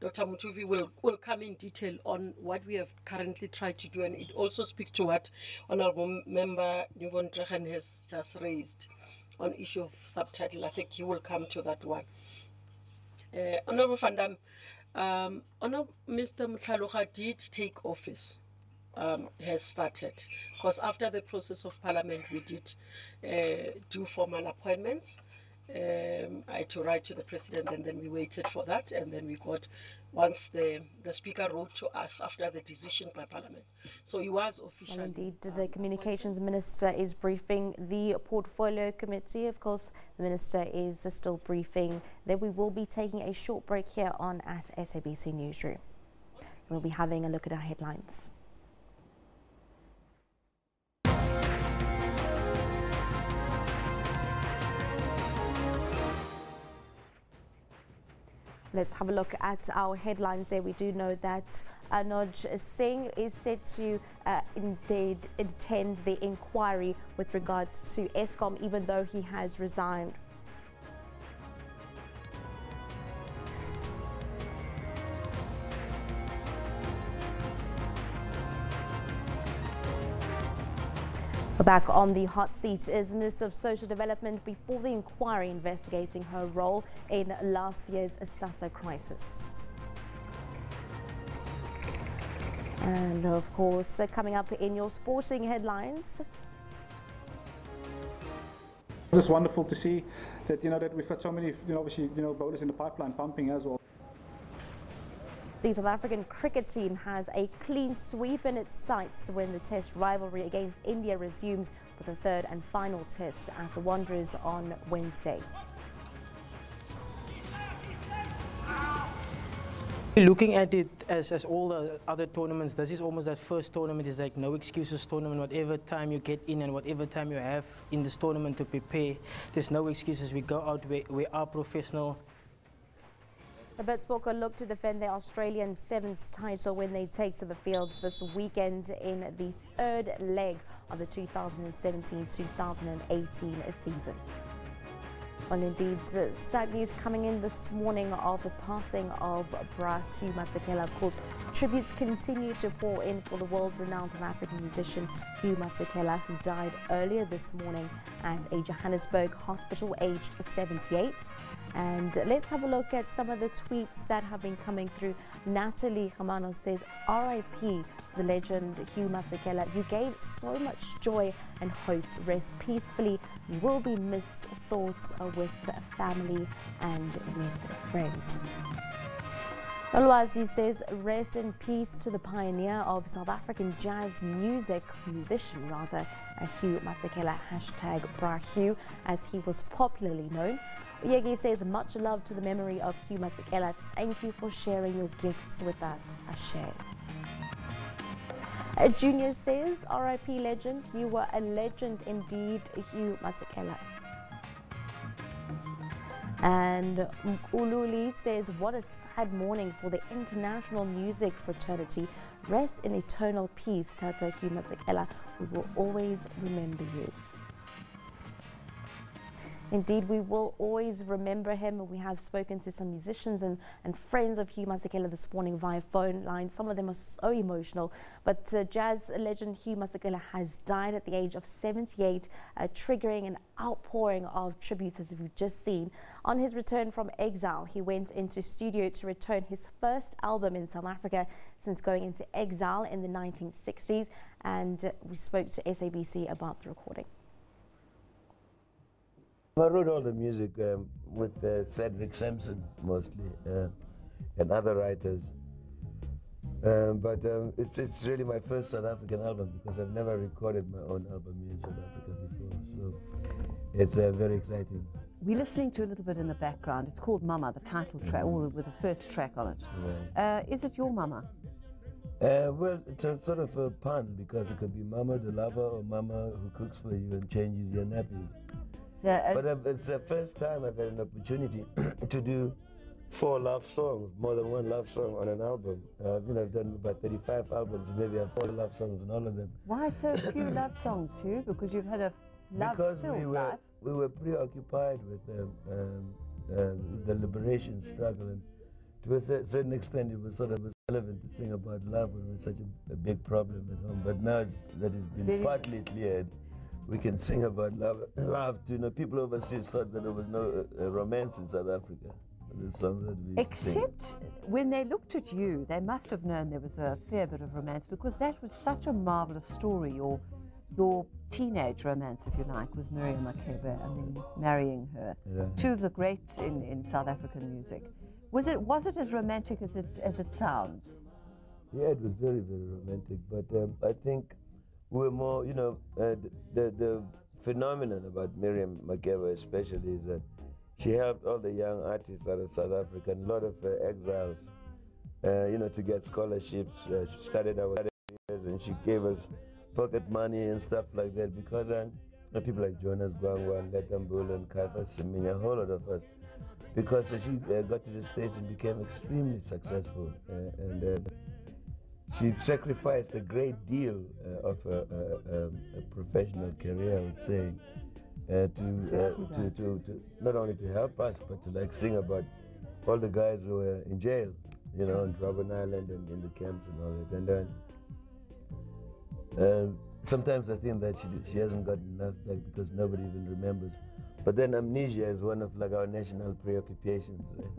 Dr. Mutuvi will come in detail on what we have currently tried to do, and it also speaks to what Honourable Member Nivon Trehan has just raised on issue of subtitle. I think he will come to that one. Honourable Van Dam, Mr. Mhlaloha did take office, has started, because after the process of Parliament we did do formal appointments. I had to write to the President, and then we waited for that, and then we got, once the Speaker wrote to us after the decision by Parliament. So he was officially... Well, indeed, the Communications Minister is briefing the Portfolio Committee. Of course, the Minister is still briefing. Then we will be taking a short break here on at SABC Newsroom. We'll be having a look at our headlines. Let's have a look at our headlines there. We do know that Anuj Singh is set to indeed attend the inquiry with regards to Eskom, even though he has resigned. Back on the hot seat is the Minister of Social Development before the inquiry investigating her role in last year's SASSA crisis. And of course, coming up in your sporting headlines. It's just wonderful to see that, that we've got so many, obviously, bowlers in the pipeline pumping as well. The South African cricket team has a clean sweep in its sights when the test rivalry against India resumes with a third and final test at the Wanderers on Wednesday. Looking at it as all the other tournaments, this is almost that first tournament. Is like no excuses tournament. Whatever time you get in and whatever time you have in this tournament to prepare, there's no excuses. We go out, we are professional. The Blitsbokke look to defend their Australian seventh title when they take to the fields this weekend in the third leg of the 2017-2018 season. Well, indeed, sad news coming in this morning of the passing of Hugh Masekela. Of course, tributes continue to pour in for the world-renowned South African musician Hugh Masekela, who died earlier this morning at a Johannesburg hospital, aged 78. And let's have a look at some of the tweets that have been coming through. Natalie Gamano says, R.I.P. the legend Hugh Masekela. You gave so much joy and hope. Rest peacefully. You will be missed. Thoughts with family and with friends. Olwazi says, rest in peace to the pioneer of South African jazz musician, Hugh Masekela, hashtag Bra Hugh, as he was popularly known. Yegi says, much love to the memory of Hugh Masekela. Thank you for sharing your gifts with us. Ashe. Junior says, R.I.P. legend, you were a legend indeed, Hugh Masekela. And Ululi says, what a sad morning for the international music fraternity. Rest in eternal peace, Tata Hugh Masekela. We will always remember you. Indeed, we will always remember him. We have spoken to some musicians and friends of Hugh Masekela this morning via phone line. Some of them are so emotional. But jazz legend Hugh Masekela has died at the age of 78, triggering an outpouring of tributes, as we've just seen. On his return from exile, he went into studio to return his first album in South Africa since going into exile in the 1960s. And we spoke to SABC about the recording. I wrote all the music with Cedric Sampson mostly and other writers, but it's really my first South African album because I've never recorded my own album here in South Africa before, so it's very exciting. We're listening to a little bit in the background. It's called Mama, the title track, or with the first track on it. Right. Is it your mama? Well, it's a sort of a pun because it could be Mama the lover or Mama who cooks for you and changes your nappies. But it's the first time I've had an opportunity to do 4 love songs, more than 1 love song on an album. I've done about 35 albums, maybe I have 4 love songs on all of them. Why so few love songs, Hugh? Because you've had a love-filled life. We were preoccupied with the liberation struggle, and to a certain extent it was sort of relevant to sing about love when it was such a big problem at home. But now that it's been partly cleared, we can sing about love. People overseas thought that there was no romance in South Africa. The songs that we Except when they looked at you, they must have known there was a fair bit of romance, because that was such a marvelous story. Your teenage romance, if you like, with Miriam Makeba and then marrying her. Right. 2 of the greats in South African music. Was it as romantic as it sounds? Yeah, it was very, very romantic. But I think we're more, the phenomenon about Miriam Makeba especially is that she helped all the young artists out of South Africa, and a lot of exiles, to get scholarships. She started our years and she gave us pocket money and stuff like that, because people like Jonas Gwangwa and Letambula and Kaifa Siminya, a whole lot of us, because she got to the States and became extremely successful. She sacrificed a great deal of a professional career, I would say, to not only to help us, but to sing about all the guys who were in jail, on Robben Island and in the camps and all that. And sometimes I think that she hasn't gotten enough back because nobody even remembers. But then amnesia is one of our national preoccupations. Right?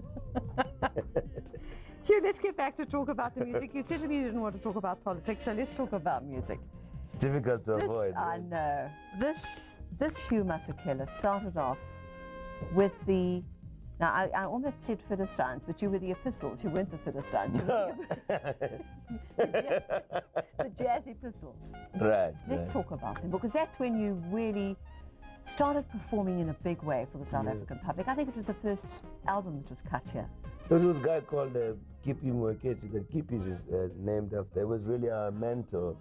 Hugh, let's get back to talk about the music. You said to me you didn't want to talk about politics, so let's talk about music. It's difficult to avoid. Right? I know. This Hugh Masekela started off with the Now, I almost said Philistines, but you were the epistles. You weren't the Philistines. You were the jazz epistles. Right. Let's talk about them, because that's when you really started performing in a big way for the South African public. I think it was the first album that was cut here. There was this guy called Kippie Mwekesi, that Kippie is named after. It was really our mentor.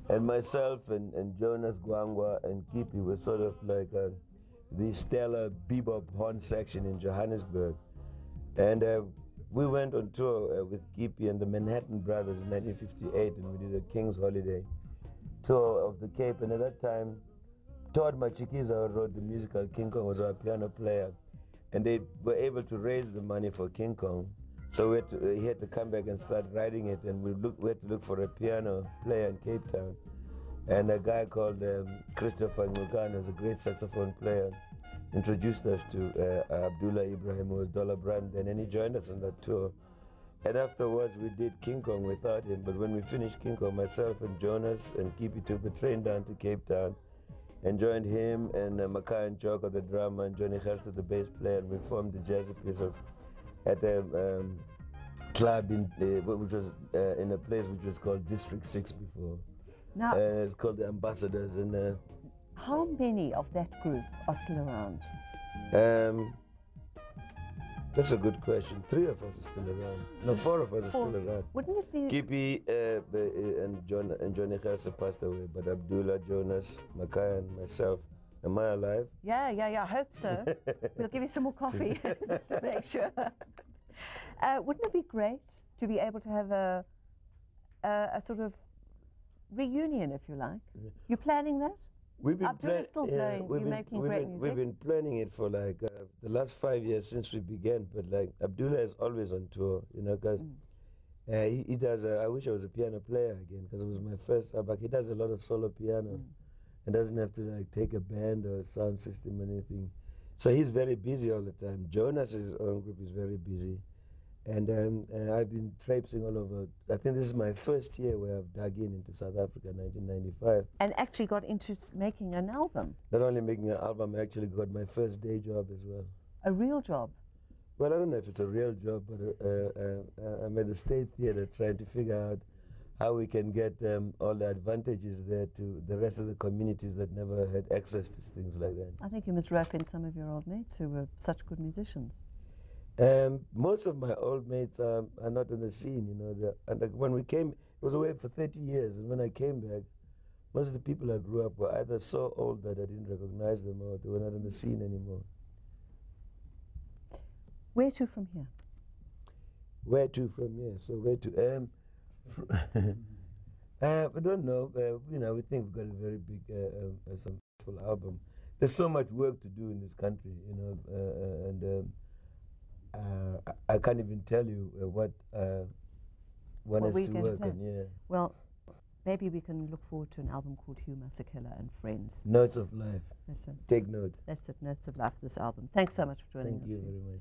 And myself and Jonas Gwangwa and Kippie were sort of like the stellar bebop horn section in Johannesburg. And we went on tour with Kippie and the Manhattan Brothers in 1958, and we did a King's Holiday tour of the Cape. And at that time, Todd Machikiza wrote the musical. King Kong was our piano player. And they were able to raise the money for King Kong. So he had to come back and start writing it, and we had to look for a piano player in Cape Town. And a guy called Christopher Ngukan, who was a great saxophone player, introduced us to Abdullah Ibrahim, who was Dollar Brand then, and he joined us on that tour. And afterwards, we did King Kong without him. But when we finished King Kong, myself and Jonas and Kippie took the train down to Cape Town and joined him and Makai and Joko, the drummer, and Johnny Gerster, the bass player, and we formed the Jazz Epistles at a club which was in a place which was called District 6 before. Now, it's called the Ambassadors. And how many of that group are still around? That's a good question. 3 of us are still around. No, 4 of us are still around. Wouldn't it be... Kippie and Johnny Gerster passed away, but Abdullah, Jonas, Makai, and myself. Am I alive? Yeah, I hope so. We'll give you some more coffee to make sure. Wouldn't it be great to be able to have a sort of reunion, if you like? You're planning that? We've been making great music. We've been planning it for like the last 5 years since we began. But like Abdullah is always on tour, you know, because he does. I wish I was a piano player again, because it was my first. But he does a lot of solo piano, and doesn't have to like take a band or a sound system or anything. So he's very busy all the time. Jonas's own group is very busy. And I've been traipsing all over. I think this is my first year where I've dug into South Africa, 1995. And actually got into making an album. Not only making an album, I actually got my first day job as well. A real job? Well, I don't know if it's a real job, but I'm at the State Theatre trying to figure out how we can get all the advantages there to the rest of the communities that never had access to things like that. I think you must rope in some of your old mates who were such good musicians. Most of my old mates are not in the scene, you know. And when we came, it was away for 30 years, and when I came back, most of the people I grew up were either so old that I didn't recognize them, or they were not in the scene anymore. Where to from here? Where to from here? So where to? I don't know. You know, we think we've got a very big, successful album. There's so much work to do in this country, you know, and. I can't even tell you what one has to work on. Yeah. Well, maybe we can look forward to an album called Hugh Masekela and Friends. Notes of Life. That's it. Take note. That's it. Notes of Life. This album. Thanks so much for joining us. Thank you very much.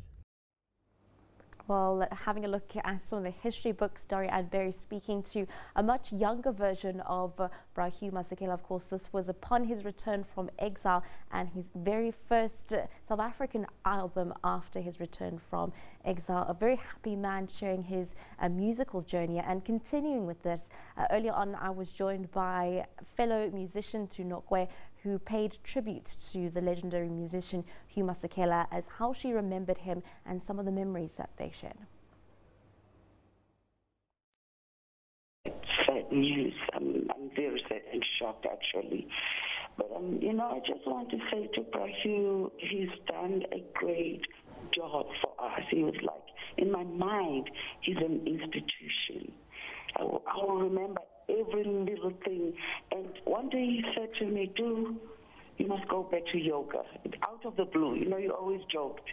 Well, having a look at some of the history books, Dari Adberry speaking to a much younger version of Hugh Masekela. Of course, this was upon his return from exile and his very first South African album after his return from exile. A very happy man sharing his musical journey and continuing with this. Earlier on, I was joined by fellow musician Tunokwe, who paid tribute to the legendary musician Hugh Masekela as how she remembered him and some of the memories that they shared. It's sad news. I'm very sad and shocked, actually. But, you know, I just want to say to Hugh, he's done a great job for us. He was like, in my mind, he's an institution. I will remember every little thing. And one day he said to me, you must go back to yoga. Out of the blue, you know, you always joked,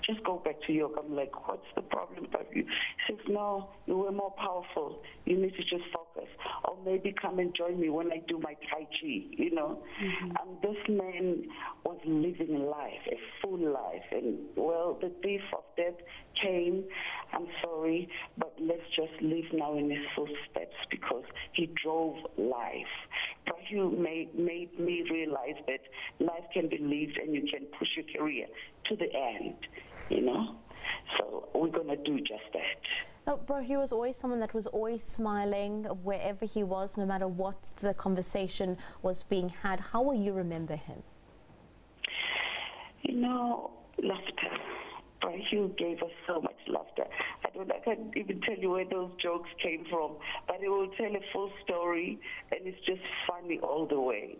just go back to yoga. I'm like, what's the problem with you? He says, no, you were more powerful. You need to just focus. Or maybe come and join me when I do my Tai Chi, you know. This man was living life, a full life. And, well, the thief of death came. I'm sorry, but let's just live now in his footsteps, because he drove life. Hugh made me realize that life can be lived and you can push your career to the end. you know. So we're going to do just that. No, Bro Hugh was always someone that was always smiling wherever he was, no matter what the conversation was being had. How will you remember him? You know, laughter. Bro Hugh gave us so much laughter. I can't even tell you where those jokes came from, but he will tell a full story, and it's just funny all the way.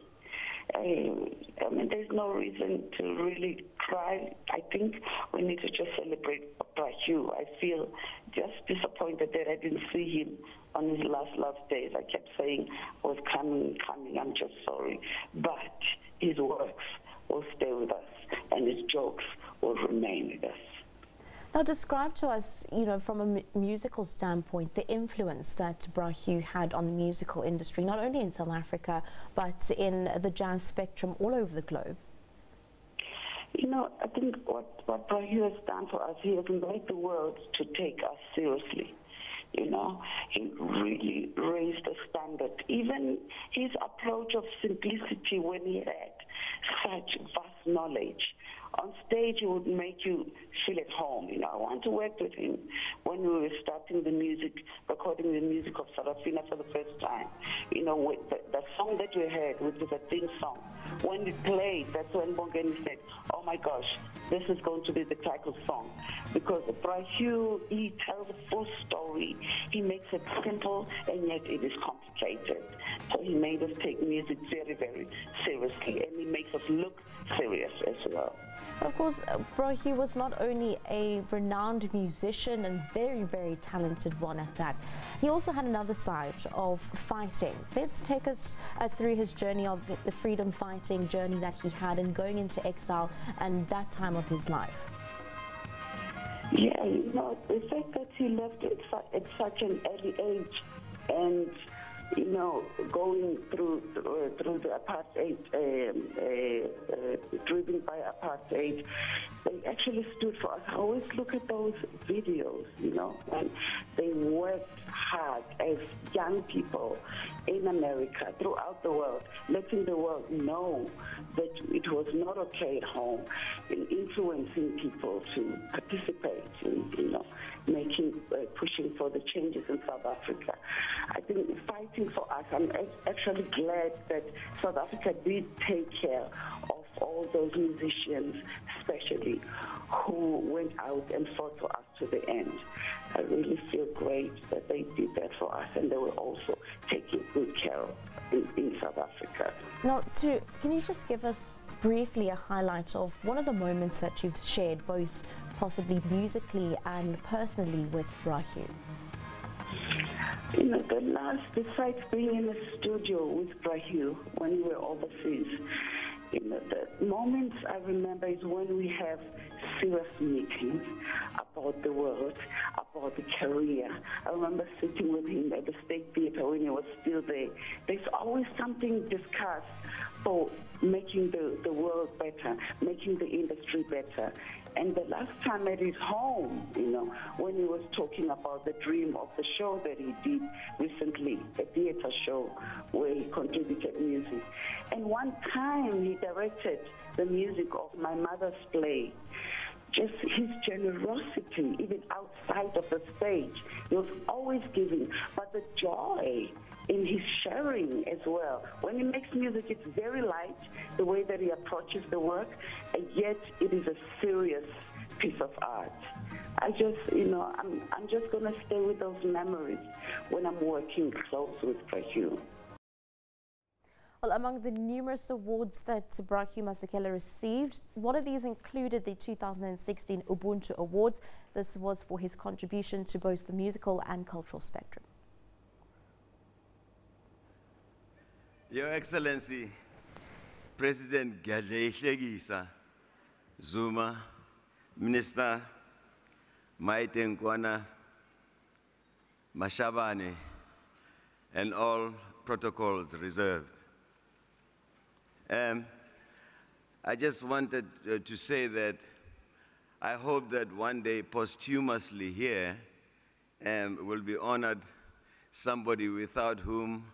I mean, there's no reason to really cry. I think we need to just celebrate Bro Hugh. I feel just disappointed that I didn't see him on his last days. I kept saying I was coming, I'm just sorry. But his works will stay with us, and his jokes will remain with us. Now, describe to us, you know, from a musical standpoint, the influence that Bro Hugh had on the musical industry, not only in South Africa, but in the jazz spectrum all over the globe. You know, I think what Bro Hugh has done for us, he has made the world to take us seriously. You know, he really raised the standard. Even his approach of simplicity when he had such vast knowledge. On stage, he would make you feel at home. You know, I want to work with him when we were starting the music, recording the music of Sarafina for the first time. You know, with the song that we heard, which is a theme song, when we played, that's when Bongeni said, oh my gosh, this is going to be the title song. Because Bro Hugh, he tells a full story. He makes it simple, and yet it is complicated. So he made us take music very, very seriously, and he makes us look serious as well. Of course, Bro Hugh was not only a renowned musician and very, very talented one at that. He also had another side of fighting. Let's take us through his journey of the freedom fighting journey that he had and going into exile and that time of his life. Yeah, you know, the fact that he left at such an early age and, you know, going through the apartheid, driven by apartheid, they actually stood for us. I always look at those videos, you know, and they worked hard as young people in America, throughout the world, letting the world know that it was not okay at home, in influencing people to participate in, you know, pushing for the changes in South Africa. I think fighting for us, I'm actually glad that South Africa did take care of all those musicians, especially, who went out and fought for us to the end. I really feel great that they did that for us, and they were also taking good care of in South Africa. Now, can you just give us briefly a highlight of one of the moments that you've shared, both possibly musically and personally, with Bro Hugh? You know, besides being in the studio with Bro Hugh when we were overseas, you know, the moments I remember is when we have serious meetings about the world, about the career. I remember sitting with him at the State Theatre when he was still there. There's always something discussed for making the world better, making the industry better. And the last time at his home, you know, when he was talking about the dream of the show that he did recently, a theater show where he contributed music. And one time he directed the music of my mother's play. Just his generosity, even outside of the stage, he was always giving. But the joy in his sharing as well. When he makes music, it's very light, the way that he approaches the work, and yet it is a serious piece of art. I just, you know, I'm just going to stay with those memories when I'm working close with Bro Hugh. Well, among the numerous awards that Bro Hugh Masekela received, one of these included the 2016 Ubuntu Awards. This was for his contribution to both the musical and cultural spectrum. Your Excellency, President Gadleishlegisa Zuma, Minister Maite Nkwana Mashabane, and all protocols reserved. I just wanted to say that I hope that one day posthumously here will be honored somebody without whom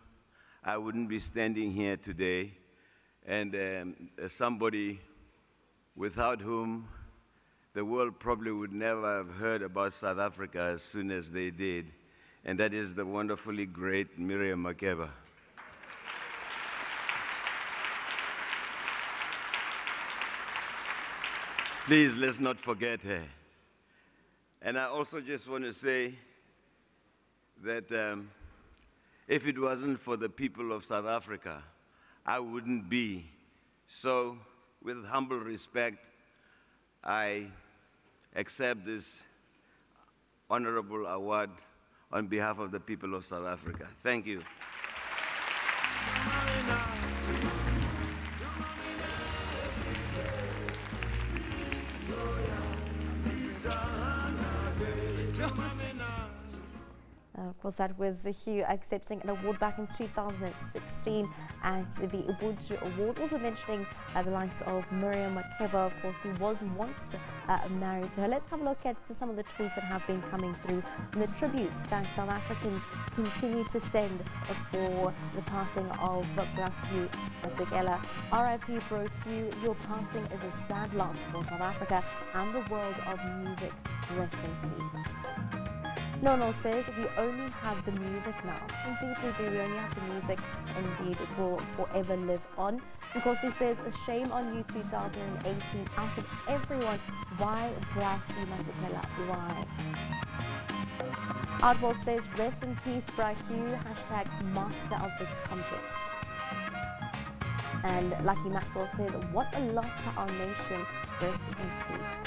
I wouldn't be standing here today, and somebody without whom the world probably would never have heard about South Africa as soon as they did, and that is the wonderfully great Miriam Makeba. Please, let's not forget her. And I also just want to say that if it wasn't for the people of South Africa, I wouldn't be. So, with humble respect, I accept this honorable award on behalf of the people of South Africa. Thank you. Of course, that was Hugh accepting an award back in 2016 at the Ubuntu Award. Also mentioning the likes of Miriam Makeba. Of course, he was once married to her. Let's have a look at some of the tweets that have been coming through and the tributes that South Africans continue to send for the passing of Hugh Masekela. R.I.P. Bro Hugh, your passing is a sad loss for South Africa and the world of music. Rest in peace. Nono says we only have the music now. Indeed we do, we only have the music. Indeed, it will forever live on. Because he says, a shame on you 2018. Out of everyone, why Hugh Masekela? Why? Artwell says, rest in peace, Hugh. Hashtag master of the trumpet. And Lucky Maxwell says, what a loss to our nation. Rest in peace.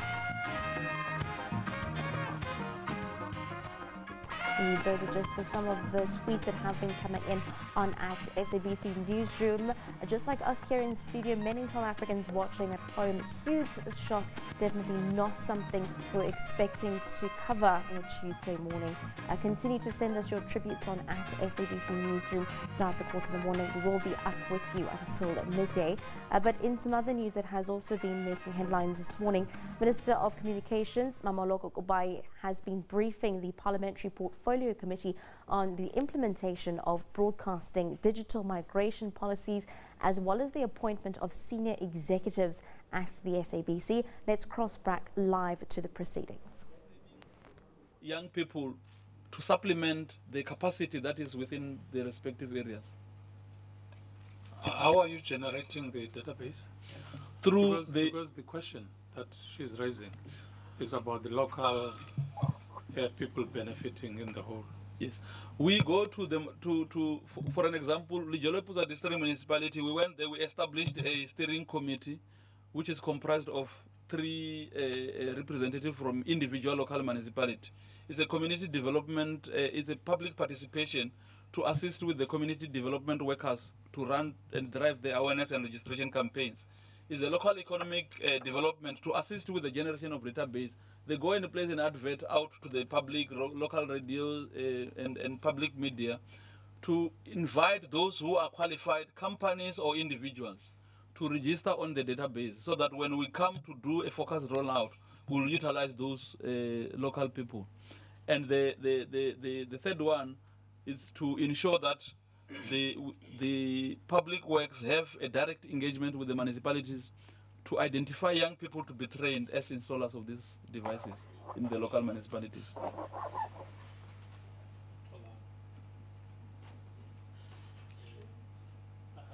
Those are just some of the tweets that have been coming in on at SABC Newsroom. Just like us here in studio, many South Africans watching at home, huge shock, definitely not something we're expecting to cover on a Tuesday morning. Continue to send us your tributes on at SABC Newsroom throughout the course of the morning. We will be up with you until midday. But in some other news that has also been making headlines this morning, Minister of Communications, Mamaloko Kubai, has been briefing the Parliamentary Portfolio Committee on the implementation of broadcasting digital migration policies, as well as the appointment of senior executives at the SABC. Let's cross back live to the proceedings. Young people to supplement the capacity that is within the respective areas. How are you generating the database? Through because the question that she's raising is about the local people benefiting in the whole. Yes, we go to them for an example, Lijolopuza District Municipality. We went there. We established a steering committee, which is comprised of 3 representatives from individual local municipality. It's a community development. It's a public participation to assist with the community development workers to run and drive the awareness and registration campaigns. It's a local economic development to assist with the generation of database. They go and place an advert out to the public, local radio and public media to invite those who are qualified companies or individuals to register on the database, so that when we come to do a focused rollout, we'll utilize those local people. And the third one is to ensure that the public works have a direct engagement with the municipalities to identify young people to be trained as installers of these devices in the local municipalities. I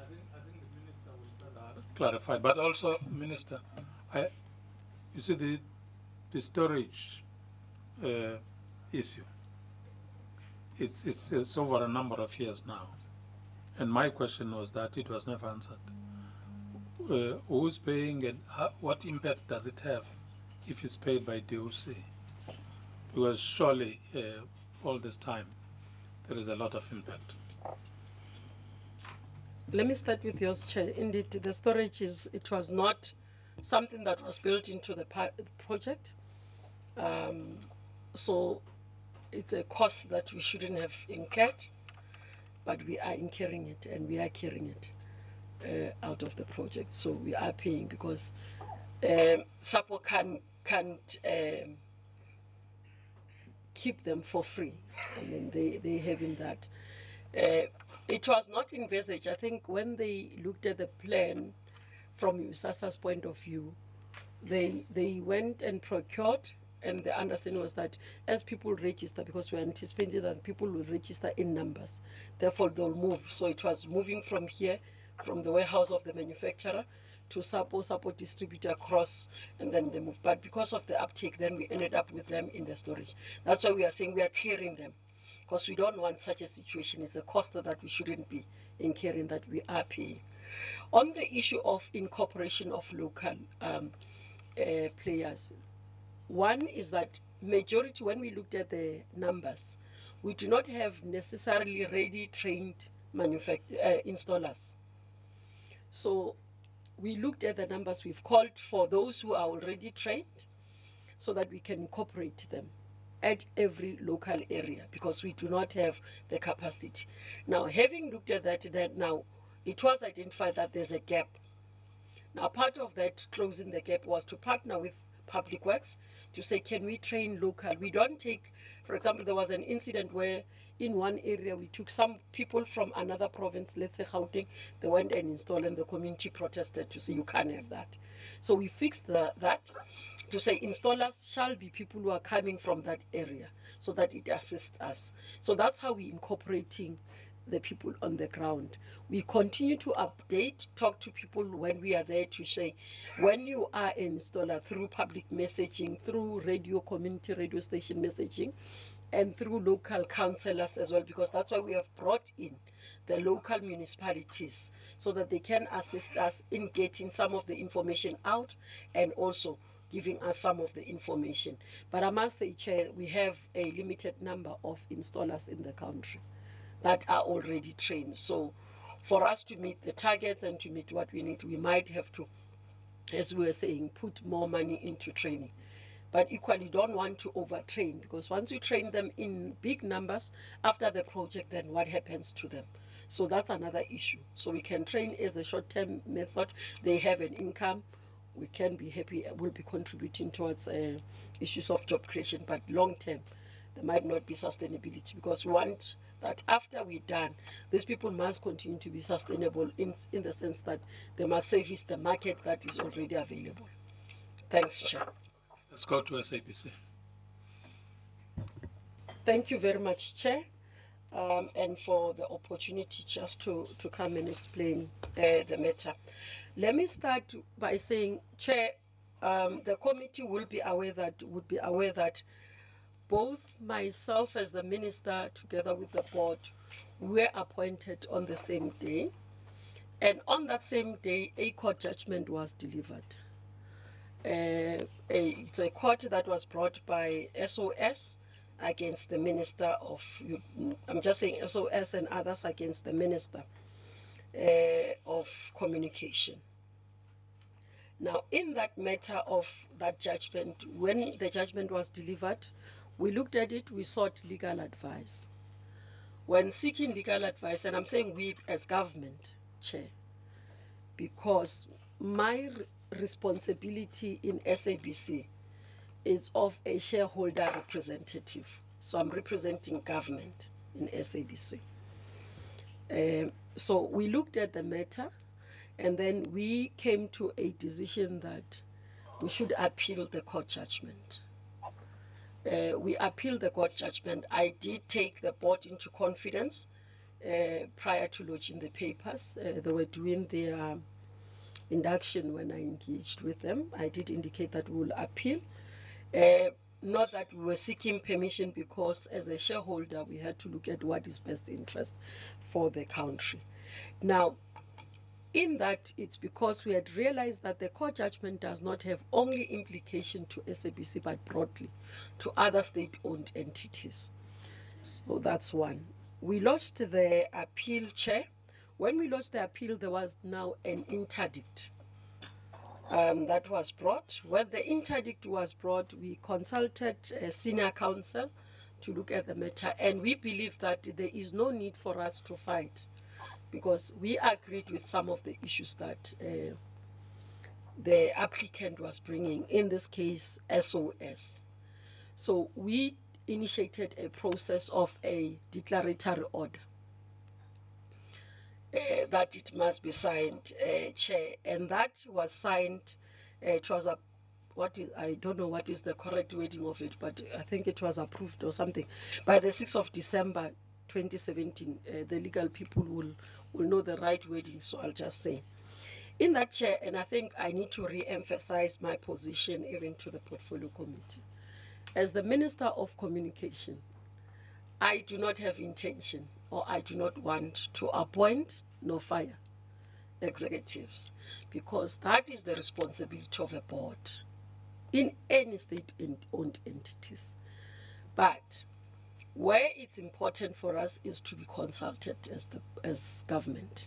think the Minister will further clarify, but also, Minister, you see the storage issue. It's over a number of years now, and my question was that it was never answered. Who's paying and what impact does it have if it's paid by DOC? Because surely all this time there is a lot of impact. Let me start with yours, Chair. Indeed, the storage it was not something that was built into the project. So it's a cost that we shouldn't have incurred, but we are incurring it and we are carrying it out of the project. So we are paying because SAPO can't keep them for free. I mean, they having that. It was not envisaged. I think when they looked at the plan from USASA's point of view, They went and procured, and the understanding was that as people register, because we anticipated that people will register in numbers, therefore they'll move. So it was moving from here, from the warehouse of the manufacturer to SABC distributor across, and then they moved. But because of the uptake, then we ended up with them in the storage. That's why we are saying we are clearing them, because we don't want such a situation. It's a cost that we shouldn't be incurring, that we are paying. On the issue of incorporation of local players, one is that majority, when we looked at the numbers, we do not have necessarily ready trained installers. So we looked at the numbers, we've called for those who are already trained so that we can incorporate them at every local area, because we do not have the capacity. Now, having looked at that, now it was identified that there's a gap. Now, part of that closing the gap was to partner with Public Works to say, can we train local? We don't take, for example, there was an incident where in one area we took some people from another province, let's say Gauteng, they went and installed, and the community protested to say you can't have that. So we fixed that to say installers shall be people who are coming from that area, so that it assists us. So that's how we're incorporating the people on the ground. We continue to update, talk to people when we are there to say, when you are an installer, through public messaging, through radio, community radio station messaging, and through local councillors as well, because that's why we have brought in the local municipalities so that they can assist us in getting some of the information out and also giving us some of the information. But I must say, Chair, we have a limited number of installers in the country that are already trained. So for us to meet the targets and to meet what we need, we might have to, as we were saying, put more money into training. But equally don't want to overtrain, because once you train them in big numbers, after the project, then what happens to them? So that's another issue. So we can train as a short-term method. They have an income. We can be happy, we'll be contributing towards issues of job creation, but long-term, there might not be sustainability, because we want that after we're done, these people must continue to be sustainable in the sense that they must service the market that is already available. Thanks, Chair. Let's go to SABC. Thank you very much, Chair, and for the opportunity just to come and explain the matter. Let me start by saying, Chair, the committee would be aware that both myself as the minister together with the board were appointed on the same day, and on that same day a court judgment was delivered. It's a court that was brought by SOS against the Minister of, I'm just saying SOS and others against the Minister of Communication. Now, in that matter of that judgment, when the judgment was delivered, we looked at it, we sought legal advice. When seeking legal advice, and I'm saying we as government, Chair, because my responsibility in SABC is of a shareholder representative. So I'm representing government in SABC. So we looked at the matter, and then we came to a decision that we should appeal the court judgment. We appealed the court judgment. I did take the board into confidence prior to lodging the papers. They were doing their induction when I engaged with them. I did indicate that we will appeal. Not that we were seeking permission, because as a shareholder, we had to look at what is best interest for the country. Now, in that, it's because we had realized that the court judgment does not have only implication to SABC, but broadly to other state-owned entities. So that's one. We lodged the appeal, Chair. When we lodged the appeal, there was now an interdict that was brought. When the interdict was brought, we consulted a senior counsel to look at the matter, and we believe that there is no need for us to fight, because we agreed with some of the issues that the applicant was bringing, in this case, SOS. So we initiated a process of a declaratory order that it must be signed, Chair, and that was signed. It was I don't know what is the correct wording of it, but I think it was approved or something. By the 6th of December 2017, the legal people will know the right wording, so I'll just say. In that chair, and I think I need to re-emphasize my position even to the Portfolio Committee. As the Minister of Communication, I do not have intention or I do not want to appoint nor fire executives, because that is the responsibility of a board in any state-owned entities. But where it's important for us is to be consulted as government.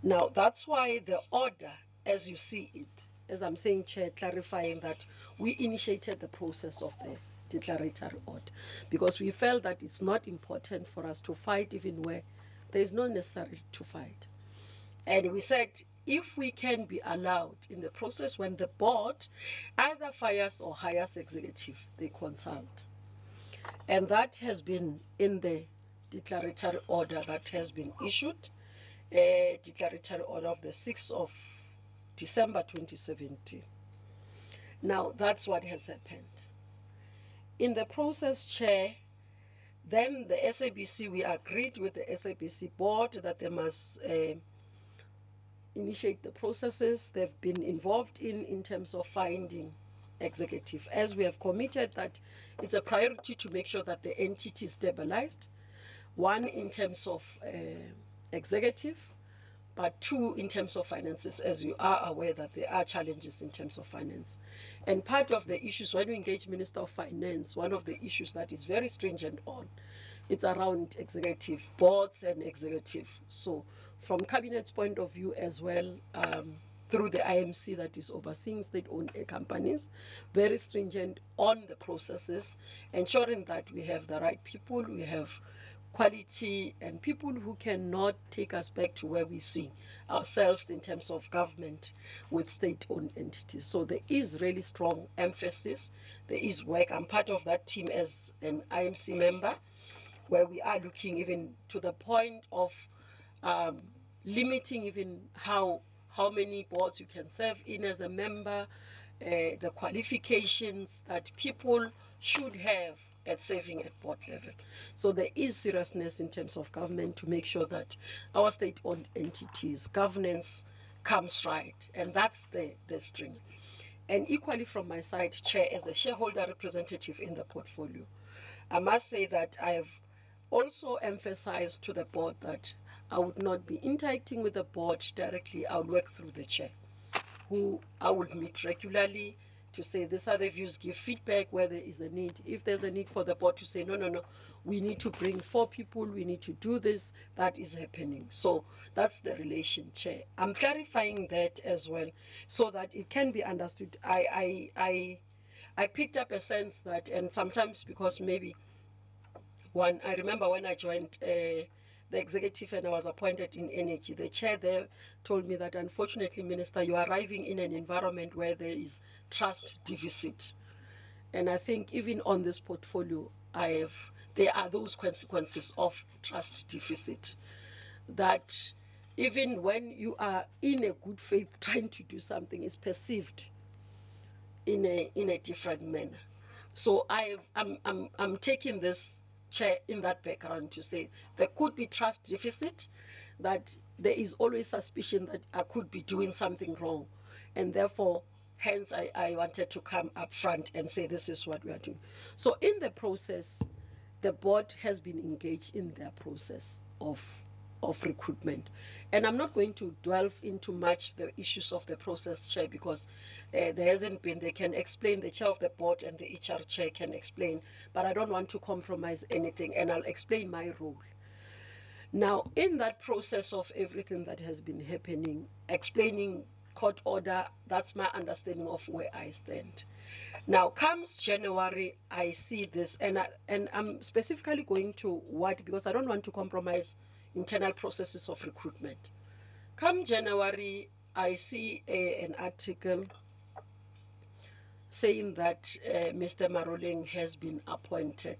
Now, that's why the order, as you see it, as I'm saying, Chair, clarifying that we initiated the process of the declaratory order, because we felt that it's not important for us to fight even where there is no necessary to fight. And we said, if we can be allowed in the process when the board either fires or hires executive, they consult. And that has been in the declaratory order that has been issued, a declaratory order of the 6th of December 2017. Now, that's what has happened. In the process, Chair, then the SABC, we agreed with the SABC board that they must initiate the processes they've been involved in terms of finding executive. As we have committed that it's a priority to make sure that the entity is stabilized, one in terms of executive, but two in terms of finances, as you are aware that there are challenges in terms of finance. And part of the issues when we engage Minister of Finance, one of the issues that is very stringent on, it's around executive boards and executive. So from Cabinet's point of view as well, through the IMC that is overseeing state-owned companies, very stringent on the processes, ensuring that we have the right people, we have quality and people who cannot take us back to where we see ourselves in terms of government with state-owned entities. So there is really strong emphasis. There is work. I'm part of that team as an IMC member, where we are looking even to the point of limiting even how many boards you can serve in as a member, the qualifications that people should have at serving at board level. So there is seriousness in terms of government to make sure that our state-owned entities governance comes right, and that's the string. And equally from my side, Chair, as a shareholder representative in the portfolio, I must say that I have also emphasized to the board that I would not be interacting with the board directly. I would work through the chair, who I would meet regularly to say these are the views, give feedback where there is a need. If there's a need for the board to say, no, we need to bring 4 people, we need to do this, that is happening. So that's the relation, Chair. I'm clarifying that as well so that it can be understood. I picked up a sense that, and sometimes because maybe I remember when I joined the executive and I was appointed in energy, the chair there told me that unfortunately, Minister, you are arriving in an environment where there is trust deficit. And I think even on this portfolio, there are those consequences of trust deficit, that even when you are in a good faith trying to do something, is perceived in a different manner. So I'm taking this chair in that background to say there could be trust deficit, that there is always suspicion that I could be doing something wrong, and therefore hence I wanted to come up front and say this is what we are doing. So in the process, the board has been engaged in their process of recruitment, and I'm not going to delve into much the issues of the process, Chair, because there hasn't been. They can explain, the chair of the board and the HR chair can explain, but I don't want to compromise anything, and I'll explain my role. Now, in that process of everything that has been happening, explaining court order, that's my understanding of where I stand. Now, comes January, I see this, and I'm specifically going to what, because I don't want to compromise internal processes of recruitment. Come January, I see an article saying that Mr. Maroleng has been appointed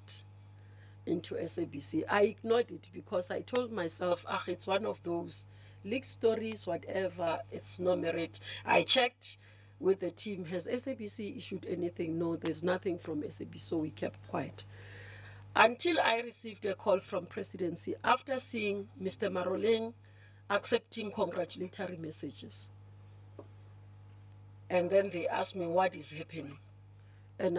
into SABC. I ignored it because I told myself, it's one of those leak stories, whatever, it's no merit. I checked with the team, has SABC issued anything? No, there's nothing from SABC, so we kept quiet. Until I received a call from presidency after seeing Mr. Maroleng accepting congratulatory messages. And then they asked me what is happening. And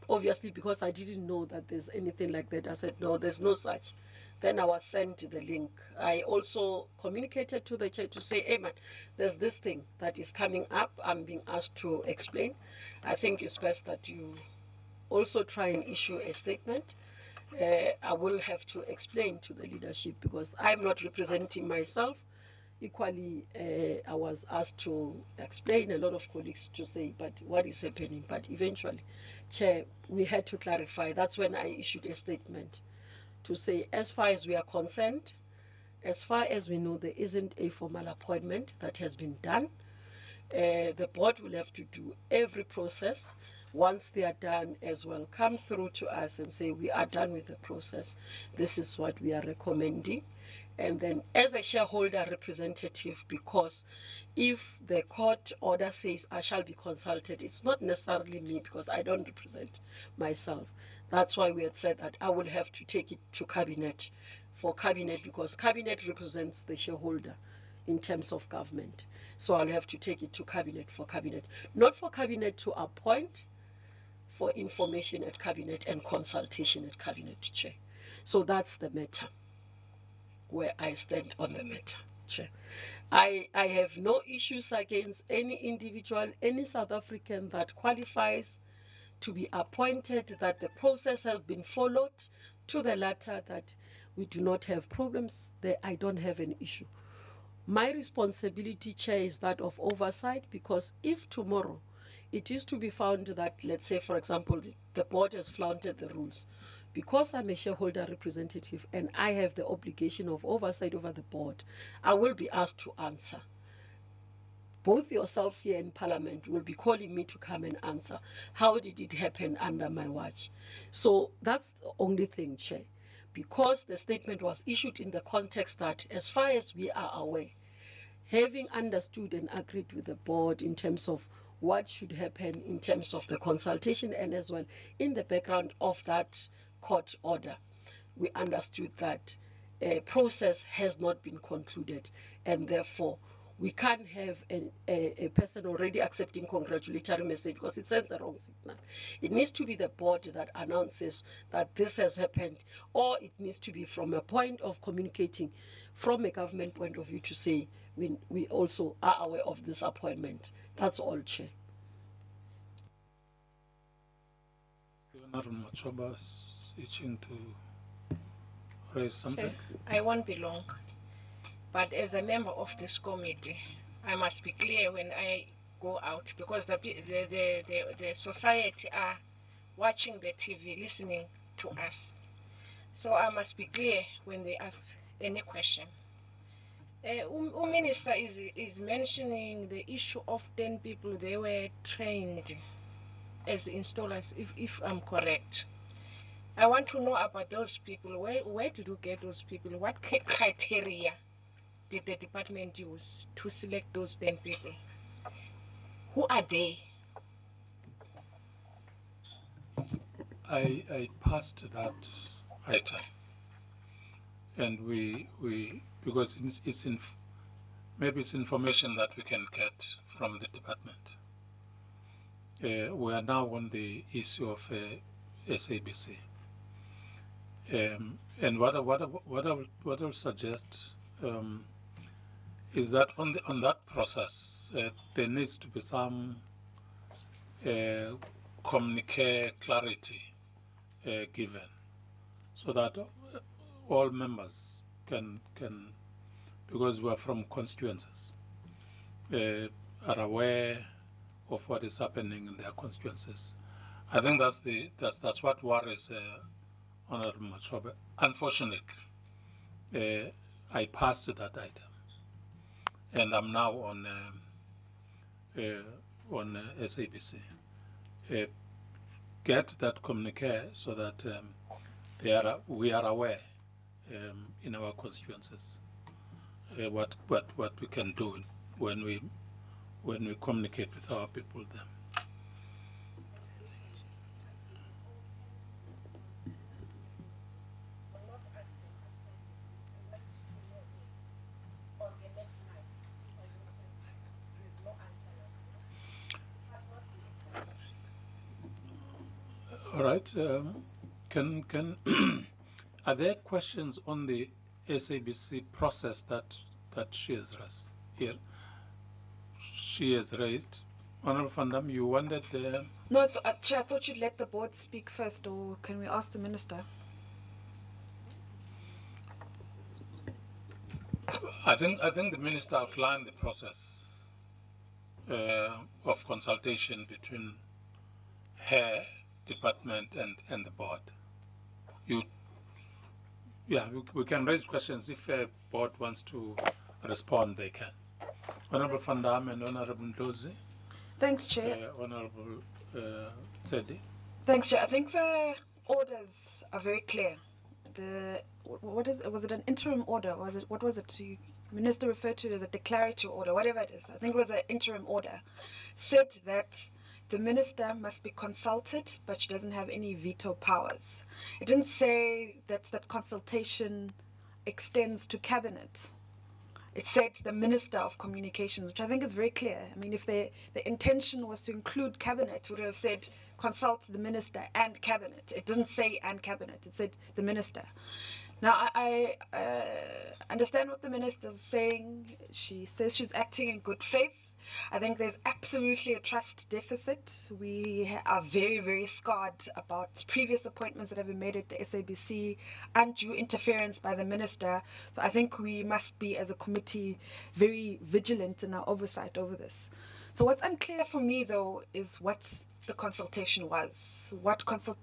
obviously, because I didn't know that there's anything like that, I said, no, there's no such. Then I was sent the link. I also communicated to the chair to say, hey man, there's this thing that is coming up. I'm being asked to explain. I think it's best that you also try and issue a statement. I will have to explain to the leadership because I'm not representing myself. Equally, I was asked to explain, a lot of colleagues to say, but what is happening? But eventually, Chair, we had to clarify. That's when I issued a statement to say, as far as we are concerned, as far as we know, there isn't a formal appointment that has been done. The board will have to do every process. Once they are done as well, come through to us and say, we are done with the process. This is what we are recommending. And then as a shareholder representative, because if the court order says I shall be consulted, it's not necessarily me because I don't represent myself. That's why we had said that I will have to take it to cabinet, for cabinet, because cabinet represents the shareholder in terms of government. So I'll have to take it to cabinet for cabinet. Not for cabinet to appoint, for information at cabinet and consultation at cabinet, Chair. So that's the matter, where I stand on the matter, Chair. I have no issues against any individual, any South African that qualifies to be appointed, that the process has been followed to the latter, that we do not have problems there. I don't have an issue. My responsibility, Chair, is that of oversight, because if tomorrow it is to be found that, let's say, for example, the board has flouted the rules, because I'm a shareholder representative and I have the obligation of oversight over the board, I will be asked to answer. Both yourself here in Parliament will be calling me to come and answer. How did it happen under my watch? So that's the only thing, Chair. Because the statement was issued in the context that, as far as we are aware, having understood and agreed with the board in terms of what should happen in terms of the consultation and as well in the background of that court order, we understood that a process has not been concluded, and therefore we can't have a person already accepting congratulatory message because it sends a wrong signal. It needs to be the board that announces that this has happened, or it needs to be from a point of communicating from a government point of view to say we also are aware of this appointment. That's all, Chair. Honorable Machoba is itching to raise something. I won't be long, but as a member of this committee, I must be clear when I go out, because the society are watching the TV, listening to us. So I must be clear when they ask any question. Minister is mentioning the issue of 10 people they were trained as installers, if I'm correct. I want to know about those people. Where did you get those people? What criteria did the department use to select those 10 people? Who are they? I passed that item, and we because maybe it's information that we can get from the department. We are now on the issue of SABC, and what I will suggest is that on that process there needs to be some communique clarity given, so that all members can because we are from constituencies, are aware of what is happening in their constituencies. I think that's what worries Honorable Machoba. Unfortunately, I passed that item, and I'm now on SABC. Get that communique so that we are aware in our constituencies what we can do when we when we communicate with our people there. All right. Are there questions on the SABC process that she has raised here? She has raised. Honorable Van Dam, you wanted the... No, Chair, I thought you'd let the board speak first, or can we ask the minister? I think the minister outlined the process of consultation between her department and the board. We can raise questions. If a board wants to respond, they can. Honorable Van Dam and Honorable Ndozi. Thanks, Chair. Honorable Tsedi. Thanks, Chair. I think the orders are very clear. Was it an interim order? What was it? Minister referred to it as a declaratory order, whatever it is. I think it was an interim order. Said that the minister must be consulted, but she doesn't have any veto powers. It didn't say that consultation extends to cabinet. It said the Minister of Communications, which I think is very clear. I mean, if the intention was to include cabinet, it would have said consult the minister and cabinet. It didn't say and cabinet. It said the minister. Now, I understand what the minister is saying. She says she's acting in good faith. I think there's absolutely a trust deficit. We are very, very scarred about previous appointments that have been made at the SABC, undue interference by the minister. So I think we must be, as a committee, very vigilant in our oversight over this. So what's unclear for me, though, is what the consultation was.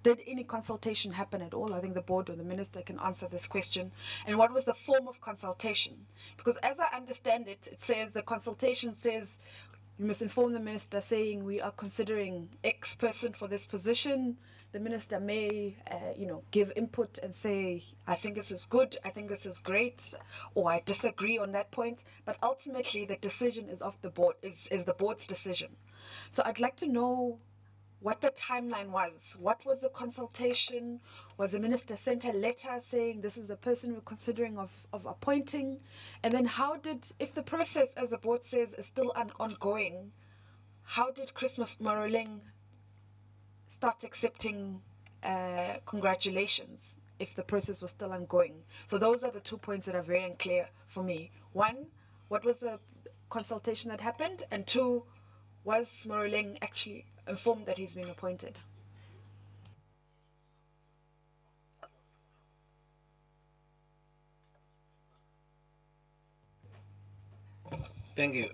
Did any consultation happen at all? I think the board or the minister can answer this question. And what was the form of consultation? Because as I understand it, it says the consultation says you must inform the minister saying we are considering X person for this position. The minister may, give input and say, I think this is good, I think this is great, or I disagree on that point. But ultimately, the decision is of the board, is the board's decision. So I'd like to know what the timeline was. What was the consultation? Was the minister sent a letter saying this is the person we're considering of appointing? And then if the process, as the board says, is still ongoing, how did Christmas Maroling start accepting congratulations if the process was still ongoing? So those are the 2 points that are very unclear for me. One, what was the consultation that happened? And two, was Maroling actually informed that he's been appointed? Thank you.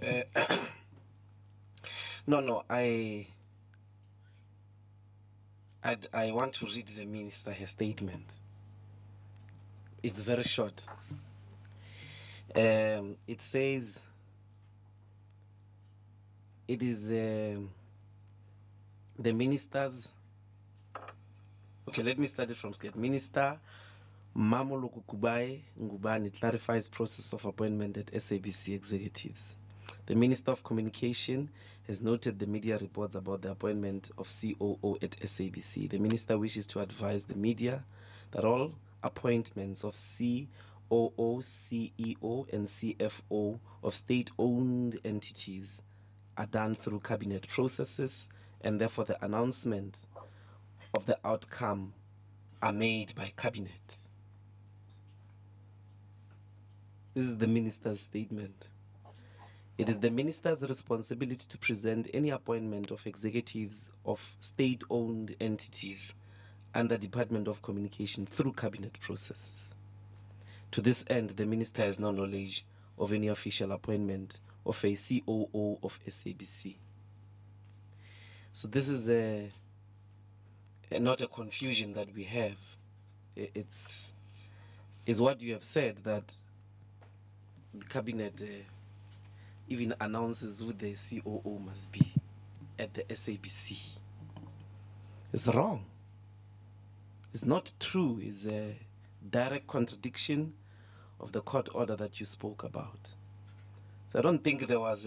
No, I want to read the minister her statement. It's very short. It says it is the ministers. Okay, let me start it from scratch. Minister Mamoloku Kubai Ngubani clarifies process of appointment at SABC executives. The Minister of Communication has noted the media reports about the appointment of COO at SABC. The Minister wishes to advise the media that all appointments of COO, CEO, and CFO of state-owned entities are done through cabinet processes, and therefore the announcement of the outcome are made by cabinet. This is the minister's statement. It is the minister's responsibility to present any appointment of executives of state-owned entities under Department of Communication through cabinet processes. To this end, the minister has no knowledge of any official appointment of a COO of SABC. So this is not a confusion that we have. It's what you have said, that the cabinet even announces who the COO must be at the SABC. It's wrong. It's not true. It's a direct contradiction of the court order that you spoke about. So I don't think there was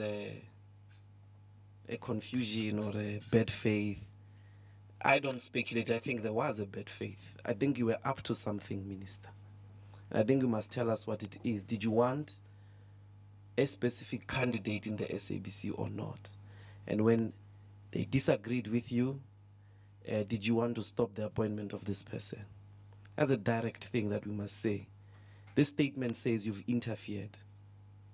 a confusion or a bad faith. I don't speculate. I think there was a bad faith. I think you were up to something, Minister. I think you must tell us what it is. Did you want a specific candidate in the SABC or not? And when they disagreed with you, did you want to stop the appointment of this person? That's a direct thing that we must say. This statement says you've interfered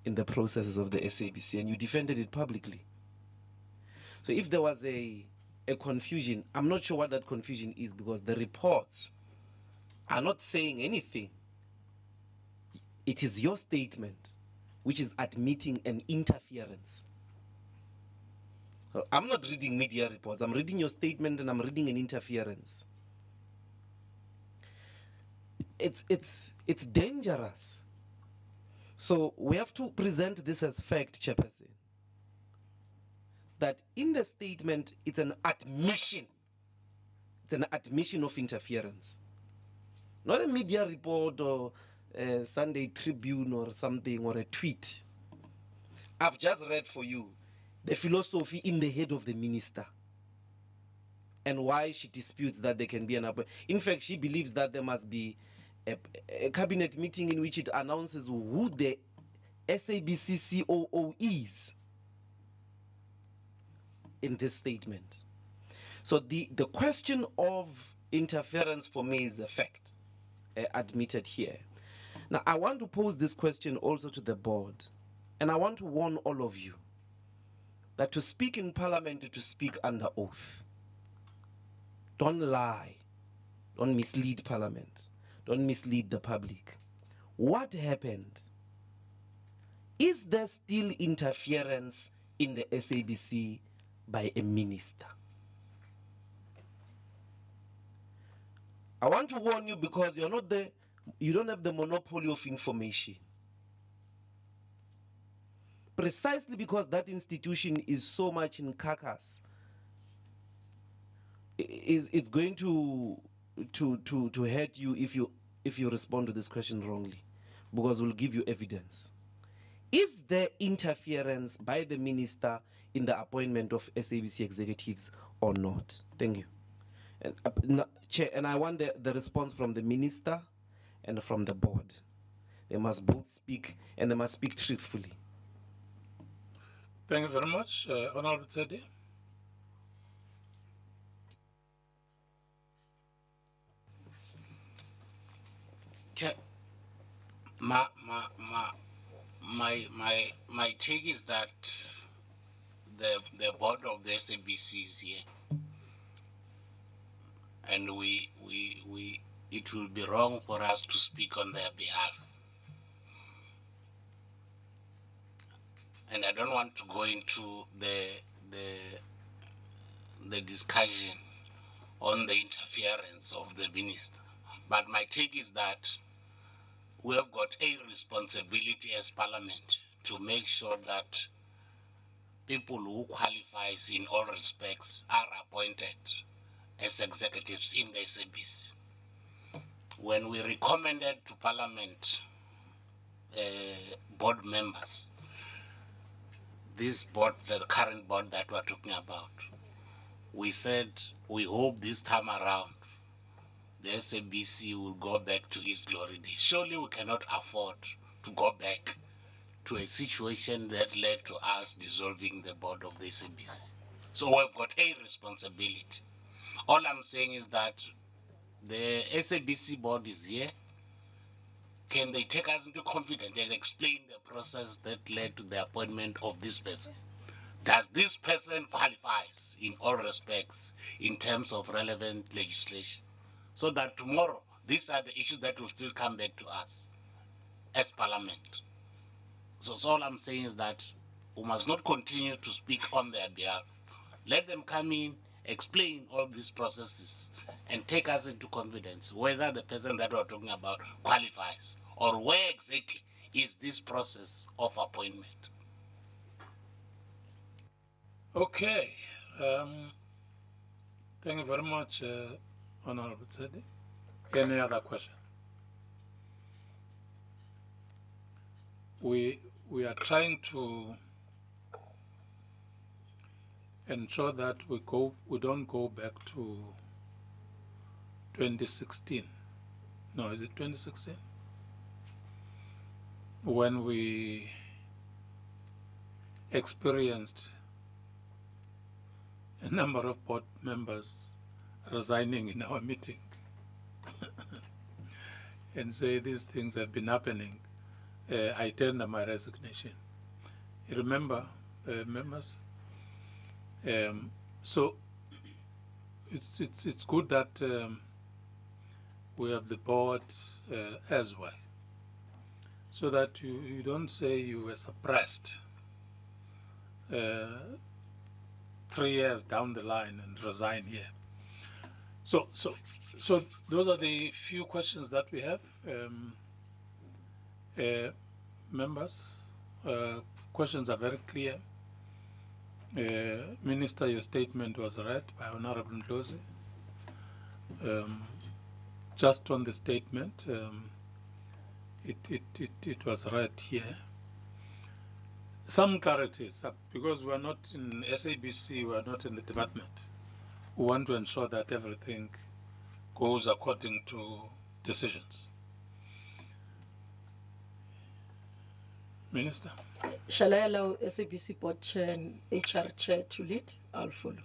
in the processes of the SABC and you defended it publicly. So if there was a confusion, I'm not sure what that confusion is, because the reports are not saying anything. It is your statement which is admitting an interference. So I'm not reading media reports. I'm reading your statement and I'm reading an interference. It's dangerous. So we have to present this as fact, Chairperson, that in the statement it's an admission. It's an admission of interference. Not a media report or a Sunday Tribune or something, or a tweet. I've just read for you the philosophy in the head of the minister and why she disputes that there can be an appointment. In fact, she believes that there must be a cabinet meeting in which it announces who the SABC COO is in this statement. So the question of interference for me is a fact admitted here. Now, I want to pose this question also to the board, and I want to warn all of you that to speak in Parliament is to speak under oath. Don't lie. Don't mislead Parliament. Don't mislead the public. What happened? Is there still interference in the SABC by a minister? I want to warn you, because you're not the, you don't have the monopoly of information. Precisely because that institution is so much in carcass, it's going to hurt you if you respond to this question wrongly, because we'll give you evidence. Is there interference by the minister in the appointment of SABC executives or not? Thank you. And, Chair, and I want the response from the minister and from the board. They must both speak, and they must speak truthfully. Thank you very much, Honorable Tsedi. Chair, my take is that the board of the SABC is here, and it will be wrong for us to speak on their behalf. And I don't want to go into the discussion on the interference of the minister. But my take is that we have got a responsibility as Parliament to make sure that people who qualify in all respects are appointed as executives in the SABC. When we recommended to Parliament board members, this board, the current board that we're talking about, we said we hope this time around the SABC will go back to its glory days. Surely we cannot afford to go back to a situation that led to us dissolving the board of the SABC. So we've got a responsibility. All I'm saying is that the SABC board is here. Can they take us into confidence and explain the process that led to the appointment of this person? Does this person qualifies in all respects in terms of relevant legislation? So that tomorrow, these are the issues that will still come back to us as Parliament. So all I'm saying is that we must not continue to speak on their behalf. Let them come in, explain all these processes, and take us into confidence whether the person that we're talking about qualifies, or where exactly is this process of appointment. Okay. Thank you very much, Honorable Tsedi. Any other question? We are trying to ensure that we don't go back to 2016. No, is it 2016? When we experienced a number of board members resigning in our meeting and say these things have been happening. I tender my resignation. You remember, members? So it's good that we have the board as well, so that you don't say you were suppressed 3 years down the line and resign here. So those are the few questions that we have. Members, questions are very clear. Minister, your statement was read by Honorable Ndlozi. Just on the statement, it was read here. Some clarities, because we are not in SABC, we are not in the department. We want to ensure that everything goes according to decisions. Minister? Shall I allow SABC Board Chair and HR Chair to lead? I'll follow.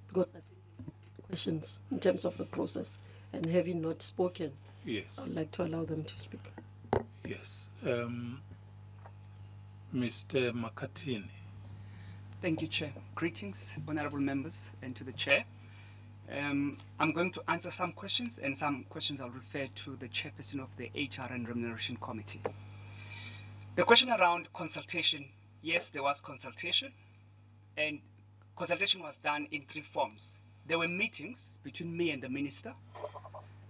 Because I think questions in terms of the process, and having not spoken, yes, I'd like to allow them to speak. Yes. Mr. Makatini. Thank you, Chair. Greetings, honorable members, and to the Chair. I'm going to answer some questions, and some questions I'll refer to the Chairperson of the HR and Remuneration Committee. The question around consultation, yes, there was consultation, and consultation was done in 3 forms. There were meetings between me and the Minister,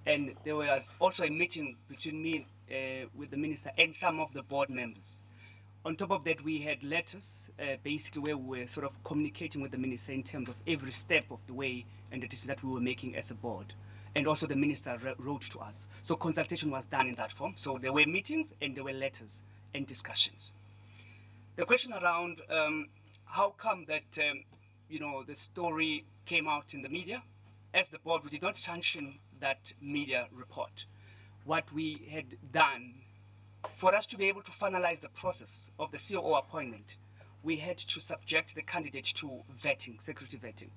and there was also a meeting between me with the Minister and some of the board members. On top of that, we had letters, basically where we were sort of communicating with the Minister in terms of every step of the way and the decisions that we were making as a board. And also the Minister wrote to us. So consultation was done in that form. So there were meetings and there were letters and discussions. The question around how come that the story came out in the media, as the board, we did not sanction that media report. What we had done, for us to be able to finalize the process of the COO appointment, we had to subject the candidate to vetting, security vetting.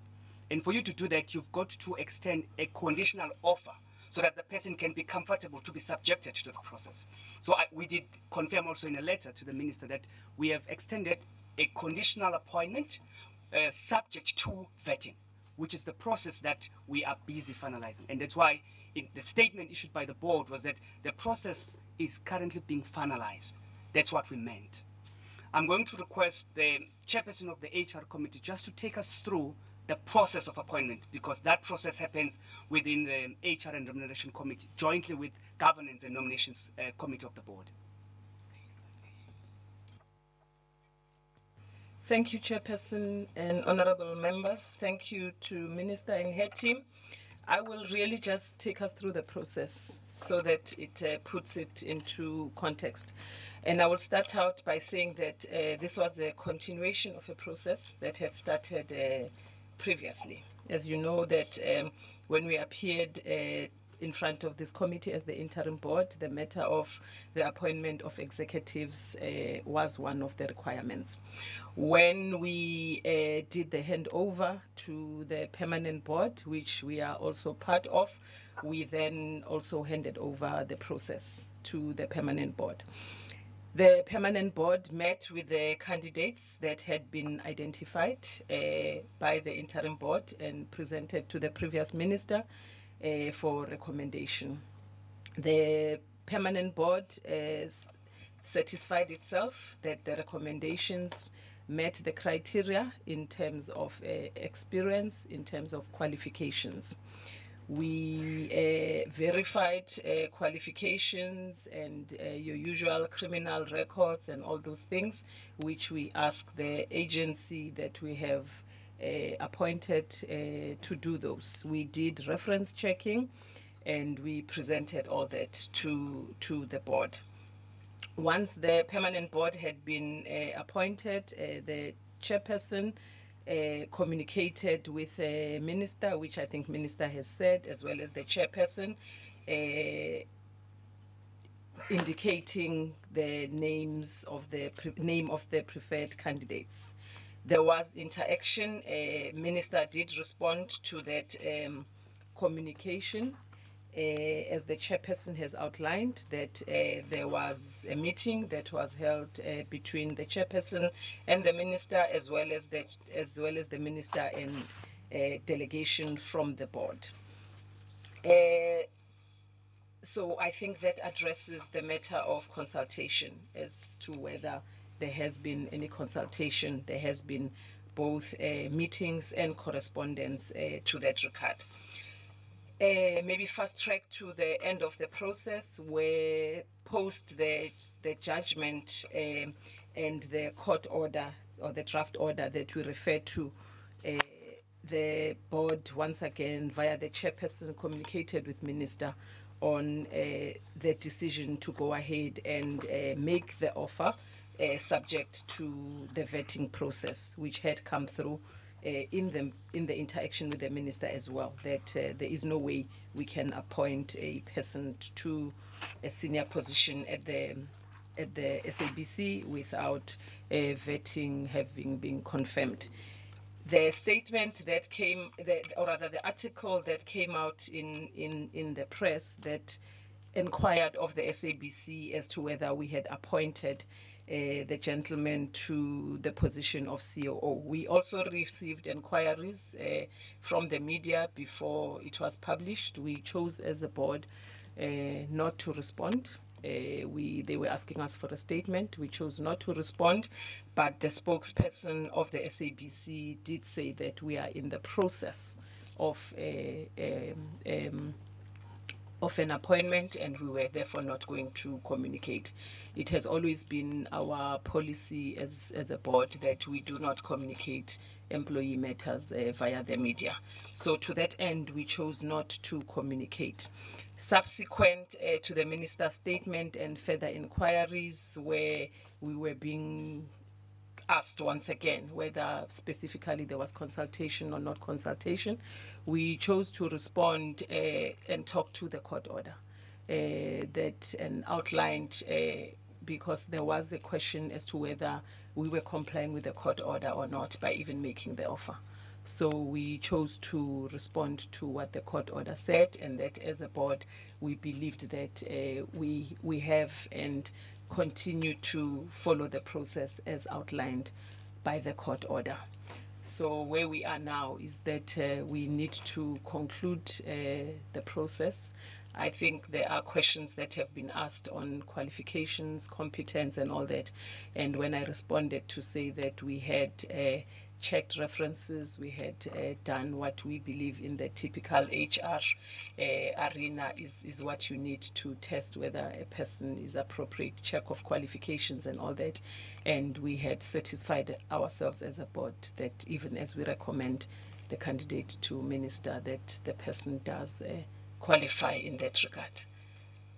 And for you to do that, you've got to extend a conditional offer so that the person can be comfortable to be subjected to the process. So we did confirm also in a letter to the Minister that we have extended a conditional appointment subject to vetting, which is the process that we are busy finalizing. And that's why the statement issued by the board was that the process is currently being finalized. That's what we meant. I'm going to request the Chairperson of the HR Committee just to take us through the process of appointment, because that process happens within the HR and Remuneration Committee, jointly with Governance and Nominations Committee of the board. Thank you, Chairperson and honorable members. Thank you to Minister and her team. I will really just take us through the process so that it puts it into context. And I will start out by saying that this was a continuation of a process that had started previously. As you know, that when we appeared in front of this committee as the interim board, the matter of the appointment of executives was one of the requirements. When we did the handover to the permanent board, which we are also part of, we then also handed over the process to the permanent board. The permanent board met with the candidates that had been identified by the interim board and presented to the previous minister for recommendation. The permanent board satisfied itself that the recommendations met the criteria in terms of experience, in terms of qualifications. We verified qualifications and your usual criminal records and all those things, which we asked the agency that we have appointed to do those. We did reference checking and we presented all that to the board. Once the permanent board had been appointed, the chairperson communicated with a minister, which I think minister has said, as well as the chairperson, indicating the names of the name of the preferred candidates. There was interaction. Minister did respond to that communication, as the chairperson has outlined, that there was a meeting that was held between the chairperson and the minister, as well as the minister and delegation from the board. So I think that addresses the matter of consultation as to whether there has been any consultation. There has been both meetings and correspondence to that regard. Maybe fast track to the end of the process, where post the judgment and the court order or the draft order that we refer to, the board once again via the chairperson communicated with minister on the decision to go ahead and make the offer subject to the vetting process, which had come through in the interaction with the minister as well, that there is no way we can appoint a person to a senior position at the SABC without vetting having been confirmed. The statement that came, or rather the article that came out in the press that inquired of the SABC as to whether we had appointed the gentleman to the position of COO. We also received inquiries from the media before it was published. We chose as a board not to respond. They were asking us for a statement. We chose not to respond, but the spokesperson of the SABC did say that we are in the process of an appointment, and we were therefore not going to communicate. It has always been our policy as a board that we do not communicate employee matters via the media. So to that end, we chose not to communicate. Subsequent to the minister's statement and further inquiries, where we were being asked once again whether specifically there was consultation or not consultation, we chose to respond and talk to the court order and outlined, because there was a question as to whether we were complying with the court order or not by even making the offer. So we chose to respond to what the court order said, and that as a board we believed that we have and continue to follow the process as outlined by the court order. So where we are now is that we need to conclude the process. I think there are questions that have been asked on qualifications, competence and all that. And when I responded to say that we had checked references, we had done what we believe in the typical HR arena is what you need to test whether a person is appropriate, check of qualifications and all that. And we had satisfied ourselves as a board that even as we recommend the candidate to minister, that the person does qualify in that regard.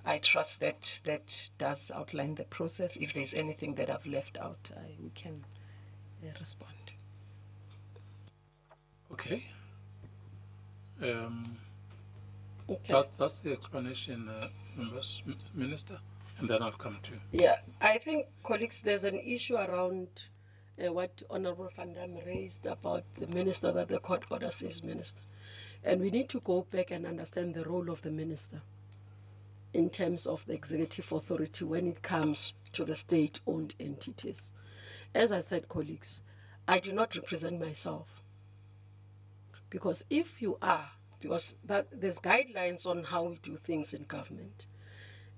I trust that that does outline the process. If there's anything that I've left out, we can respond. Okay. Okay. That's the explanation, members, Minister, and then I'll come to. Yeah, I think, colleagues, there's an issue around what Honorable Van Dam raised about the minister, that the court order says minister. And we need to go back and understand the role of the minister in terms of the executive authority when it comes to the state-owned entities. As I said, colleagues, I do not represent myself. Because if you are, because there's guidelines on how we do things in government.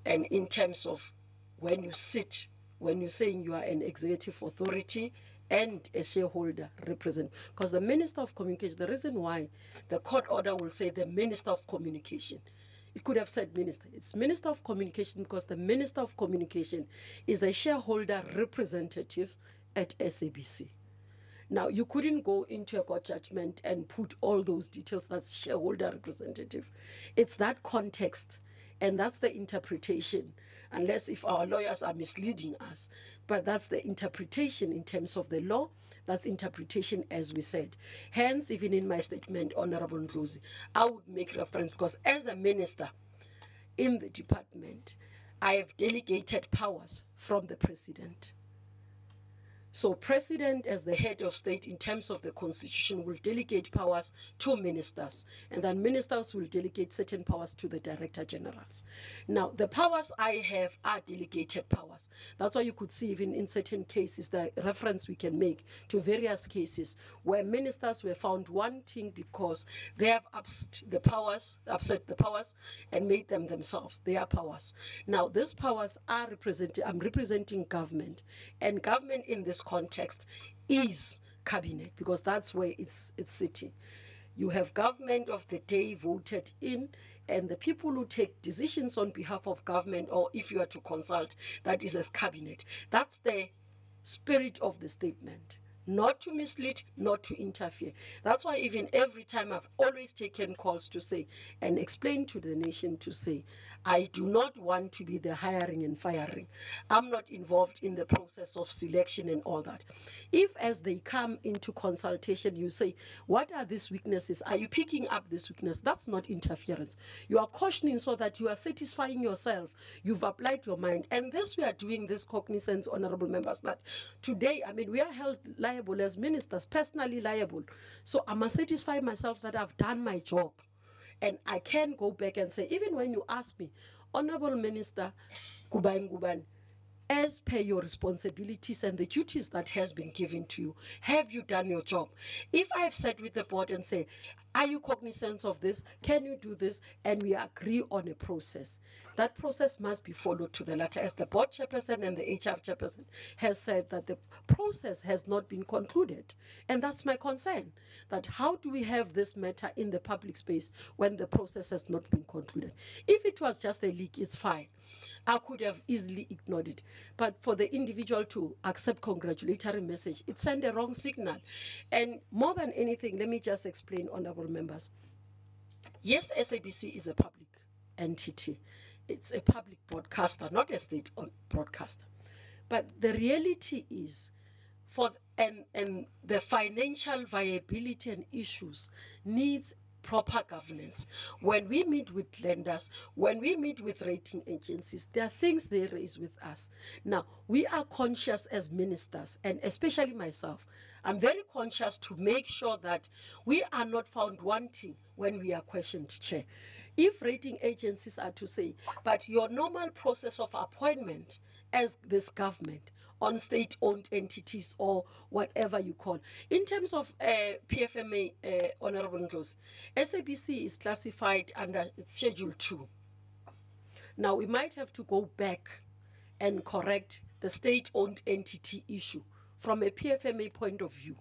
And in terms of when you sit, when you're saying you are an executive authority and a shareholder represent, because the Minister of Communication, the reason why the court order will say the Minister of Communication, it could have said minister. It's Minister of Communication because the Minister of Communication is a shareholder representative at SABC. Now, you couldn't go into a court judgment and put all those details, that's shareholder representative. It's that context, and that's the interpretation unless if our lawyers are misleading us. But that's the interpretation in terms of the law. That's interpretation, as we said. Hence, even in my statement, Honorable Ndlozi, I would make reference, because as a minister in the department, I have delegated powers from the president. So president, as the head of state in terms of the constitution, will delegate powers to ministers, and then ministers will delegate certain powers to the director generals. Now, the powers I have are delegated powers. That's why you could see even in certain cases the reference we can make to various cases where ministers were found wanting because they have upset the powers and made them themselves their powers. Now, these powers are I'm representing government, and government in this context is cabinet, because that's where it's sitting. You have government of the day voted in, and the people who take decisions on behalf of government, or if you are to consult, that is as cabinet. That's the spirit of the statement. Not to mislead, not to interfere. That's why even every time I've always taken calls to say and explain to the nation to say, I do not want to be the hiring and firing. I'm not involved in the process of selection and all that. If as they come into consultation, you say, what are these weaknesses? Are you picking up this weakness? That's not interference. You are cautioning so that you are satisfying yourself. You've applied your mind. And this, we are doing this cognizance, honorable members, that today, I mean, we are held liable as ministers, personally liable. So I must satisfy myself that I've done my job. And I can go back and say, even when you ask me, Honorable Minister Nguban, as per your responsibilities and the duties that has been given to you, have you done your job? If I have sat with the board and say, are you cognizant of this? Can you do this? And we agree on a process. That process must be followed to the letter. As the board chairperson and the HR chairperson has said that the process has not been concluded. And that's my concern, that how do we have this matter in the public space when the process has not been concluded? If it was just a leak, it's fine. I could have easily ignored it. But for the individual to accept congratulatory message, it sent a wrong signal. And more than anything, let me just explain, honorable members. Yes, SABC is a public entity. It's a public broadcaster, not a state broadcaster. But the reality is, and the financial viability and issues needs proper governance. When we meet with lenders, when we meet with rating agencies, there are things they raise with us. Now, we are conscious as ministers, and especially myself, I'm very conscious to make sure that we are not found wanting when we are questioned, Chair. If rating agencies are to say, but your normal process of appointment as this government on state-owned entities or whatever you call. In terms of PFMA, Honorable Ndlozi, SABC is classified under Schedule 2. Now, we might have to go back and correct the state-owned entity issue from a PFMA point of view.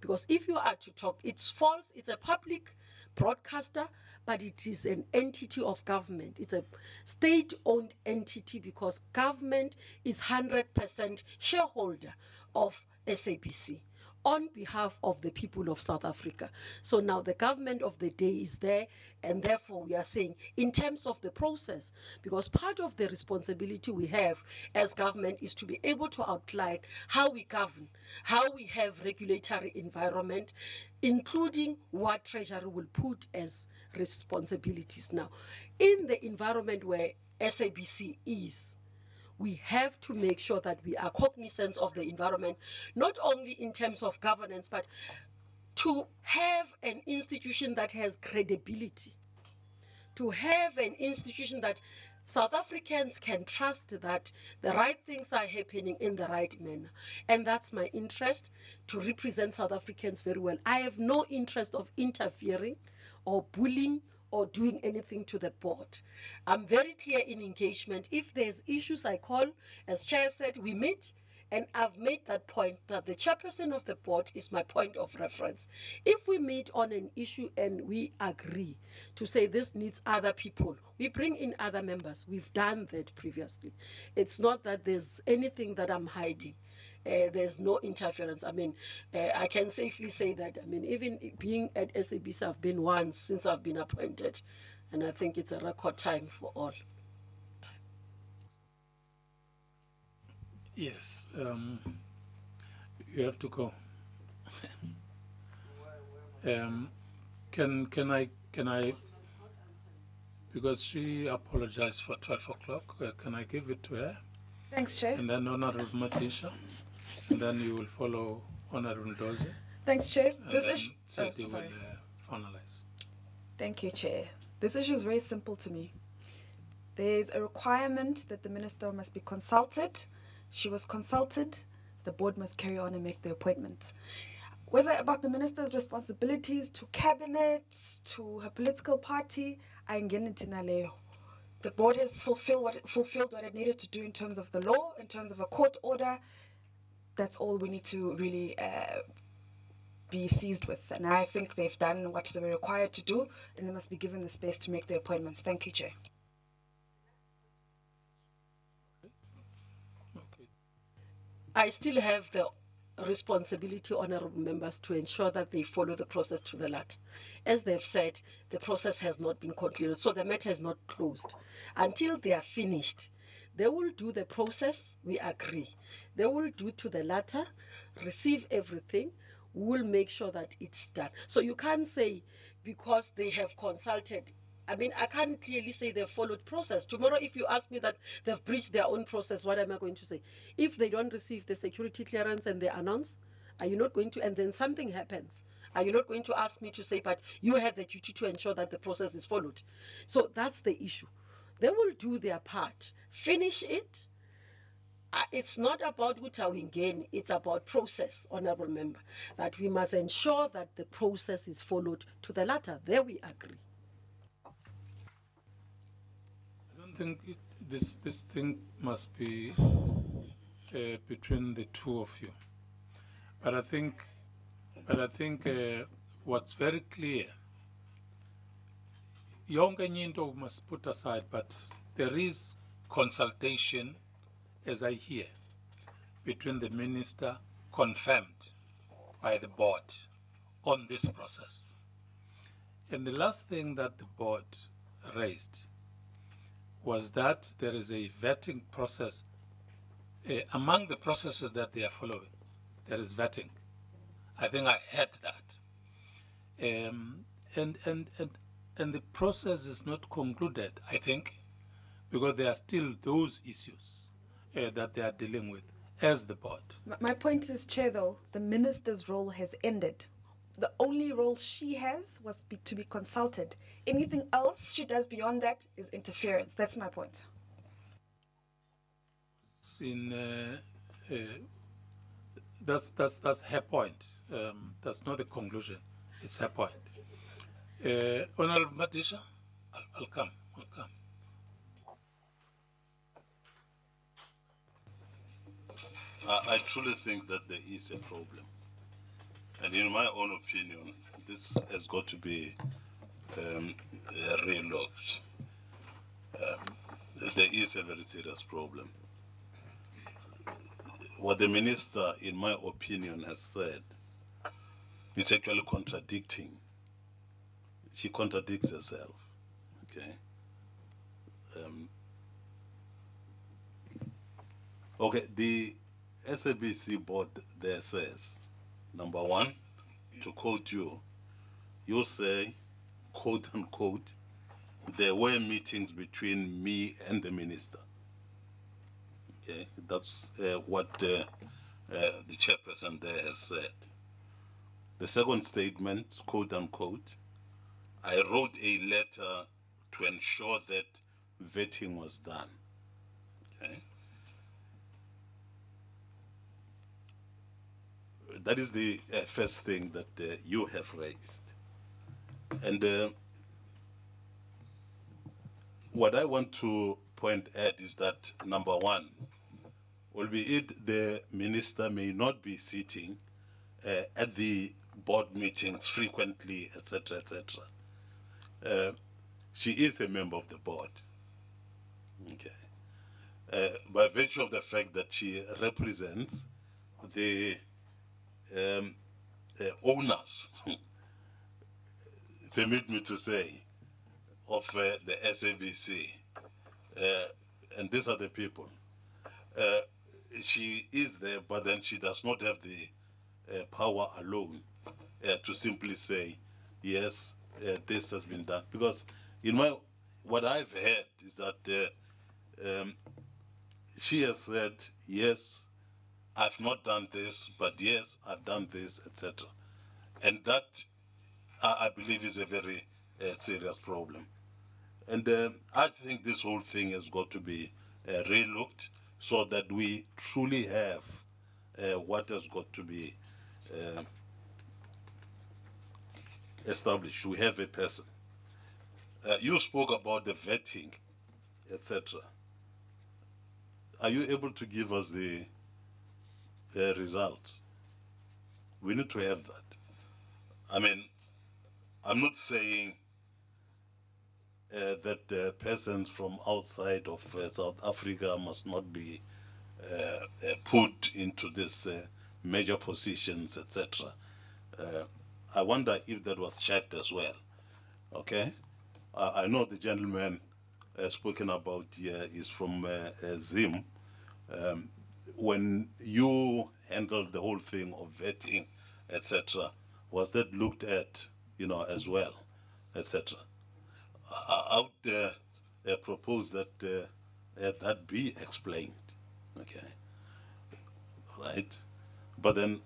Because if you are to talk, it's false, it's a public broadcaster, but it is an entity of government. It's a state-owned entity because government is 100% shareholder of SABC on behalf of the people of South Africa. So now the government of the day is there, and therefore we are saying in terms of the process, because part of the responsibility we have as government is to be able to outline how we govern, how we have regulatory environment, including what Treasury will put as responsibilities. Now, in the environment where SABC is, we have to make sure that we are cognizant of the environment, not only in terms of governance, but to have an institution that has credibility, to have an institution that South Africans can trust that the right things are happening in the right manner. And that's my interest, to represent South Africans very well. I have no interest of interfering or bullying or doing anything to the board. I'm very clear in engagement. If there's issues, I call. As Chair said, we meet. And I've made that point that the chairperson of the board is my point of reference. If we meet on an issue and we agree to say this needs other people, we bring in other members. We've done that previously. It's not that there's anything that I'm hiding. There's no interference. I mean, I can safely say that, I mean, even being at SABC, I've been once since I've been appointed. And I think it's a record time for all. Yes, you have to go. Can I, because she apologized for 12 o'clock, can I give it to her? Thanks, Chair. And then Honorable Matisha, and then you will follow Honorable Doze. Thanks, Chair. And This then is Seti will sorry. finalize. Thank you, Chair. This issue is very simple to me. There's a requirement that the minister must be consulted. She was consulted. The board must carry on and make the appointment. Whether about the minister's responsibilities to cabinet, to her political party, I ain't. The board has fulfilled what it needed to do in terms of the law, in terms of a court order. That's all we need to really be seized with. And I think they've done what they were required to do, and they must be given the space to make the appointments. Thank you, Chair. I still have the responsibility, honorable members, to ensure that they follow the process to the letter. As they've said, the process has not been concluded, so the matter is not closed. Until they are finished, they will do the process, we agree. They will do to the letter, receive everything, we'll make sure that it's done. So you can't say because they have consulted, I mean, I can't clearly say they've followed process. Tomorrow, if you ask me that they've breached their own process, what am I going to say? If they don't receive the security clearance and they announce, are you not going to, and then something happens, are you not going to ask me to say, but you have the duty to ensure that the process is followed? So that's the issue. They will do their part, finish it. It's not about Utawingen, it's about process, honorable member, that we must ensure that the process is followed to the letter. There we agree. I don't think this thing must be between the two of you. But I think what's very clear, yonke into must put aside, but there is consultation, as I hear, between the minister confirmed by the board on this process. And the last thing that the board raised was that there is a vetting process. Among the processes that they are following, there is vetting. I think I heard that. And the process is not concluded, I think, because there are still those issues that they are dealing with as the board. My point is, Chair, though, the minister's role has ended. The only role she has was to be consulted. Anything else she does beyond that is interference. That's my point. That's her point. That's not the conclusion. It's her point. Honorable Matisha, I'll come. I truly think that there is a problem. And in my own opinion, this has got to be relooked. There is a very serious problem. What the minister, in my opinion, has said is actually contradicting. She contradicts herself. Okay. Okay, the SABC board there says, number one, to quote you, you say, quote unquote, there were meetings between me and the minister. Okay, that's what the chairperson there has said. The second statement, quote unquote, I wrote a letter to ensure that vetting was done. Okay. That is the first thing that you have raised. And what I want to point at is that, number one, albeit the minister may not be sitting at the board meetings frequently, etc., she is a member of the board. Okay. By virtue of the fact that she represents the owners, permit me to say, of the SABC, and these are the people. she is there, but then she does not have the power alone to simply say, yes, this has been done. Because what I've heard is that she has said, yes, I've not done this, but yes, I've done this, etc. And that, I believe, is a very serious problem. And I think this whole thing has got to be relooked so that we truly have what has got to be established. We have a person. You spoke about the vetting, etc. Are you able to give us the results? We need to have that. I mean, I'm not saying that persons from outside of South Africa must not be put into these major positions, etc. I wonder if that was checked as well. Okay, I know the gentleman spoken about here is from Zim. When you handled the whole thing of vetting, etc., was that looked at, as well, etc.? I would propose that that be explained. Okay, right? But then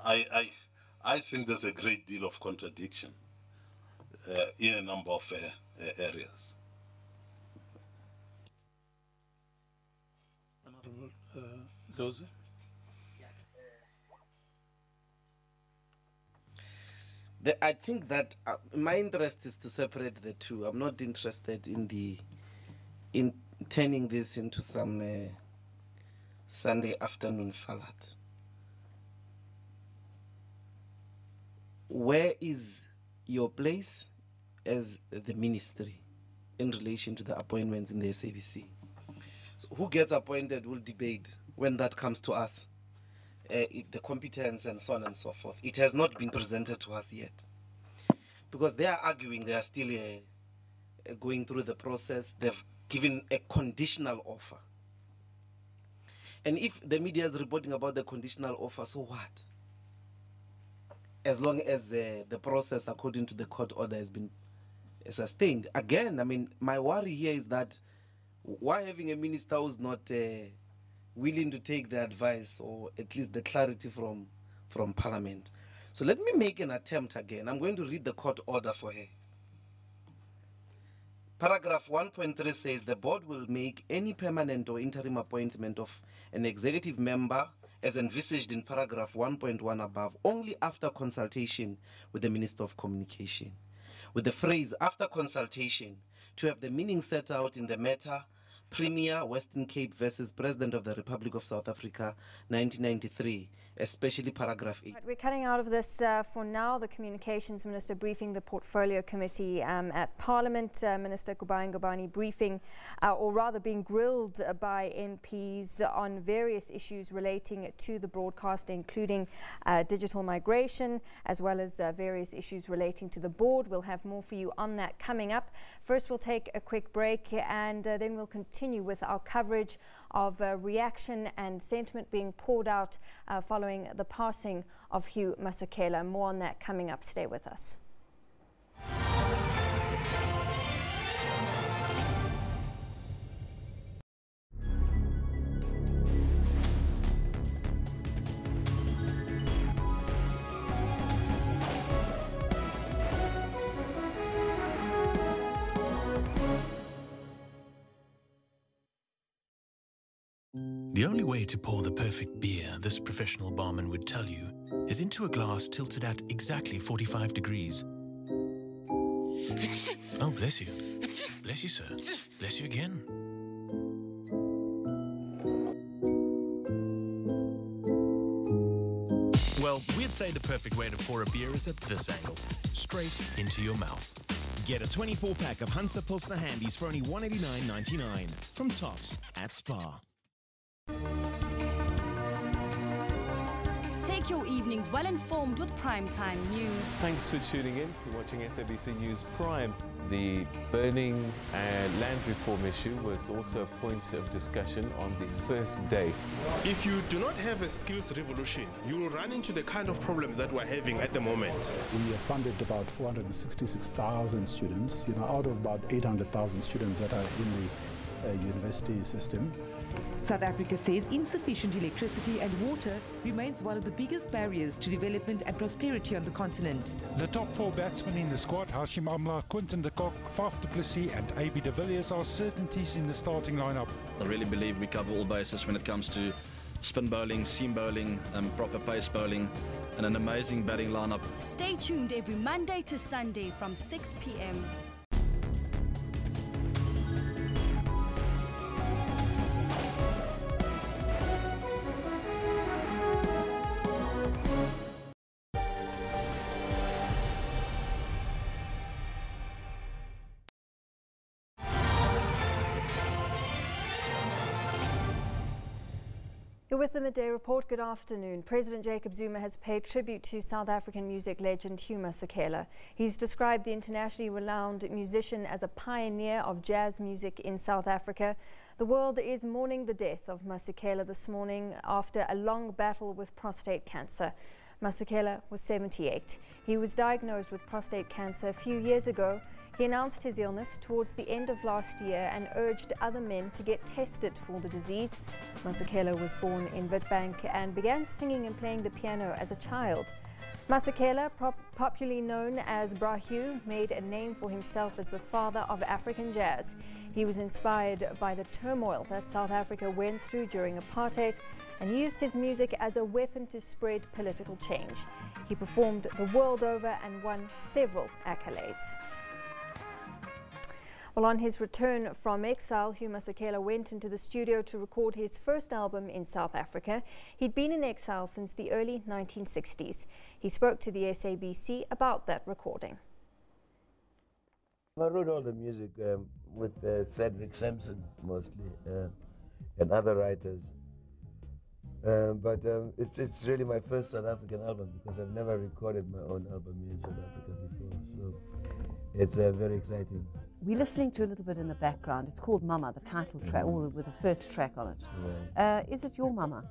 I think there's a great deal of contradiction in a number of areas. Honorable Doze. I think that my interest is to separate the two. I'm not interested in turning this into some Sunday afternoon salad. Where is your place as the ministry in relation to the appointments in the SABC? So who gets appointed will debate when that comes to us. If the competence and so on and so forth. It has not been presented to us yet. Because they are arguing, they are still going through the process. They've given a conditional offer. And if the media is reporting about the conditional offer, so what? As long as the process according to the court order has been sustained. Again, I mean, my worry here is that why having a minister who's not willing to take the advice or at least the clarity from Parliament. So let me make an attempt again. I'm going to read the court order for her. Paragraph 1.3 says the board will make any permanent or interim appointment of an executive member as envisaged in paragraph 1.1 above only after consultation with the Minister of Communication. With the phrase after consultation to have the meaning set out in the matter Premier Western Cape versus President of the Republic of South Africa, 1993, especially paragraph 8. Right, we're cutting out of this for now. The Communications Minister briefing the Portfolio Committee at Parliament. Minister Ngubane briefing, or rather being grilled by MPs on various issues relating to the broadcast, including digital migration, as well as various issues relating to the board. We'll have more for you on that coming up. First, we'll take a quick break and then we'll continue with our coverage of reaction and sentiment being poured out following the passing of Hugh Masekela. More on that coming up. Stay with us. The only way to pour the perfect beer, this professional barman would tell you, is into a glass tilted at exactly 45 degrees. Oh, bless you. Bless you, sir. Bless you again. Well, we'd say the perfect way to pour a beer is at this angle, straight into your mouth. Get a 24-pack of Hansa Pilsner Handies for only $189.99 from Tops at Spar. Take Make your evening well informed with primetime news. Thanks for tuning in. You're watching SABC News Prime. The burning land reform issue was also a point of discussion on the first day. If you do not have a skills revolution, you will run into the kind of problems that we're having at the moment. We have funded about 466,000 students, out of about 800,000 students that are in the university system. South Africa says insufficient electricity and water remains one of the biggest barriers to development and prosperity on the continent. The top 4 batsmen in the squad, Hashim Amla, Quinton de Kock, Faf du Plessis and AB de Villiers, are certainties in the starting lineup. I really believe we cover all bases when it comes to spin bowling, seam bowling, proper pace bowling, and an amazing batting lineup. Stay tuned every Monday to Sunday from 6 p.m. You're with the Midday Report. Good afternoon. President Jacob Zuma has paid tribute to South African music legend Hugh Masekela. He's described the internationally renowned musician as a pioneer of jazz music in South Africa. The world is mourning the death of Masekela this morning after a long battle with prostate cancer. Masekela was 78. He was diagnosed with prostate cancer a few years ago. He announced his illness towards the end of last year and urged other men to get tested for the disease. Masekela was born in Witbank and began singing and playing the piano as a child. Masekela, popularly known as Bra Hugh, made a name for himself as the father of African jazz. He was inspired by the turmoil that South Africa went through during apartheid and used his music as a weapon to spread political change. He performed the world over and won several accolades. Well, on his return from exile, Hugh Masekela went into the studio to record his first album in South Africa. He'd been in exile since the early 1960s. He spoke to the SABC about that recording. I wrote all the music with Cedric Sampson mostly and other writers. But it's really my first South African album because I've never recorded my own album here in South Africa before. So it's very exciting. We're listening to a little bit in the background. It's called Mama, the title track, or with the first track on it. Is it your mama?